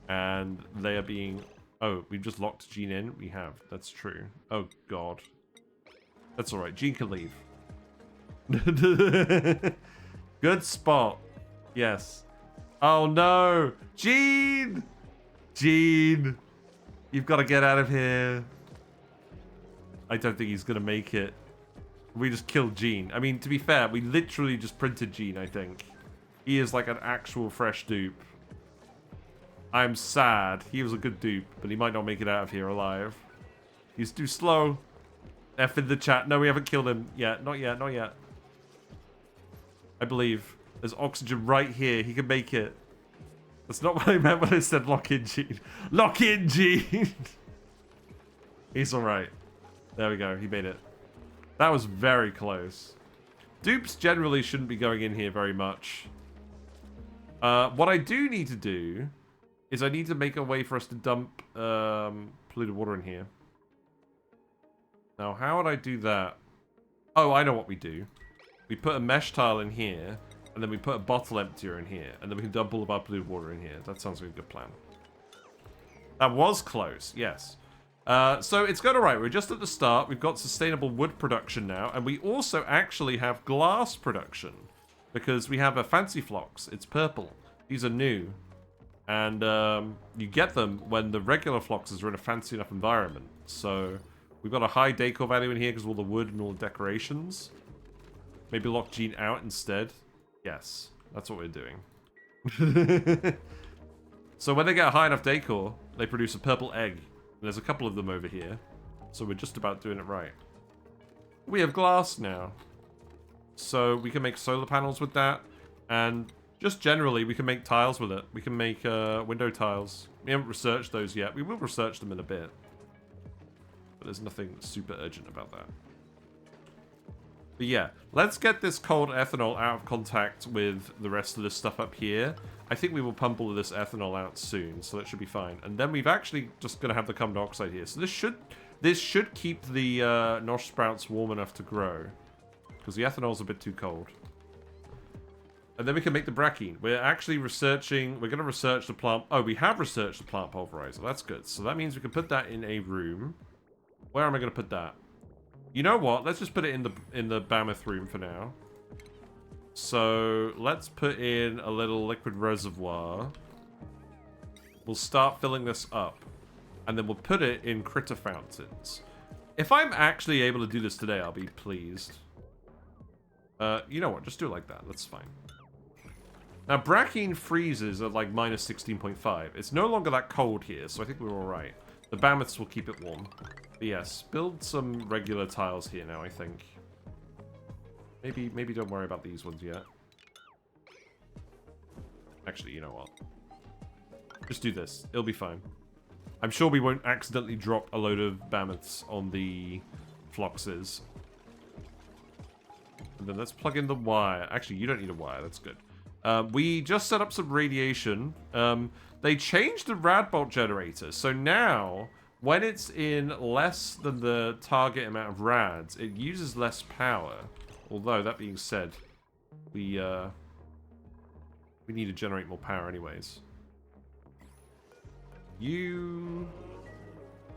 And they are being... Oh, we've just locked Gene in? We have. That's true. Oh, God. That's alright. Gene can leave. Good spot. Yes. Oh, no. Gene! Gene! You've got to get out of here. I don't think he's going to make it. We just killed Gene. I mean, to be fair, we literally just printed Gene, I think. He is like an actual fresh dupe. I'm sad. He was a good dupe, but he might not make it out of here alive. He's too slow. F in the chat. No, we haven't killed him yet. Not yet, not yet. I believe. There's oxygen right here. He can make it. That's not what I meant when I said lock in Gene. Lock in Gene! He's alright. There we go. He made it. That was very close. Dupes generally shouldn't be going in here very much. What I do need to do is I need to make a way for us to dump polluted water in here. Now, how would I do that? Oh, I know what we do. We put a mesh tile in here, and then we put a bottle emptier in here, and then we can dump all of our polluted water in here. That sounds like a good plan. That was close, yes. So it's going alright. We're just at the start. We've got sustainable wood production now, and we also actually have glass production, because we have a fancy Flox. It's purple. These are new. And you get them when the regular Floxes are in a fancy enough environment. So we've got a high decor value in here because of all the wood and all the decorations. Maybe lock Gene out instead. Yes, that's what we're doing. So when they get a high enough decor, they produce a purple egg. And there's a couple of them over here. So we're just about doing it right. We have glass now. So we can make solar panels with that. And just generally, we can make tiles with it. We can make window tiles. We haven't researched those yet. We will research them in a bit. But there's nothing super urgent about that. But yeah, let's get this cold ethanol out of contact with the rest of this stuff up here. I think we will pump all of this ethanol out soon, so that should be fine. And then we've actually just going to have the carbon dioxide here. So this should keep the Nosh Sprouts warm enough to grow. Because the ethanol's a bit too cold. And then we can make the Brackene. We're actually researching... We're going to research the plant... Oh, we have researched the plant pulverizer. That's good. So that means we can put that in a room. Where am I going to put that? You know what? Let's just put it in the Mammoth room for now. So let's put in a little liquid reservoir. We'll start filling this up. And then we'll put it in critter fountains. If I'm actually able to do this today, I'll be pleased. You know what? Just do it like that. That's fine. Now, Brackene freezes at like minus 16.5. It's no longer that cold here, so I think we're alright. The Mammoths will keep it warm. But yes, build some regular tiles here now, I think. Maybe don't worry about these ones yet. Actually, you know what? Just do this. It'll be fine. I'm sure we won't accidentally drop a load of Mammoths on the Floxes. And then let's plug in the wire. Actually, you don't need a wire. That's good. We just set up some radiation. They changed the rad bolt generator. So now, when it's in less than the target amount of rads, it uses less power. Although, that being said, we need to generate more power anyways.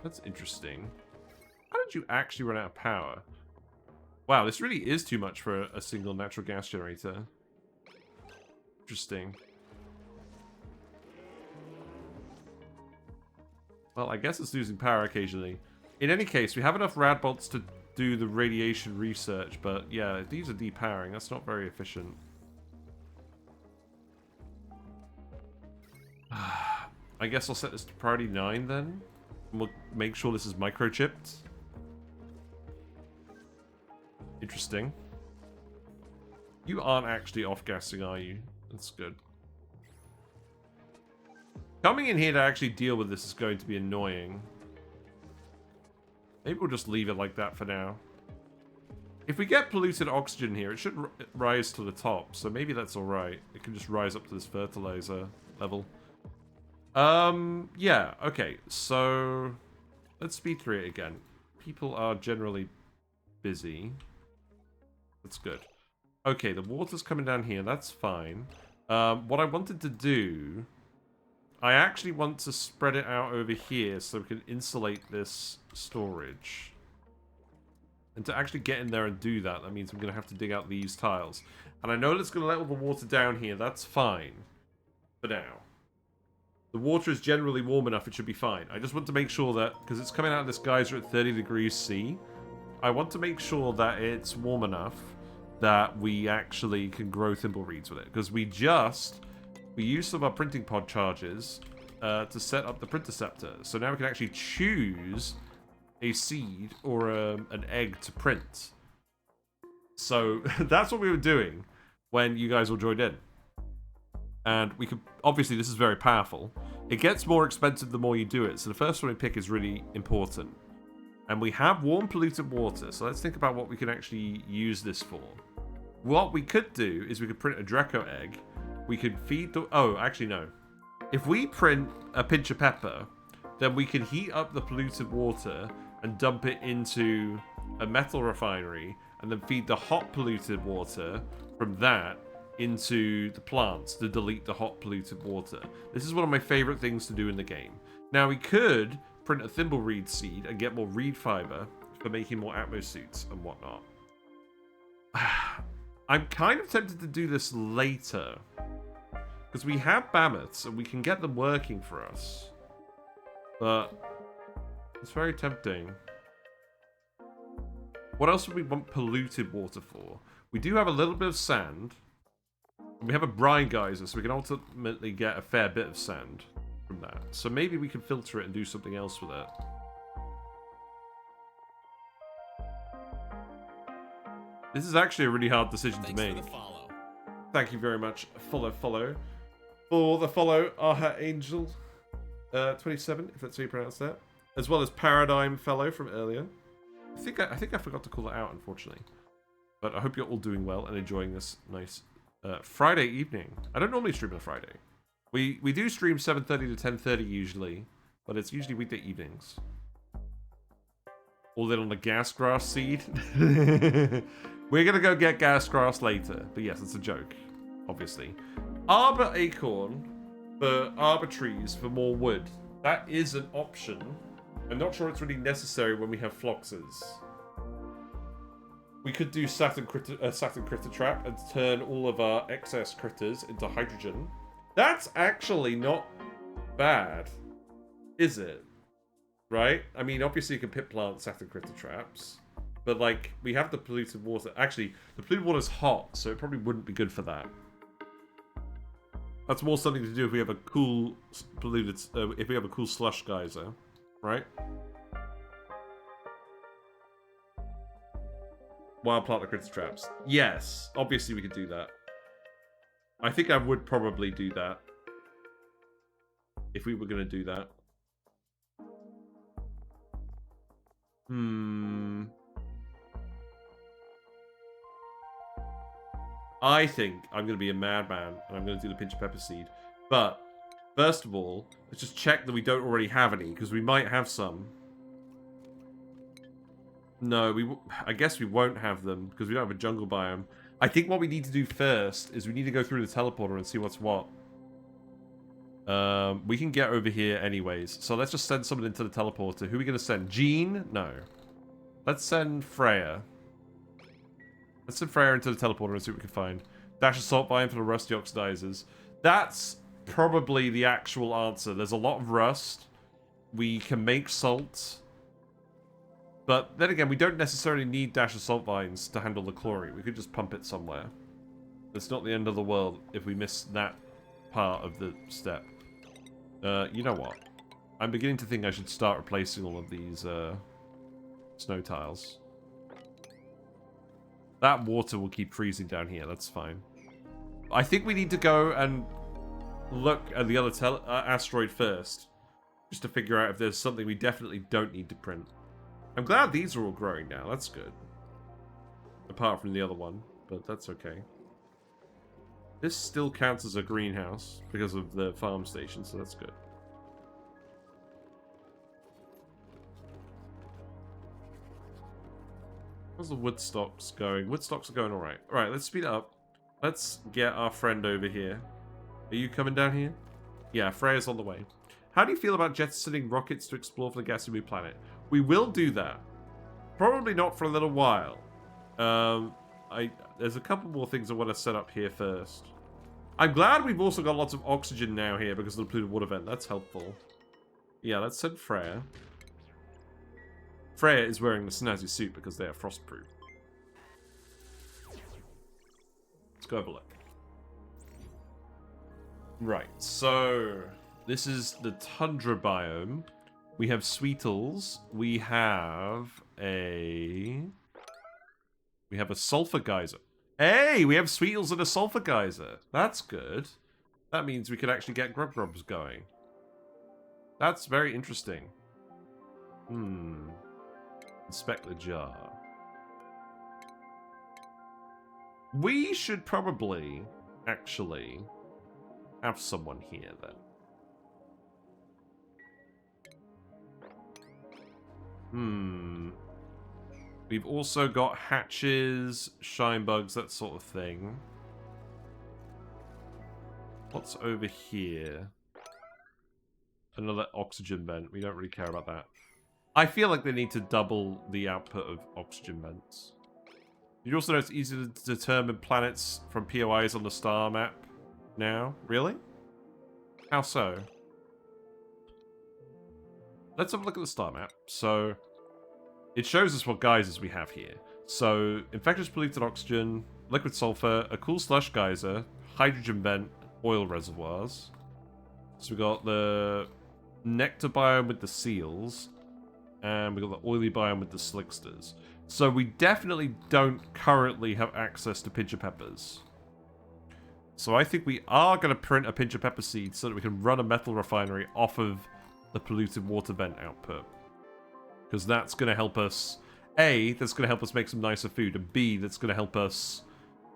That's interesting. How did you actually run out of power? Wow, this really is too much for a single natural gas generator. Interesting. Well, I guess it's losing power occasionally. In any case, we have enough radbots to do the radiation research, but yeah, these are depowering. That's not very efficient. I guess I'll set this to priority 9 then. And we'll make sure this is microchipped. Interesting. You aren't actually off-gassing, are you? That's good. Coming in here to actually deal with this is going to be annoying. Maybe we'll just leave it like that for now. If we get polluted oxygen here, it should rise to the top, so maybe that's alright. It can just rise up to this fertilizer level. Yeah, okay, so let's speed through it again. People are generally busy. That's good. Okay, the water's coming down here, that's fine. What I wanted to do, I actually want to spread it out over here so we can insulate this storage. And to actually get in there and do that, that means I'm going to have to dig out these tiles. And I know that's going to let all the water down here, that's fine. For now. The water is generally warm enough, it should be fine. I just want to make sure that, because it's coming out of this geyser at 30 degrees C, I want to make sure that it's warm enough that we actually can grow thimble reeds with it. Because we used some of our printing pod charges to set up the printerceptor. So now we can actually choose a seed or an egg to print. So that's what we were doing when you guys all joined in. And we could, obviously this is very powerful. It gets more expensive the more you do it, so the first one we pick is really important. And we have warm polluted water, so let's think about what we can actually use this for. What we could do is we could print a Draco egg. We could feed the, oh, actually no. If we print a pinch of pepper, then we can heat up the polluted water and dump it into a metal refinery, and then feed the hot polluted water from that into the plants to delete the hot polluted water. This is one of my favorite things to do in the game. Now we could print a thimble reed seed and get more reed fiber for making more atmo suits and whatnot. I'm kind of tempted to do this later because we have mammoths and we can get them working for us, but it's very tempting. What else would we want polluted water for? We do have a little bit of sand. We have a brine geyser, so we can ultimately get a fair bit of sand from that. So maybe we can filter it and do something else with it. This is actually a really hard decision to make. For the follow. Thank you very much, follow. For the follow, Aha Angel 27, if that's how you pronounce that. As well as Paradigm Fellow from earlier. I think I forgot to call it out, unfortunately. But I hope you're all doing well and enjoying this nice Friday evening. I don't normally stream on a Friday. We do stream 7:30 to 10:30 usually, but it's usually weekday evenings. All in on a gas grass seed. We're gonna go get gas grass later, but yes, it's a joke, obviously. Arbor acorn for arbor trees for more wood. That is an option. I'm not sure it's really necessary when we have Floxes. We could do Saturn critter trap and turn all of our excess critters into hydrogen. That's actually not bad, is it? Right? I mean, obviously you can pit plant Saturn critter traps, but like we have the polluted water. Actually, the polluted water is hot, so it probably wouldn't be good for that. That's more something to do if we have a cool polluted, if we have a cool slush geyser, right? Wild plant the critter traps. Yes, obviously we could do that. I think I would probably do that if we were going to do that. I think I'm going to be a madman and I'm going to do the pinch of pepper seed. But first of all, let's just check that we don't already have any, because we might have some. No, I guess we won't have them because we don't have a jungle biome. I think what we need to do first is we need to go through the teleporter and see what's what. We can get over here anyways. So let's just send someone into the teleporter. Who are we going to send? Jean? No. Let's send Freya. Let's send Freya into the teleporter and see what we can find. Dash of salt vine for the rusty oxidizers. That's probably the actual answer. There's a lot of rust. We can make salt. But then again, we don't necessarily need dash of salt vines to handle the chlorine. We could just pump it somewhere. It's not the end of the world if we miss that part of the step. You know what? I'm beginning to think I should start replacing all of these snow tiles. That water will keep freezing down here. That's fine. I think we need to go and look at the other asteroid first. Just to figure out if there's something we definitely don't need to print. I'm glad these are all growing now. That's good. Apart from the other one. But that's okay. This still counts as a greenhouse because of the farm station, so that's good. How's the wood stocks going? Wood stocks are going alright. Alright, let's speed it up. Let's get our friend over here. Are you coming down here? Yeah, Freya's on the way. How do you feel about jettisoning rockets to explore for the Gassy Moos planet? We will do that. Probably not for a little while. There's a couple more things I want to set up here first. I'm glad we've also got lots of oxygen now here because of the polluted water vent. That's helpful. Yeah, let's send Freya. Freya is wearing the snazzy suit because they are frostproof. Let's go have a look. Right, so this is the tundra biome. We have Sweetles. We have a sulfur geyser. Hey, we have Sweetles and a sulfur geyser. That's good. That means we could actually get grub grubs going. That's very interesting. Inspect the jar. We should probably actually have someone here then. We've also got hatches, shine bugs, that sort of thing. What's over here? Another oxygen vent. We don't really care about that. I feel like they need to double the output of oxygen vents. You also know it's easy to determine planets from POIs on the star map now. Really? How so? Let's have a look at the star map. So, it shows us what geysers we have here. So, infectious polluted oxygen, liquid sulfur, a cool slush geyser, hydrogen vent, oil reservoirs. So we got the nectar biome with the seals, and we got the oily biome with the slicksters. So we definitely don't currently have access to pinch of peppers. So I think we are going to print a pinch of pepper seed so that we can run a metal refinery off of the polluted water vent output. Because that's going to help us... A, that's going to help us make some nicer food, and B, that's going to help us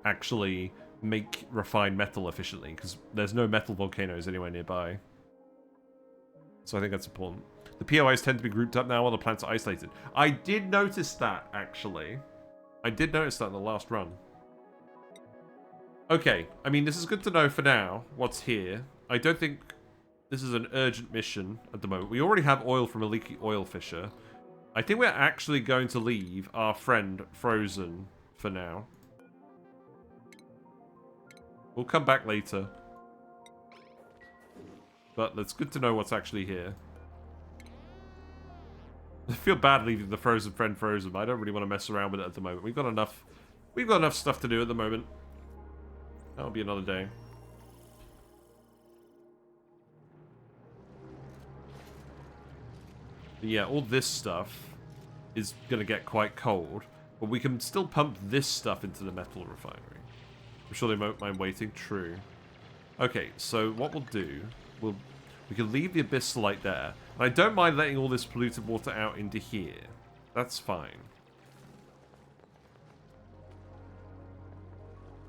actually make refined metal efficiently, because there's no metal volcanoes anywhere nearby. So I think that's important. The POIs tend to be grouped up now while the plants are isolated. I did notice that, actually. I did notice that in the last run. Okay, I mean, this is good to know for now, what's here. I don't think this is an urgent mission at the moment. We already have oil from a leaky oil fisher. I think we're actually going to leave our friend frozen for now. We'll come back later. But it's good to know what's actually here. I feel bad leaving the frozen friend frozen. I don't really want to mess around with it at the moment. We've got enough stuff to do at the moment. That'll be another day. But yeah, all this stuff is going to get quite cold. But we can still pump this stuff into the metal refinery. I'm sure they won't mind waiting. True. Okay, so what we'll do... We can leave the abyss light there. And I don't mind letting all this polluted water out into here. That's fine.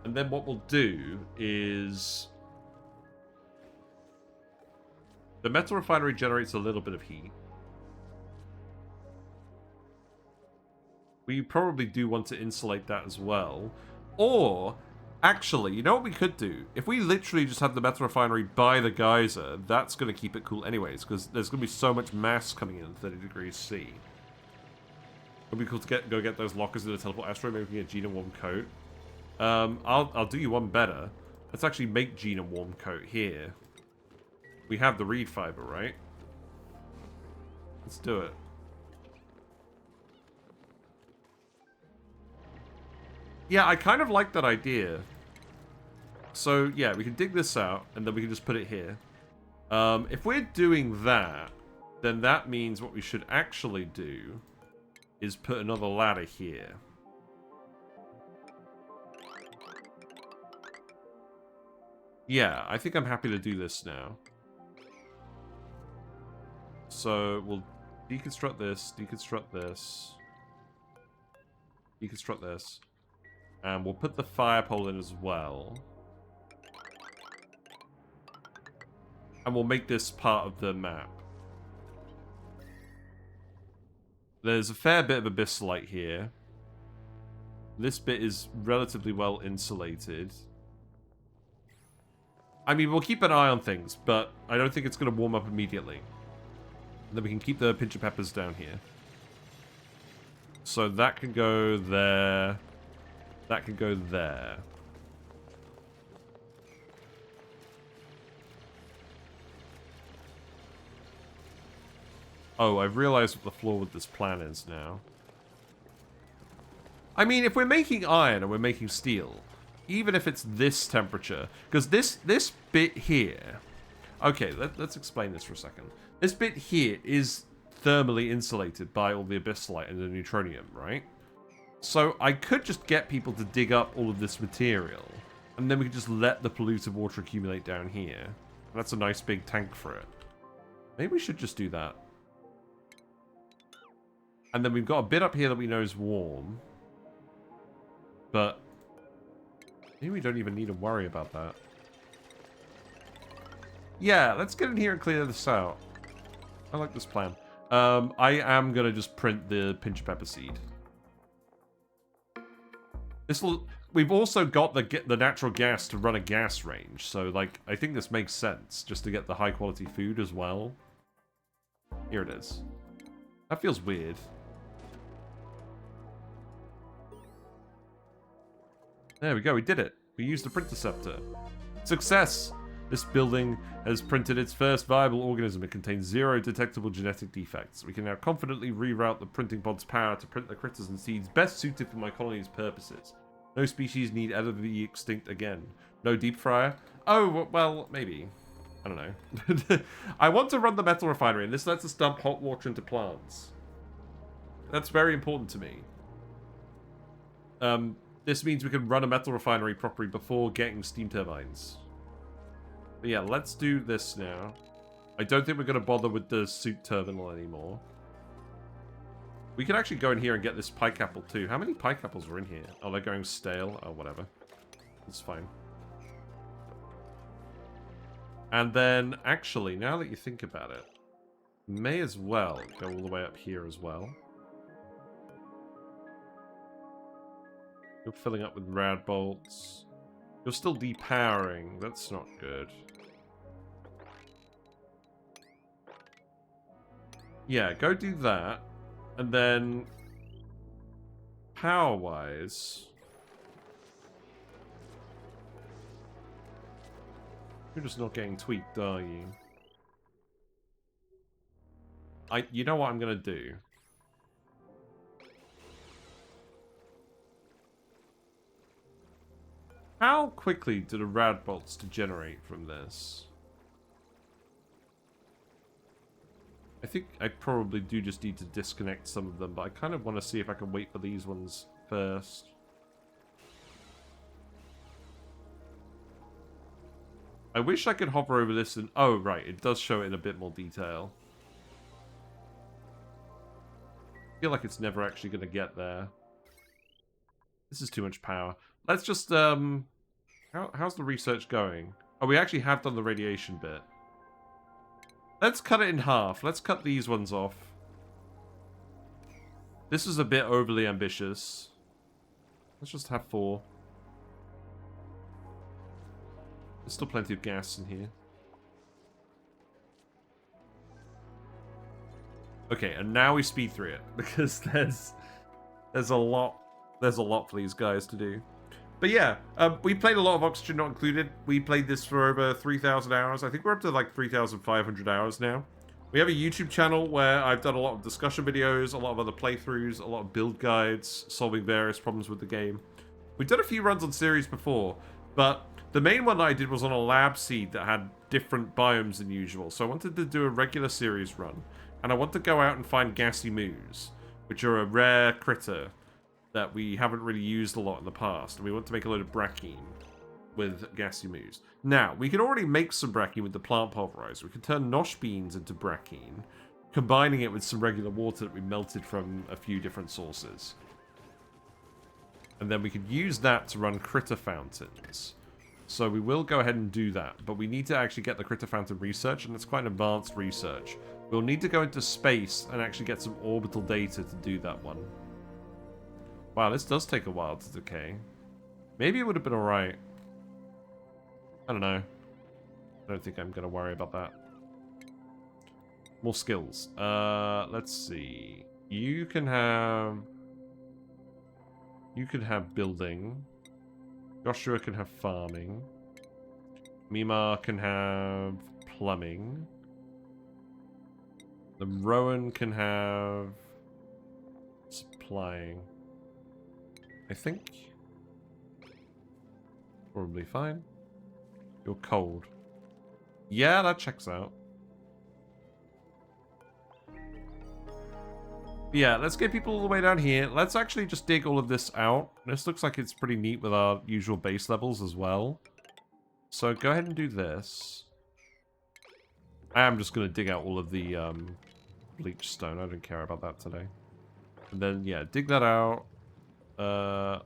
And then what we'll do is... The metal refinery generates a little bit of heat. We probably do want to insulate that as well. Or... Actually, you know what we could do? If we literally just have the metal refinery by the geyser, that's going to keep it cool anyways, because there's going to be so much mass coming in at 30 degrees C. It would be cool to go get those lockers in the teleport asteroid, maybe we can get a genome warm coat. I'll do you one better. Let's actually make Gene a warm coat here. We have the reed fiber, right? Let's do it. Yeah, I kind of like that idea. So, yeah, we can dig this out, and then we can just put it here. If we're doing that, then that means what we should actually do is put another ladder here. Yeah, I think I'm happy to do this now. So, we'll deconstruct this, deconstruct this, deconstruct this. And we'll put the fire pole in as well. And we'll make this part of the map. There's a fair bit of abyssite here. This bit is relatively well insulated. I mean, we'll keep an eye on things, but I don't think it's going to warm up immediately. And then we can keep the pinch of peppers down here. So that can go there. That can go there. Oh, I've realized what the flaw with this plan is now. I mean, if we're making iron and we're making steel, even if it's this temperature, because this bit here... Okay, let's explain this for a second. This bit here is thermally insulated by all the abyssite and the neutronium, right? So I could just get people to dig up all of this material, and then we could just let the polluted water accumulate down here. That's a nice big tank for it. Maybe we should just do that. And then we've got a bit up here that we know is warm. But maybe we don't even need to worry about that. Yeah, let's get in here and clear this out. I like this plan. I am going to just print the pinch of pepper seed. We've also got the natural gas to run a gas range. So, like, I think this makes sense. Just to get the high quality food as well. Here it is. That feels weird. There we go, we did it. We used the printer scepter. Success! This building has printed its first viable organism. It contains 0 detectable genetic defects. We can now confidently reroute the printing pod's power to print the critters and seeds best suited for my colony's purposes. No species need ever be extinct again. No deep fryer? Oh, well, maybe. I don't know. I want to run the metal refinery, and this lets us dump hot water into plants. That's very important to me. This means we can run a metal refinery properly before getting steam turbines. But yeah, let's do this now. I don't think we're going to bother with the suit terminal anymore. We can actually go in here and get this pike apple too. How many pike apples are in here? Oh, they're going stale. Oh, whatever. It's fine. And then, actually, now that you think about it, may as well go all the way up here as well. You're filling up with rad bolts. You're still depowering. That's not good. Yeah, go do that. And then, power-wise, you're just not getting tweaked, are you? You know what I'm gonna do? How quickly do the rad bolts degenerate from this? I think I probably do just need to disconnect some of them, but I kind of want to see if I can wait for these ones first. I wish I could hover over this and... Oh, right, it does show it in a bit more detail. I feel like it's never actually going to get there. This is too much power. Let's just, how's the research going? Oh, we actually have done the radiation bit. Let's cut it in half. Let's cut these ones off. This is a bit overly ambitious. Let's just have 4. There's still plenty of gas in here. Okay, and now we speed through it because there's a lot for these guys to do. But yeah, we played a lot of Oxygen Not Included. We played this for over 3,000 hours. I think we're up to like 3,500 hours now. We have a YouTube channel where I've done a lot of discussion videos, a lot of other playthroughs, a lot of build guides, solving various problems with the game. We've done a few runs on Ceres before, but the main one that I did was on a lab seed that had different biomes than usual. So I wanted to do a regular Ceres run, and I want to go out and find Gassy Moos, which are a rare critter that we haven't really used a lot in the past. And we want to make a load of Brackene with Gassy Moos. Now, we can already make some Brackene with the plant pulverizer. We can turn Nosh beans into Brackene, combining it with some regular water that we melted from a few different sources. And then we could use that to run critter fountains. So we will go ahead and do that. But we need to actually get the critter fountain research, and it's quite advanced research. We'll need to go into space and actually get some orbital data to do that one. Wow, this does take a while to decay. Maybe it would have been alright. I don't know. I don't think I'm going to worry about that. More skills. Let's see. You can have building. Joshua can have farming. Mima can have plumbing. The Rowan can have supplying. I think. Probably fine. You're cold. Yeah, that checks out. Yeah, let's get people all the way down here. Let's actually just dig all of this out. This looks like it's pretty neat with our usual base levels as well. So go ahead and do this. I am just going to dig out all of the bleach stone. I don't care about that today. And then, yeah, dig that out.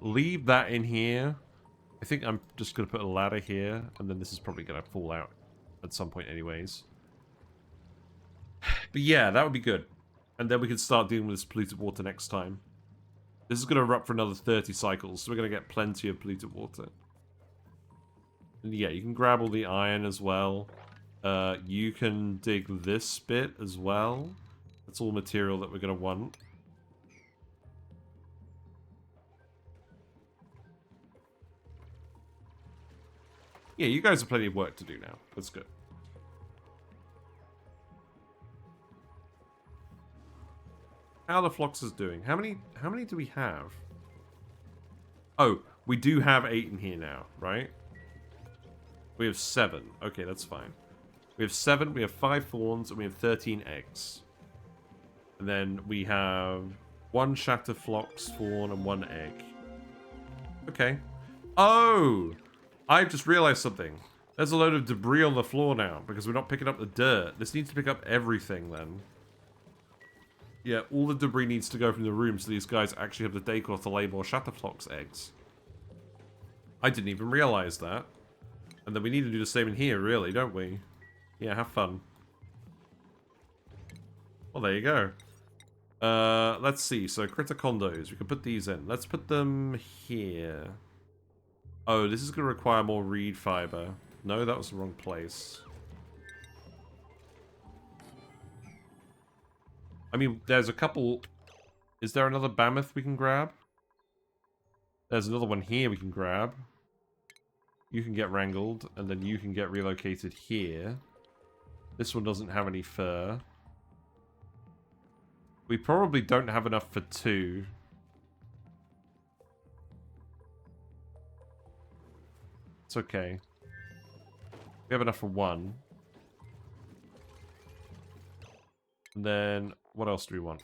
Leave that in here. I think I'm just going to put a ladder here, and then this is probably going to fall out at some point anyways. But yeah, that would be good. And then we can start dealing with this polluted water next time. This is going to erupt for another 30 cycles, so we're going to get plenty of polluted water. And yeah, you can grab all the iron as well. You can dig this bit as well. That's all material that we're going to want. Yeah, you guys have plenty of work to do now. That's good. How are the Floxes doing? How many do we have? Oh, we do have 8 in here now, right? We have 7. Okay, that's fine. We have 7, we have 5 fawns, and we have 13 eggs. And then we have 1 shatter flox fawn and 1 egg. Okay. Oh! I've just realized something. There's a load of debris on the floor now because we're not picking up the dirt. This needs to pick up everything then. Yeah, all the debris needs to go from the room so these guys actually have the decor to lay more Shatterflox eggs. I didn't even realize that. And then we need to do the same in here, really, don't we? Yeah, have fun. Well, there you go. Let's see. So, critter condos. We can put these in. Let's put them here. Oh, this is going to require more reed fiber. No, that was the wrong place. I mean, there's a couple... Is there another mammoth we can grab? There's another one here we can grab. You can get wrangled, and then you can get relocated here. This one doesn't have any fur. We probably don't have enough for 2. It's okay. We have enough for 1. And then, what else do we want?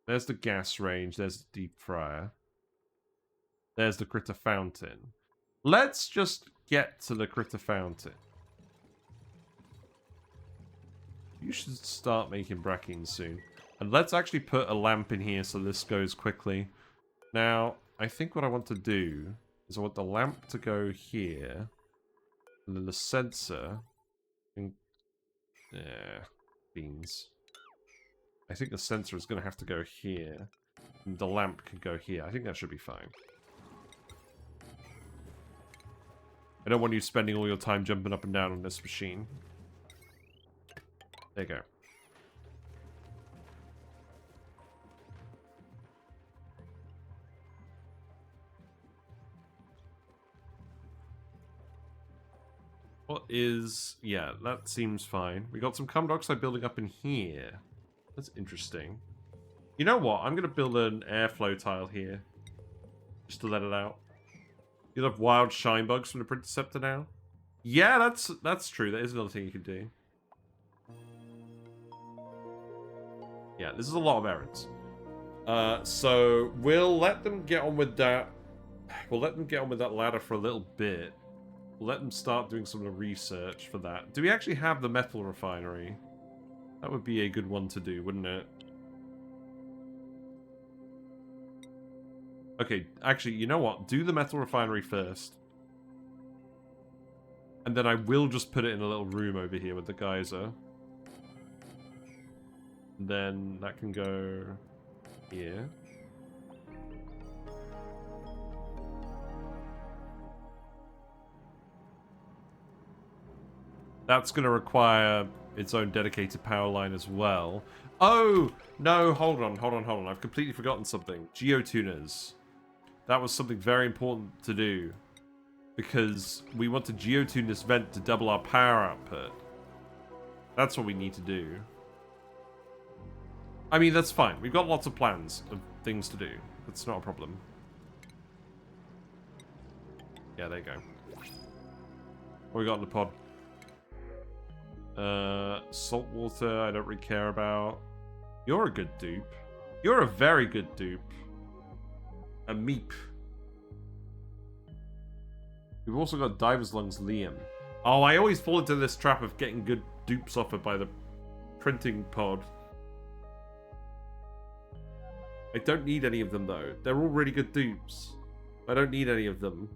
There's the gas range, there's the deep fryer. There's the critter fountain. Let's just get to the critter fountain. You should start making Brackene soon. And let's actually put a lamp in here so this goes quickly. Now, I think what I want to do is I want the lamp to go here. And then the sensor... Yeah, beans. I think the sensor is going to have to go here. And the lamp can go here. I think that should be fine. I don't want you spending all your time jumping up and down on this machine. There you go. What is... Yeah, that seems fine. We got some carbon dioxide building up in here. That's interesting. You know what? I'm going to build an airflow tile here. Just to let it out. You'll have wild shine bugs from the Printerceptor now. Yeah, that's true. That is another thing you can do. Yeah, this is a lot of errands. So we'll let them get on with that. We'll let them get on with that ladder for a little bit. We'll let them start doing some of the research for that. Do we actually have the metal refinery? That would be a good one to do, wouldn't it? Okay, actually, you know what? Do the metal refinery first. And then I will just put it in a little room over here with the geyser. Then that can go here. That's going to require its own dedicated power line as well. Oh! No, hold on. I've completely forgotten something. Geotuners. That was something very important to do. Because we want to geotune this vent to double our power output. That's what we need to do. I mean, that's fine. We've got lots of plans of things to do. That's not a problem. Yeah, there you go. What we got in the pod? Salt water, I don't really care about. You're a good dupe. You're a very good dupe. A meep. We've also got Diver's Lungs Liam. Oh, I always fall into this trap of getting good dupes offered by the printing pod. I don't need any of them, though. They're all really good dupes. I don't need any of them.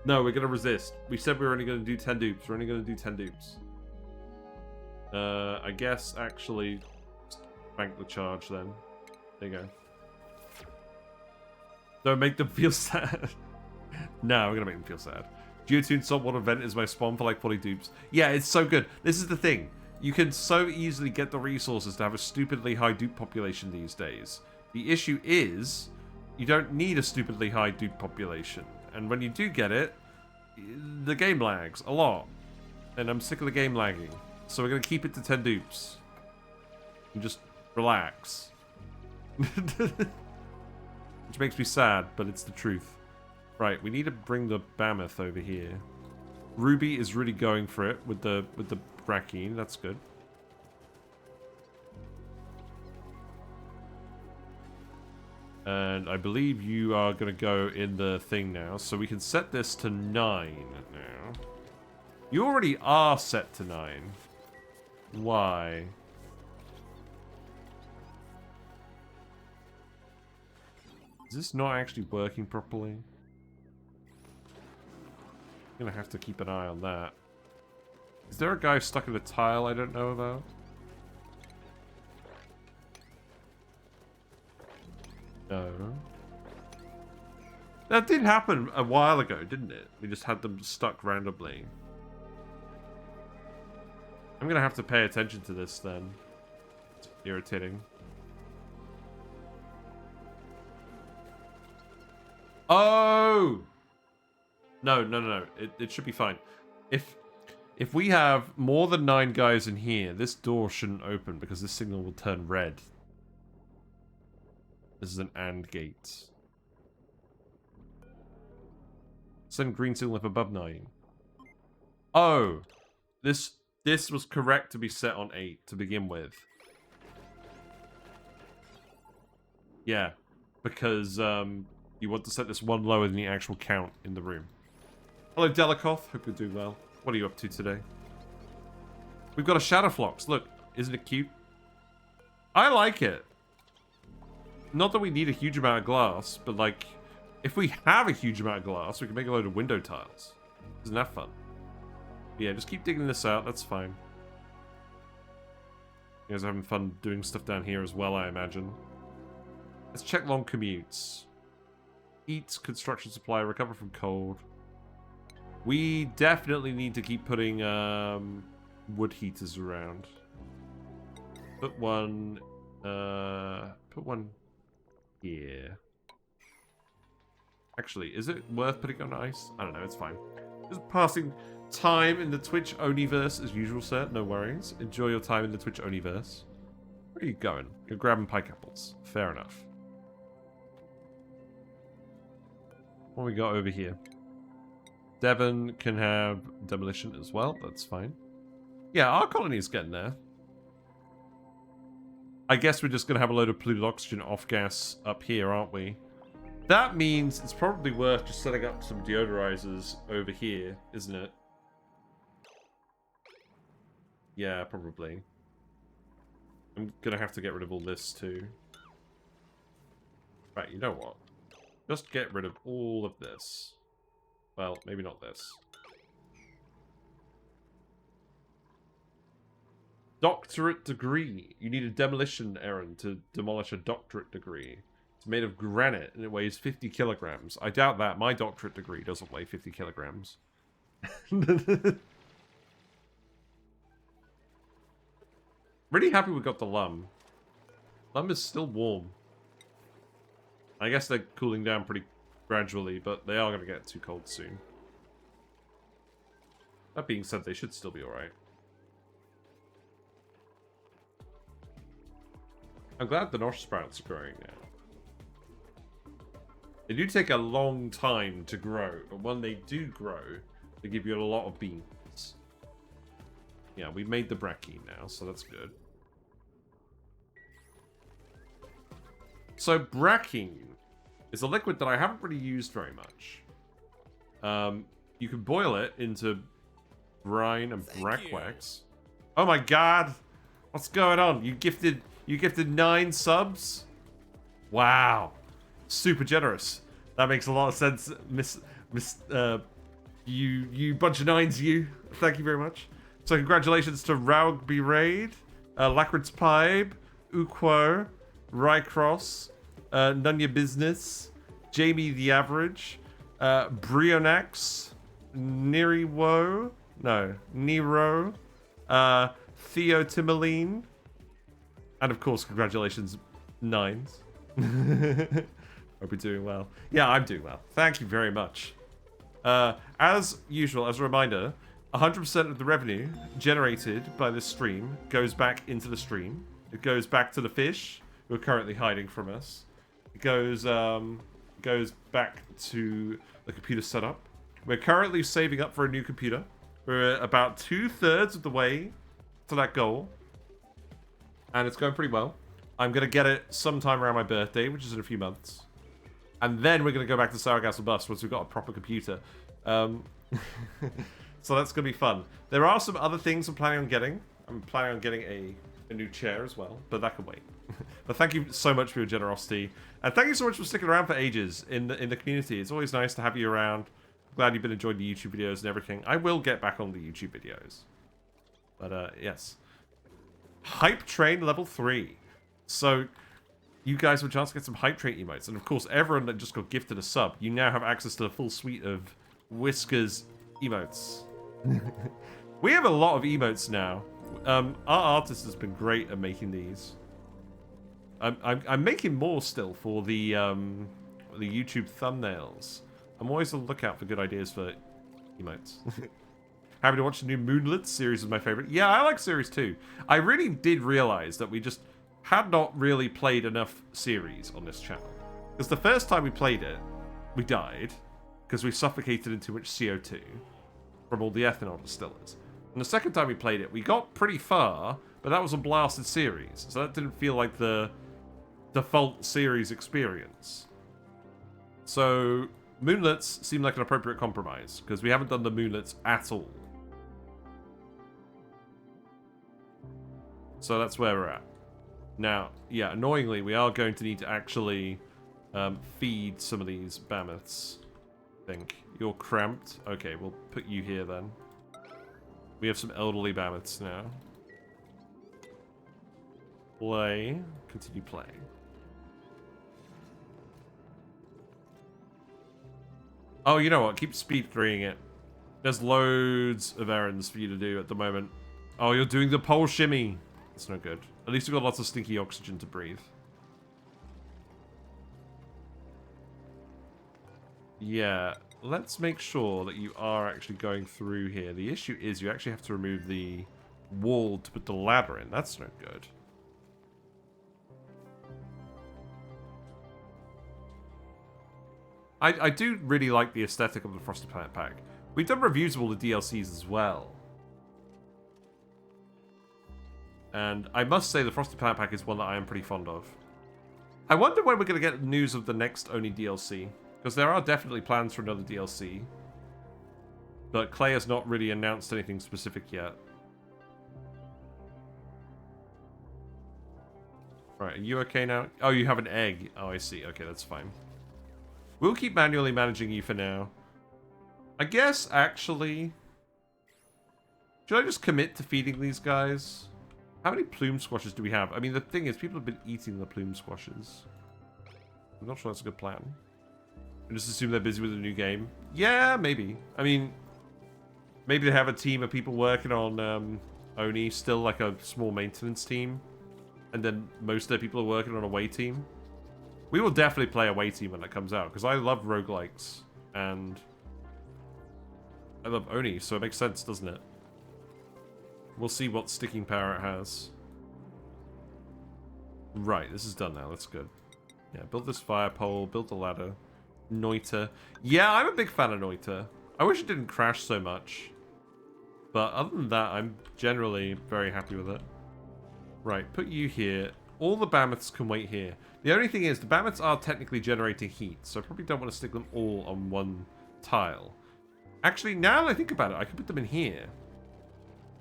No, we're going to resist. We said we were only going to do 10 dupes. We're only going to do 10 dupes. I guess, actually, bank the charge, then. There you go. Don't make them feel sad. No, we're going to make them feel sad. Geotune Saltwater Vent is my spawn for like 40 dupes. Yeah, it's so good. This is the thing. You can so easily get the resources to have a stupidly high dupe population these days. The issue is, you don't need a stupidly high dupe population. And when you do get it, the game lags a lot. And I'm sick of the game lagging. So we're going to keep it to 10 dupes. And just relax. Which makes me sad, but it's the truth. Right, we need to bring the Mammoth over here. Ruby is really going for it with the Brackene. That's good. And I believe you are going to go in the thing now. So we can set this to 9 now. You already are set to 9. Why? Is this not actually working properly? I'm going to have to keep an eye on that. Is there a guy stuck in a tile I don't know about? No. That did happen a while ago, didn't it? We just had them stuck randomly. I'm gonna have to pay attention to this then. It's irritating. Oh! No. It should be fine. If we have more than 9 guys in here, this door shouldn't open because this signal will turn red. This is an AND gate. Send green signal if above 9. Oh! This was correct to be set on 8 to begin with. Yeah. Because, you want to set this one lower than the actual count in the room. Hello, Delikoth. Hope you're doing well. What are you up to today? We've got a Shadow Flox. Look, isn't it cute? I like it. Not that we need a huge amount of glass, but like, if we have a huge amount of glass, we can make a load of window tiles. Isn't that fun? Yeah, just keep digging this out. That's fine. You guys are having fun doing stuff down here as well, I imagine. Let's check long commutes. Eat, construction supply, recover from cold. We definitely need to keep putting wood heaters around. Put one here. Actually, is it worth putting on ice? I don't know, it's fine. Just passing time in the Twitch Oniverse as usual, sir. No worries. Enjoy your time in the Twitch Oniverse. Where are you going? You're grabbing pike apples. Fair enough. What we got over here? Devon can have demolition as well. That's fine. Yeah, our colony is getting there. I guess we're just going to have a load of polluted oxygen off gas up here, aren't we? That means it's probably worth just setting up some deodorizers over here, isn't it? Yeah, probably. I'm going to have to get rid of all this too. Right, you know what? Just get rid of all of this. Well, maybe not this. Doctorate degree. You need a demolition errand to demolish a doctorate degree. It's made of granite and it weighs 50 kilograms. I doubt that. My doctorate degree doesn't weigh 50 kilograms. Really happy we got the lum. Lum is still warm. I guess they're cooling down pretty gradually, but they are going to get too cold soon. That being said, they should still be alright. I'm glad the Nosh Sprouts are growing now. They do take a long time to grow, but when they do grow, they give you a lot of beans. Yeah, we've made the Brackene now, so that's good. So Brackene is a liquid that I haven't really used very much. You can boil it into brine and brackwax. Oh my god! What's going on? You gifted 9 subs? Wow. Super generous. That makes a lot of sense, you bunch of 9s, you. Thank you very much. So congratulations to Raugby Raid, Lacrid's Pipe, Ukwo, Rycross, Nunya Business, Jamie the Average, Brionax, Nero, Theo Timoline, and of course, congratulations, 9s. Hope you're doing well. Yeah, I'm doing well. Thank you very much. As usual, as a reminder, 100% of the revenue generated by this stream goes back into the stream. It goes back to the fish who are currently hiding from us. It goes back to the computer setup. We're currently saving up for a new computer. We're about 2/3 of the way to that goal. And it's going pretty well. I'm going to get it sometime around my birthday, which is in a few months. And then we're going to go back to Sour Gas and Bust once we've got a proper computer. So that's going to be fun. There are some other things I'm planning on getting. I'm planning on getting a new chair as well, but that can wait. But thank you so much for your generosity. And thank you so much for sticking around for ages in the community. It's always nice to have you around. I'm glad you've been enjoying the YouTube videos and everything. I will get back on the YouTube videos. But, yes. Hype Train level 3. So, you guys have a chance to get some Hype Train emotes. And of course, everyone that just got gifted a sub, you now have access to the full suite of Whiskers emotes. We have a lot of emotes now. Our artist has been great at making these. I'm making more still for the YouTube thumbnails. I'm always on the lookout for good ideas for emotes. Happy to watch the new Moonlets. Ceres is my favorite. Yeah, I like Ceres too. I really did realize that we just had not really played enough Ceres on this channel. Because the first time we played it, we died. Because we suffocated in too much CO2 from all the ethanol distillers. And the second time we played it, we got pretty far, but that was a blasted series. So that didn't feel like the default series experience. So Moonlets seemed like an appropriate compromise, because we haven't done the Moonlets at all. So that's where we're at. Now, yeah, annoyingly, we are going to need to actually feed some of these mammoths. I think. You're cramped. Okay, we'll put you here then. We have some elderly mammoths now. Play. Continue playing. Oh, you know what? Keep speed 3ing it. There's loads of errands for you to do at the moment. Oh, you're doing the pole shimmy. That's no good. At least we've got lots of stinky oxygen to breathe. Yeah, let's make sure that you are actually going through here. The issue is you actually have to remove the wall to put the ladder in. That's no good. I do really like the aesthetic of the Frosty Planet Pack. We've done reviews of all the DLCs as well. And I must say the Frosty Planet Pack is one that I am pretty fond of. I wonder when we're going to get news of the next ONI DLC. Because there are definitely plans for another DLC. But Clay has not really announced anything specific yet. Right, are you okay now? Oh, you have an egg. Oh, I see. Okay, that's fine. We'll keep manually managing you for now. I guess, actually... Should I just commit to feeding these guys? How many plume squashes do we have? I mean, the thing is, people have been eating the plume squashes. I'm not sure that's a good plan. And just assume they're busy with a new game. Yeah, maybe. I mean, maybe they have a team of people working on ONI, still like a small maintenance team. And then most of their people are working on a away team. We will definitely play away team when that comes out, because I love roguelikes, and I love ONI, so it makes sense, doesn't it? We'll see what sticking power it has. Right, this is done now, that's good. Yeah, build this fire pole, build the ladder. Noita. Yeah, I'm a big fan of Noita. I wish it didn't crash so much. But other than that, I'm generally very happy with it. Right, put you here. All the Mammoths can wait here. The only thing is, the Mammoths are technically generating heat, so I probably don't want to stick them all on one tile. Actually, now that I think about it, I could put them in here.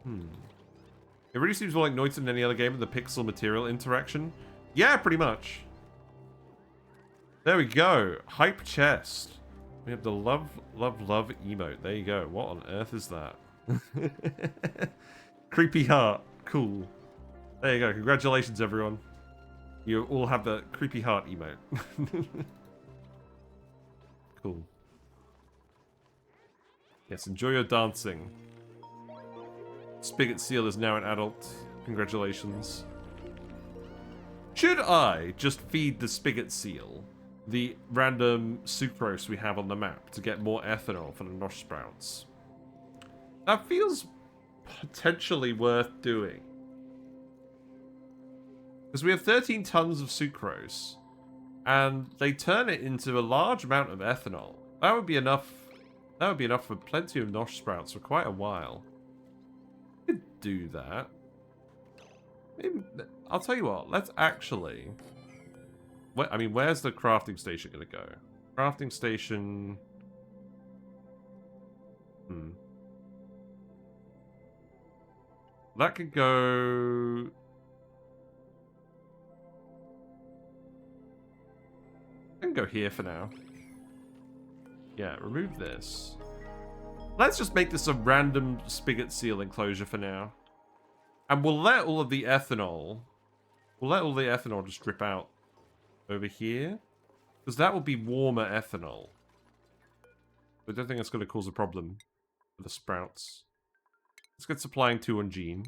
It really seems more like Noita than any other game with the pixel material interaction. Yeah, pretty much. There we go. Hype chest. We have the love emote. There you go. What on earth is that? Creepy heart. Cool. There you go. Congratulations, everyone. You all have the creepy heart emote. Cool. Yes, enjoy your dancing. Spigot Seal is now an adult. Congratulations. Should I just feed the Spigot Seal the random sucrose we have on the map to get more ethanol for the Nosh Sprouts? That feels potentially worth doing. Because we have 13 tons of sucrose, and they turn it into a large amount of ethanol. That would be enough. That would be enough for plenty of Nosh Sprouts for quite a while. We could do that. Maybe, I'll tell you what. Let's actually. I mean, where's the crafting station going to go? Crafting station. That could go. I can go here for now. Yeah, remove this. Let's just make this a random Spigot Seal enclosure for now. And we'll let all of the ethanol... We'll let all the ethanol just drip out over here. Because that will be warmer ethanol. I don't think that's going to cause a problem for the sprouts. Let's get supplying 2 on Gene.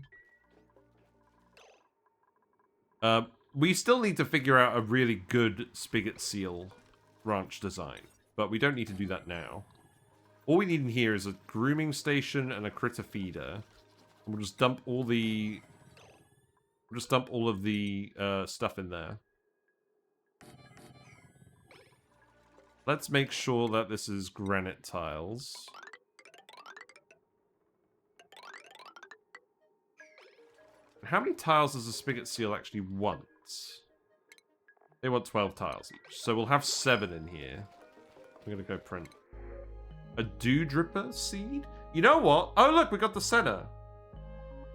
We still need to figure out a really good Spigot Seal ranch design. But we don't need to do that now. All we need in here is a grooming station and a critter feeder. And we'll just dump all the... We'll just dump all of the stuff in there. Let's make sure that this is granite tiles. How many tiles does the Spigot Seal actually want? They want 12 tiles each. So we'll have 7 in here. I'm going to go print. A Dewdripper seed? You know what? Oh, look, we got the center.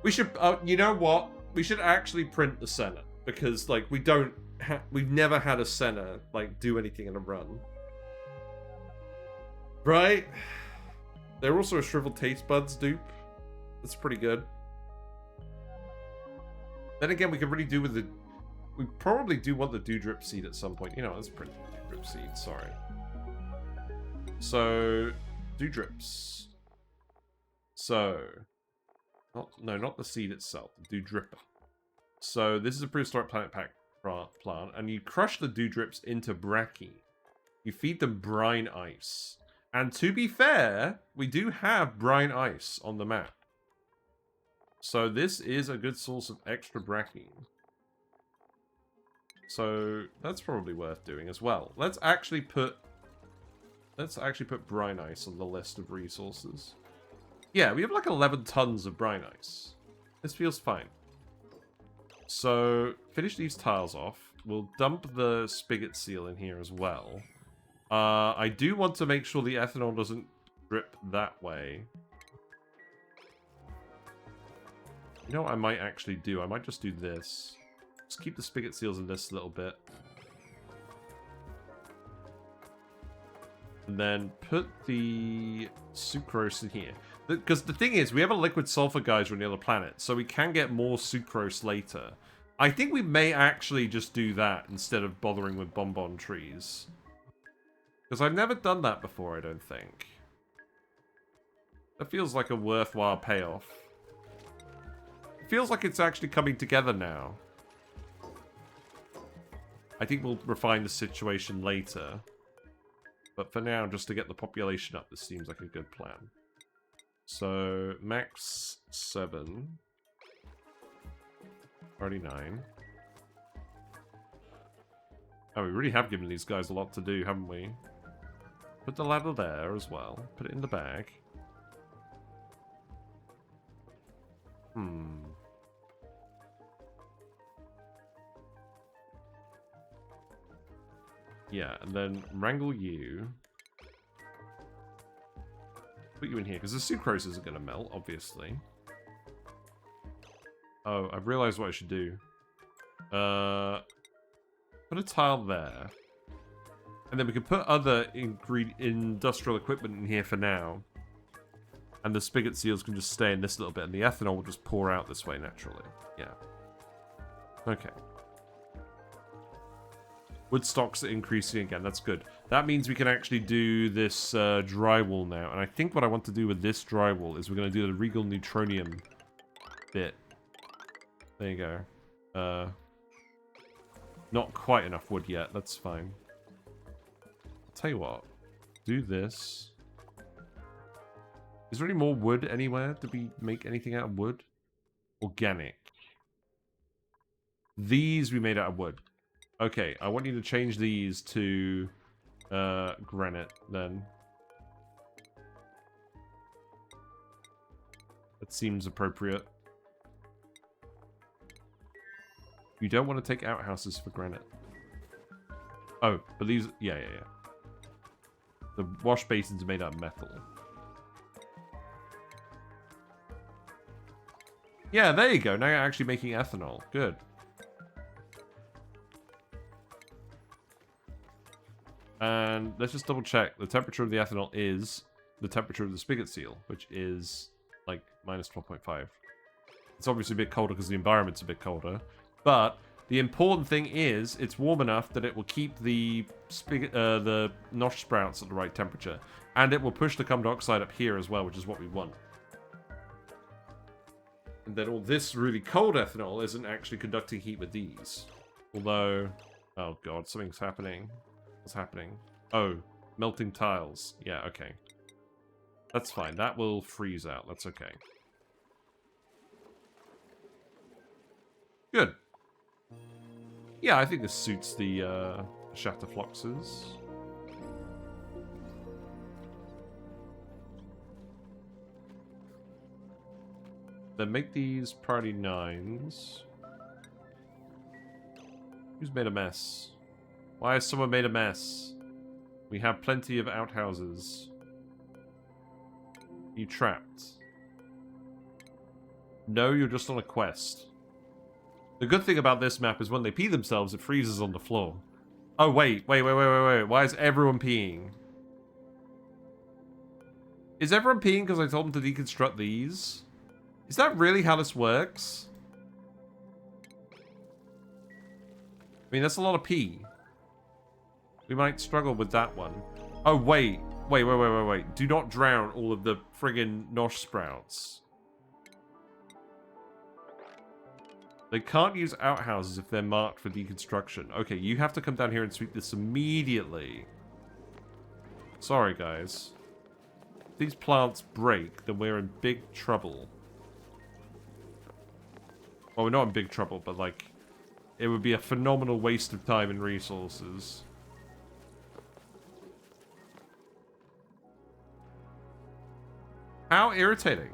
We should... you know what? We should actually print the center. Because, like, we don't... we've never had a center, like, do anything in a run. Right? They're also a Shriveled Taste Buds dupe. That's pretty good. Then again, we could really do with the... We probably do want the Dewdrip seed at some point. You know, let's print the Dewdrip seed, sorry. So, Dewdrips. So, not the seed itself, the Dewdripper. So, this is a prehistoric planet pack plant, and you crush the Dewdrips into Brackene. We feed them brine ice. And to be fair, we do have brine ice on the map. So this is a good source of extra Brackene. So that's probably worth doing as well. Let's actually put brine ice on the list of resources. Yeah, we have like 11 tons of brine ice. This feels fine. So finish these tiles off. We'll dump the spigot seal in here as well. I do want to make sure the ethanol doesn't drip that way. You know what I might actually do? I might just do this. Just keep the spigot seals in this a little bit. And then put the sucrose in here. Because the thing is, we have a liquid sulfur geyser on the other planet, so we can get more sucrose later. I think we may actually just do that instead of bothering with bonbon trees. Because I've never done that before, I don't think. That feels like a worthwhile payoff. It feels like it's actually coming together now. I think we'll refine the situation later. But for now, just to get the population up, this seems like a good plan. So, max 7. Already 9. Oh, we really have given these guys a lot to do, haven't we? Put the ladder there as well. Put it in the bag. Yeah, and then wrangle you. Put you in here, because the sucrose isn't going to melt, obviously. Oh, I've realized what I should do. Put a tile there. And then we can put other industrial equipment in here for now. And the spigot seals can just stay in this little bit, and the ethanol will just pour out this way naturally. Yeah. Okay. Wood stocks are increasing again. That's good. That means we can actually do this drywall now. And I think what I want to do with this drywall is we're going to do the regal neutronium bit. There you go. Not quite enough wood yet. That's fine. I'll tell you what. Do this. Is there any more wood anywhere? Did we make anything out of wood? Organic. These we made out of wood. Okay, I want you to change these to granite, then. That seems appropriate. You don't want to take outhouses for granite. Oh, but these... Yeah. The wash basins are made out of metal. Yeah, there you go. Now you're actually making ethanol. Good. And let's just double check. The temperature of the ethanol is the temperature of the spigot seal, which is like minus 12.5. It's obviously a bit colder because the environment's a bit colder. But the important thing is it's warm enough that it will keep the Nosh Sprouts at the right temperature. And it will push the carbon dioxide up here as well, which is what we want. And then all this really cold ethanol isn't actually conducting heat with these. Although... Oh god, something's happening. What's happening? Oh, melting tiles. Yeah, okay. That's fine. That will freeze out. That's okay. Good. Yeah, I think this suits the shatter Floxes. Then make these priority 9s. Who's made a mess? Why has someone made a mess? We have plenty of outhouses. You trapped? No, you're just on a quest. The good thing about this map is when they pee themselves, it freezes on the floor. Oh, wait. Why is everyone peeing? Is everyone peeing because I told them to deconstruct these? Is that really how this works? I mean, that's a lot of pee. We might struggle with that one. Oh, wait. Do not drown all of the friggin' Nosh Sprouts. They can't use outhouses if they're marked for deconstruction. Okay, you have to come down here and sweep this immediately. Sorry, guys. If these plants break, then we're in big trouble. Well, we're not in big trouble, but, like, it would be a phenomenal waste of time and resources. How irritating.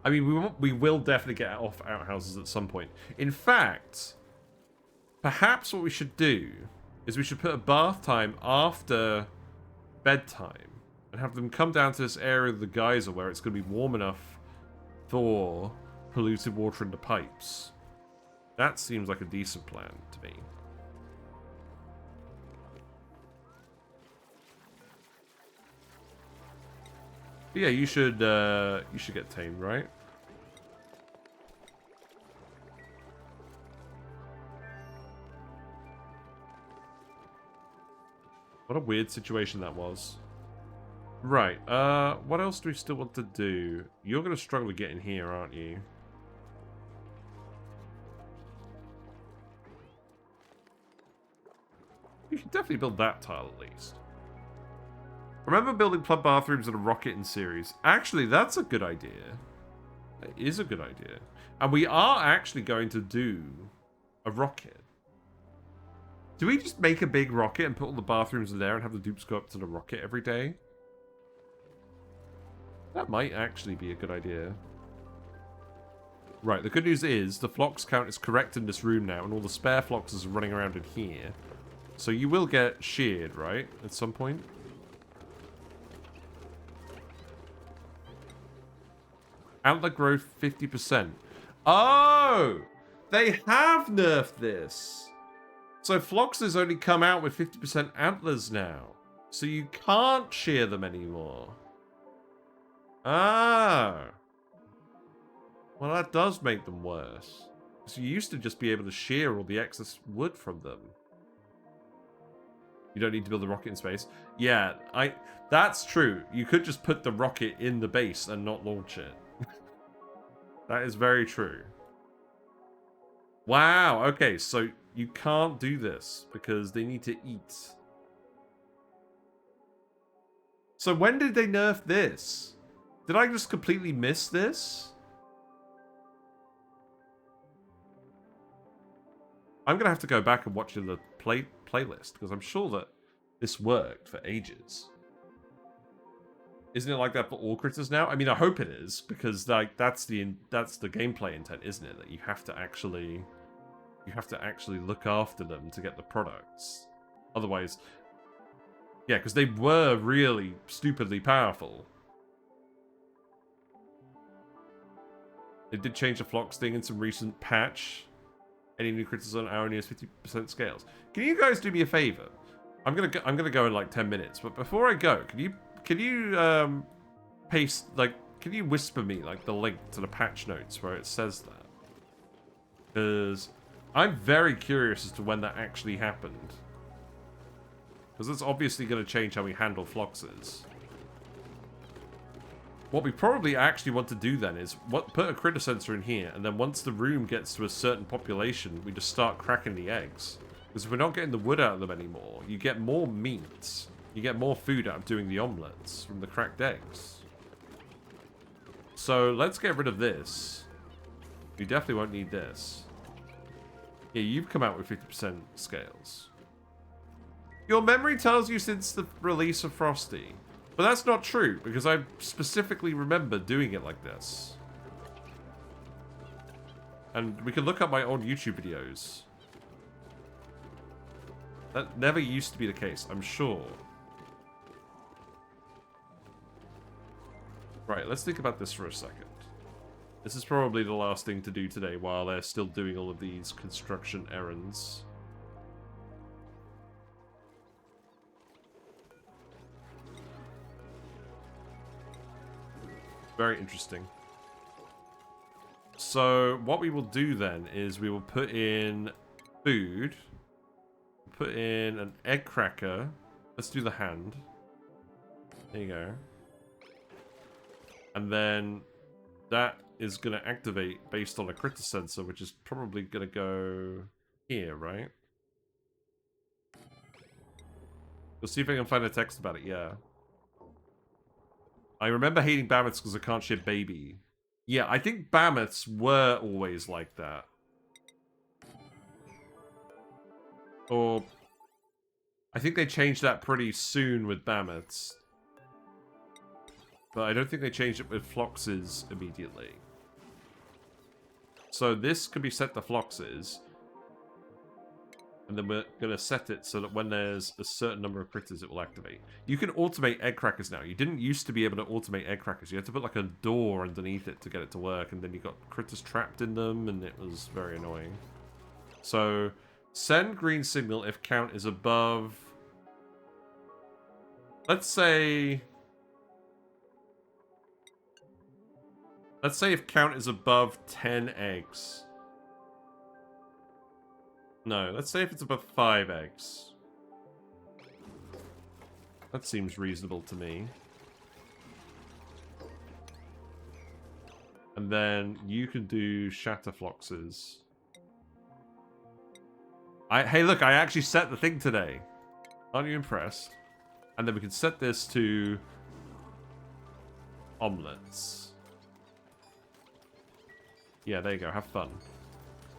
I mean, we will definitely get off outhouses at some point. In fact, perhaps what we should do is we should put a bath time after bedtime and have them come down to this area of the geyser where it's going to be warm enough for polluted water in the pipes. That seems like a decent plan to me. But yeah, you should get tamed, right? What a weird situation that was. Right, what else do we still want to do? You're going to struggle to get in here, aren't you? You can definitely build that tile at least. Remember building plug bathrooms and a rocket in Ceres. Actually, that's a good idea. That is a good idea. And we are actually going to do a rocket. Do we just make a big rocket and put all the bathrooms in there and have the dupes go up to the rocket every day? That might actually be a good idea. Right, the good news is the flox count is correct in this room now and all the spare floxes are running around in here. So you will get sheared, right? At some point? Antler growth 50%. Oh! They have nerfed this! So Floxes only come out with 50% antlers now. So you can't shear them anymore. Ah! Well, that does make them worse. So you used to just be able to shear all the excess wood from them. You don't need to build a rocket in space. Yeah, that's true. You could just put the rocket in the base and not launch it. That is very true. Wow, okay, so you can't do this because they need to eat. So when did they nerf this? Did I just completely miss this? I'm going to have to go back and watch the playlist because I'm sure that this worked for ages. Isn't it like that for all critters now? I mean, I hope it is, because like that's the gameplay intent, isn't it? That you have to actually look after them to get the products. Otherwise, yeah, because they were really stupidly powerful. They did change the flox thing in some recent patch. Any new critters on ONI has 50% scales. Can you guys do me a favor? I'm gonna go in like 10 minutes, but before I go, can you paste, like, can you whisper me, like, the link to the patch notes where it says that? Because I'm very curious as to when that actually happened. Because it's obviously going to change how we handle Floxes. What we probably actually want to do then is put a critter sensor in here, and then once the room gets to a certain population, we just start cracking the eggs. Because if we're not getting the wood out of them anymore, you get more meat. You get more food out of doing the omelettes from the cracked eggs. So let's get rid of this. You definitely won't need this. Yeah, you've come out with 50% scales. Your memory tells you since the release of Frosty. But that's not true, because I specifically remember doing it like this. And we can look up my old YouTube videos. That never used to be the case, I'm sure. Right, let's think about this for a second. This is probably the last thing to do today while they're still doing all of these construction errands. Very interesting. So, what we will do then is we will put in food. Put in an egg cracker. Let's do the hand. There you go. And then that is going to activate based on a critter sensor, which is probably going to go here, right? Let's see if I can find a text about it, yeah. I remember hating Bammets because I can't ship baby. Yeah, I think Bammets were always like that. Or... I think they changed that pretty soon with Bammets. But I don't think they changed it with Floxes immediately. So this could be set to Floxes. And then we're going to set it so that when there's a certain number of critters, it will activate. You can automate egg crackers now. You didn't used to be able to automate egg crackers. You had to put like a door underneath it to get it to work. And then you got critters trapped in them, and it was very annoying. So, send green signal if count is above... Let's say if count is above 10 eggs. No, let's say if it's above 5 eggs. That seems reasonable to me. And then you can do shatter Floxes. Hey, look, I actually set the thing today. Aren't you impressed? And then we can set this to Omelettes. Yeah, there you go. Have fun.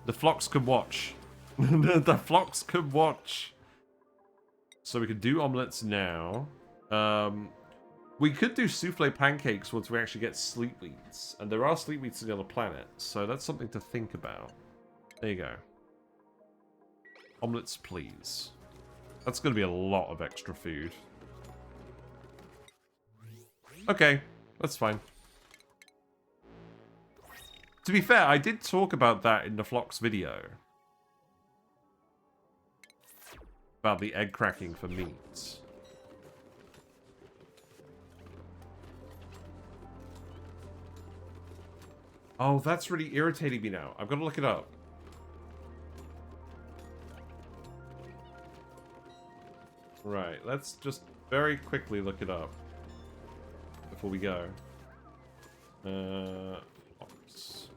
The Flox can watch. The Flox can watch. So we can do Omelettes now. We could do souffle pancakes once we actually get sleepweeds. And there are sleepweeds on the other planet. So that's something to think about. There you go. Omelettes, please. That's going to be a lot of extra food. Okay, that's fine. To be fair, I did talk about that in the Flox video. About the egg cracking for meat. Oh, that's really irritating me now. I've got to look it up. Right, let's just very quickly look it up. Before we go. Flox.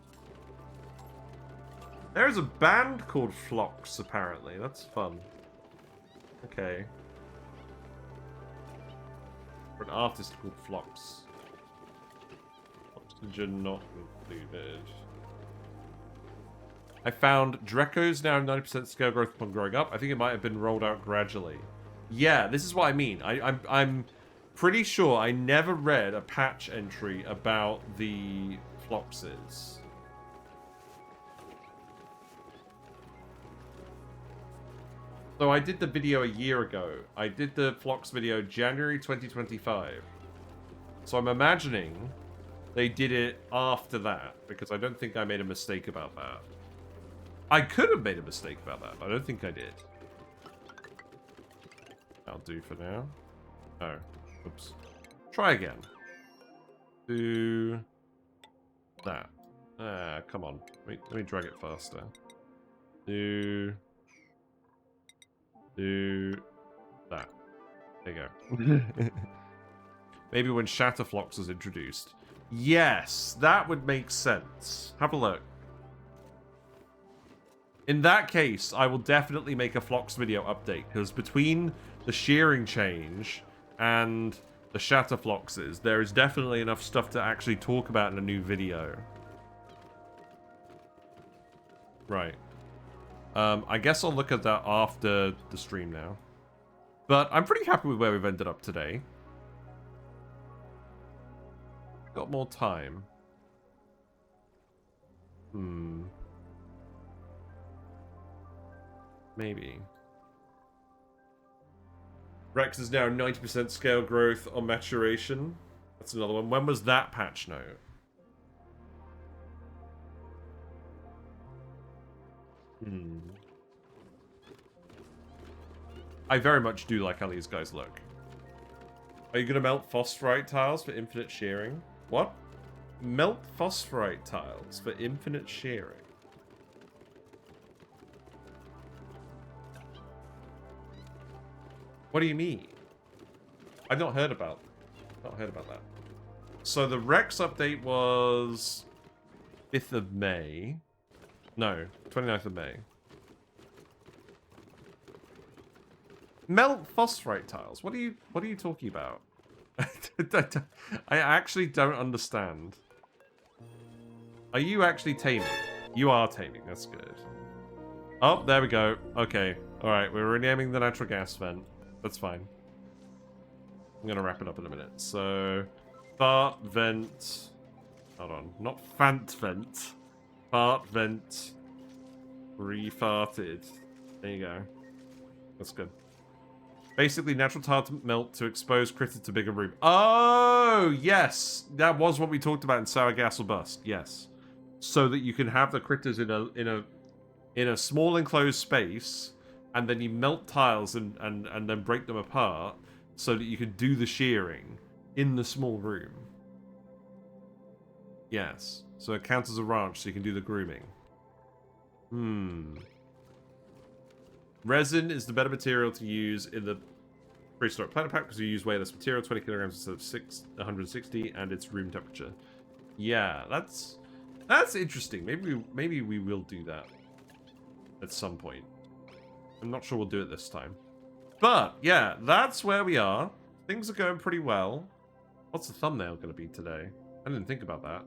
There's a band called Flox, apparently. That's fun. Okay. Or an artist called Flox. Oxygen not included. I found Dreco's now 90% scale growth upon growing up. I think it might have been rolled out gradually. Yeah, this is what I mean. I'm pretty sure I never read a patch entry about the Floxes. So I did the video a year ago. I did the Flox video January 2025. So I'm imagining they did it after that, because I don't think I made a mistake about that. I could have made a mistake about that, but I don't think I did. I'll do for now. Oh. Oops. Try again. Do that. Ah, come on. Let me drag it faster. Do that. There you go. Maybe when Shatterflox was introduced. Yes, that would make sense. Have a look. In that case, I will definitely make a Flox video update, because between the shearing change and the Shatterfloxes, there is definitely enough stuff to actually talk about in a new video. Right. I guess I'll look at that after the stream now. But I'm pretty happy with where we've ended up today. Got more time. Maybe. Rex is now 90% scale growth on maturation. That's another one. When was that patch note? I very much do like how these guys look. Are you going to melt phosphorite tiles for infinite shearing? What? Melt phosphorite tiles for infinite shearing. What do you mean? I've not heard about that. So the Rex update was 5th of May. No, 29th of May. Melt phosphorite tiles. What are you talking about? I actually don't understand. Are you actually taming? You are taming. That's good. Oh, there we go. Okay. All right. We're renaming the natural gas vent. That's fine. I'm gonna wrap it up in a minute. So, fart vent. Hold on. Not fant vent. Fart vent. Refarted. There you go. That's good. Basically, natural tile to melt to expose critter to bigger room. Oh, yes. That was what we talked about in Sour Gas or Bust. Yes. So that you can have the critters in a small enclosed space, and then you melt tiles and then break them apart so that you can do the shearing in the small room. Yes. So it counts as a ranch so you can do the grooming. Resin is the better material to use in the prehistoric planet pack because you use way less material, 20 kilograms instead of 160, and it's room temperature. Yeah, that's interesting. Maybe we will do that at some point. I'm not sure we'll do it this time. But yeah, that's where we are. Things are going pretty well. What's the thumbnail going to be today? I didn't think about that.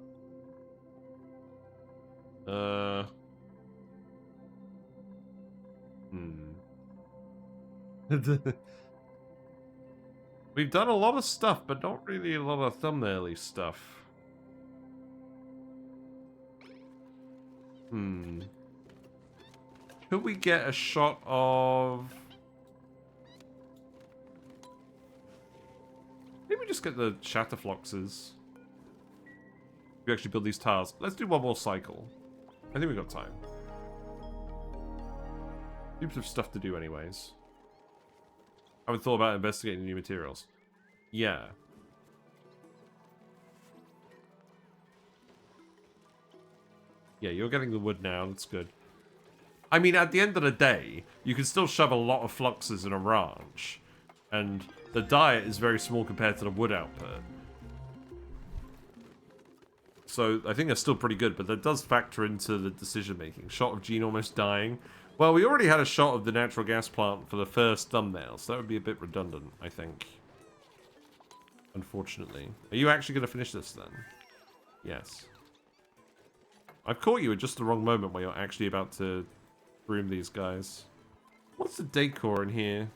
We've done a lot of stuff, but not really a lot of thumbnail-y stuff. Could we get a shot of... Maybe just get the shatter Floxes. We actually build these tiles. Let's do one more cycle. I think we've got time. Heaps of stuff to do anyways. I haven't thought about investigating new materials. Yeah. Yeah, you're getting the wood now. That's good. I mean, at the end of the day, you can still shove a lot of Floxes in a ranch. And the diet is very small compared to the wood output. So I think that's still pretty good, but that does factor into the decision-making. Shot of Gene almost dying. Well, we already had a shot of the natural gas plant for the first thumbnail, so that would be a bit redundant, I think. Unfortunately. Are you actually going to finish this, then? Yes. I've caught you at just the wrong moment where you're actually about to groom these guys. What's the decor in here?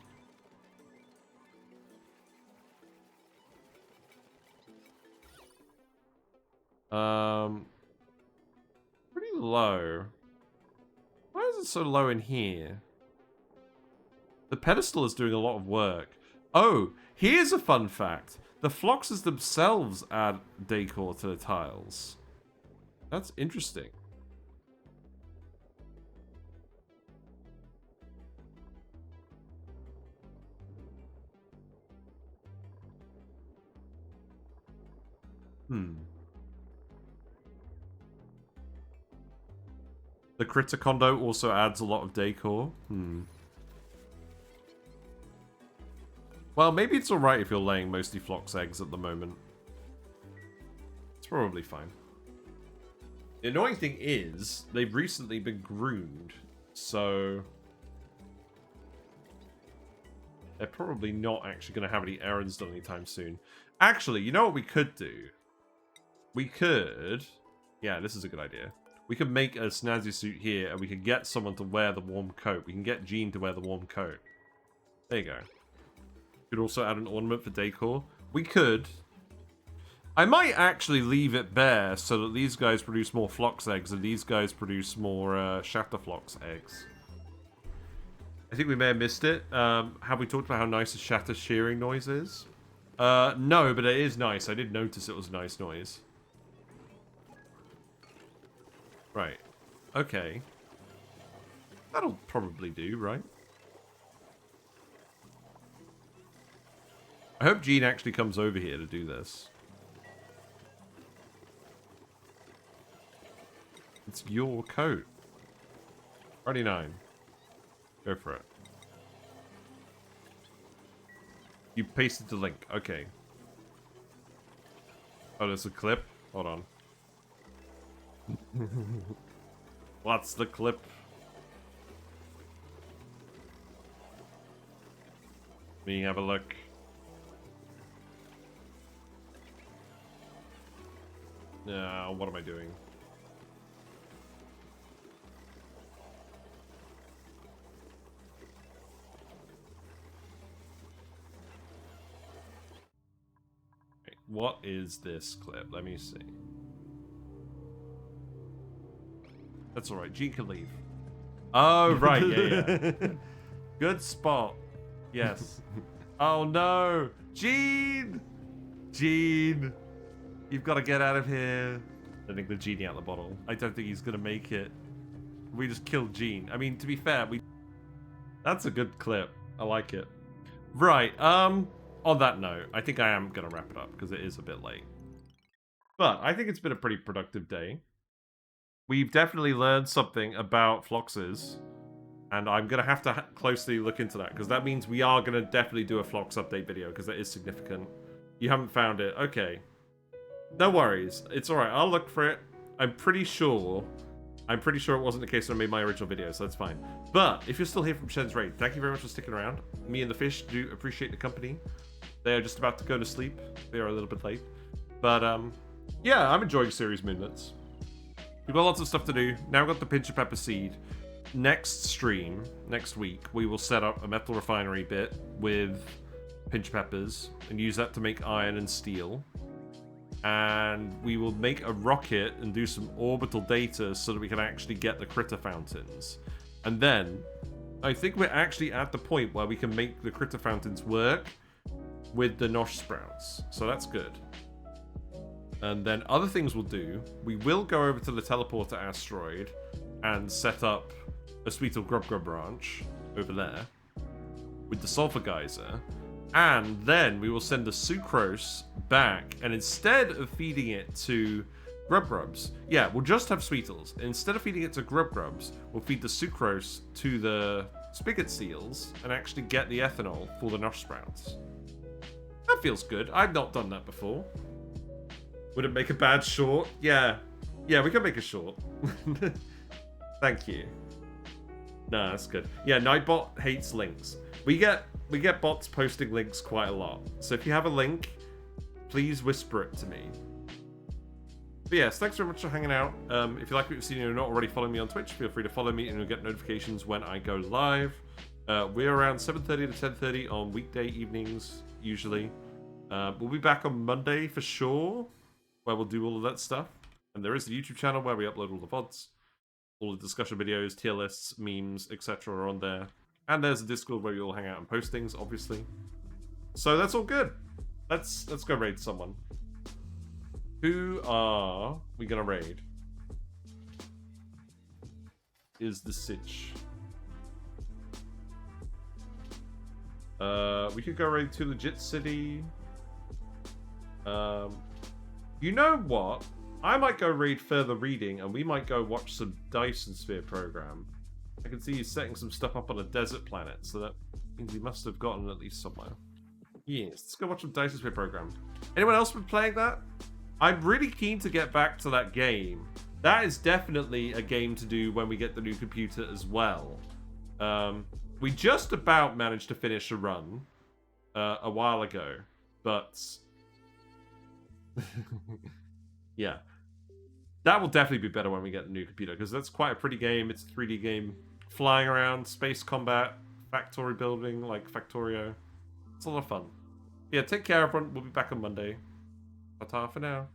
Pretty low. Why is it so low in here? The pedestal is doing a lot of work. Oh, here's a fun fact. The Floxes themselves add decor to the tiles. That's interesting. The critter condo also adds a lot of decor. Well, maybe it's alright if you're laying mostly Flox eggs at the moment. It's probably fine. The annoying thing is, they've recently been groomed, so... they're probably not actually going to have any errands done anytime soon. Actually, you know what we could do? We could... yeah, this is a good idea. We could make a snazzy suit here, and we could get someone to wear the warm coat. We can get Gene to wear the warm coat. There you go. Could also add an ornament for decor. We could. I might actually leave it bare so that these guys produce more Flox eggs, and these guys produce more Shatter Flox eggs. I think we may have missed it. Have we talked about how nice a Shatter shearing noise is? No, but it is nice. I did notice it was a nice noise. Right. Okay. That'll probably do, right? I hope Gene actually comes over here to do this. It's your coat. 29. Go for it. You pasted the link. Okay. Oh, there's a clip? Hold on. What's the clip? Let me have a look. No, what am I doing? Okay, what is this clip? Let me see. That's alright, Gene can leave. Oh, right, yeah. Good spot. Yes. Oh no! Gene! Gene! You've got to get out of here. I think the genie out the bottle. I don't think he's going to make it. We just killed Gene. I mean, to be fair, that's a good clip. I like it. Right, on that note, I think I am going to wrap it up because it is a bit late. But I think it's been a pretty productive day. We've definitely learned something about Floxes. And I'm going to have to closely look into that, because that means we are going to definitely do a Flox update video, because that is significant. You haven't found it? Okay. No worries. It's alright. I'll look for it. I'm pretty sure it wasn't the case when I made my original video, so that's fine. But, if you're still here from Shen's Raid, thank you very much for sticking around. Me and the fish do appreciate the company. They are just about to go to sleep. They are a little bit late. But, yeah, I'm enjoying Ceres Moonlets. We've got lots of stuff to do. Now we've got the Pinch of Pepper Seed. Next stream, next week, we will set up a metal refinery bit with pinch peppers and use that to make iron and steel. And we will make a rocket and do some orbital data so that we can actually get the critter fountains. And then, I think we're actually at the point where we can make the critter fountains work with the Nosh Sprouts. So that's good. And then other things we'll do, we will go over to the teleporter asteroid and set up a Sweetles Grub branch over there with the sulfur geyser, and then we will send the sucrose back, and instead of feeding it to grubs, yeah, we'll just have Sweetles. Instead of feeding it to grubs, we'll feed the sucrose to the Spigot Seals and actually get the ethanol for the Nosh Sprouts. That feels good. I've not done that before. Would it make a bad short? Yeah, we can make a short. Thank you. No, that's good. Yeah, Nightbot hates links. We get bots posting links quite a lot. So if you have a link, please whisper it to me. But yes, thanks very much for hanging out. If you like what you've seen and you're not already following me on Twitch, feel free to follow me and you'll get notifications when I go live. We're around 7:30 to 10:30 on weekday evenings, usually. We'll be back on Monday for sure, where we'll do all of that stuff. And there is the YouTube channel where we upload all the VODs. All the discussion videos, tier lists, memes, etc. are on there. And there's a Discord where you all hang out and post things, obviously. So that's all good. Let's go raid someone. Who are we gonna raid? Is the sitch. We could go raid to Legit City. You know what? I might go read further reading, and we might go watch some Dyson Sphere program. I can see you setting some stuff up on a desert planet, so that means you must have gotten at least somewhere. Yes, let's go watch some Dyson Sphere program. Anyone else been playing that? I'm really keen to get back to that game. That is definitely a game to do when we get the new computer as well. We just about managed to finish a run a while ago, but yeah. That will definitely be better when we get the new computer, because that's quite a pretty game. It's a 3D game. Flying around, space combat, factory building, like Factorio. It's a lot of fun. Yeah, take care, everyone. We'll be back on Monday. Ta-ta for now.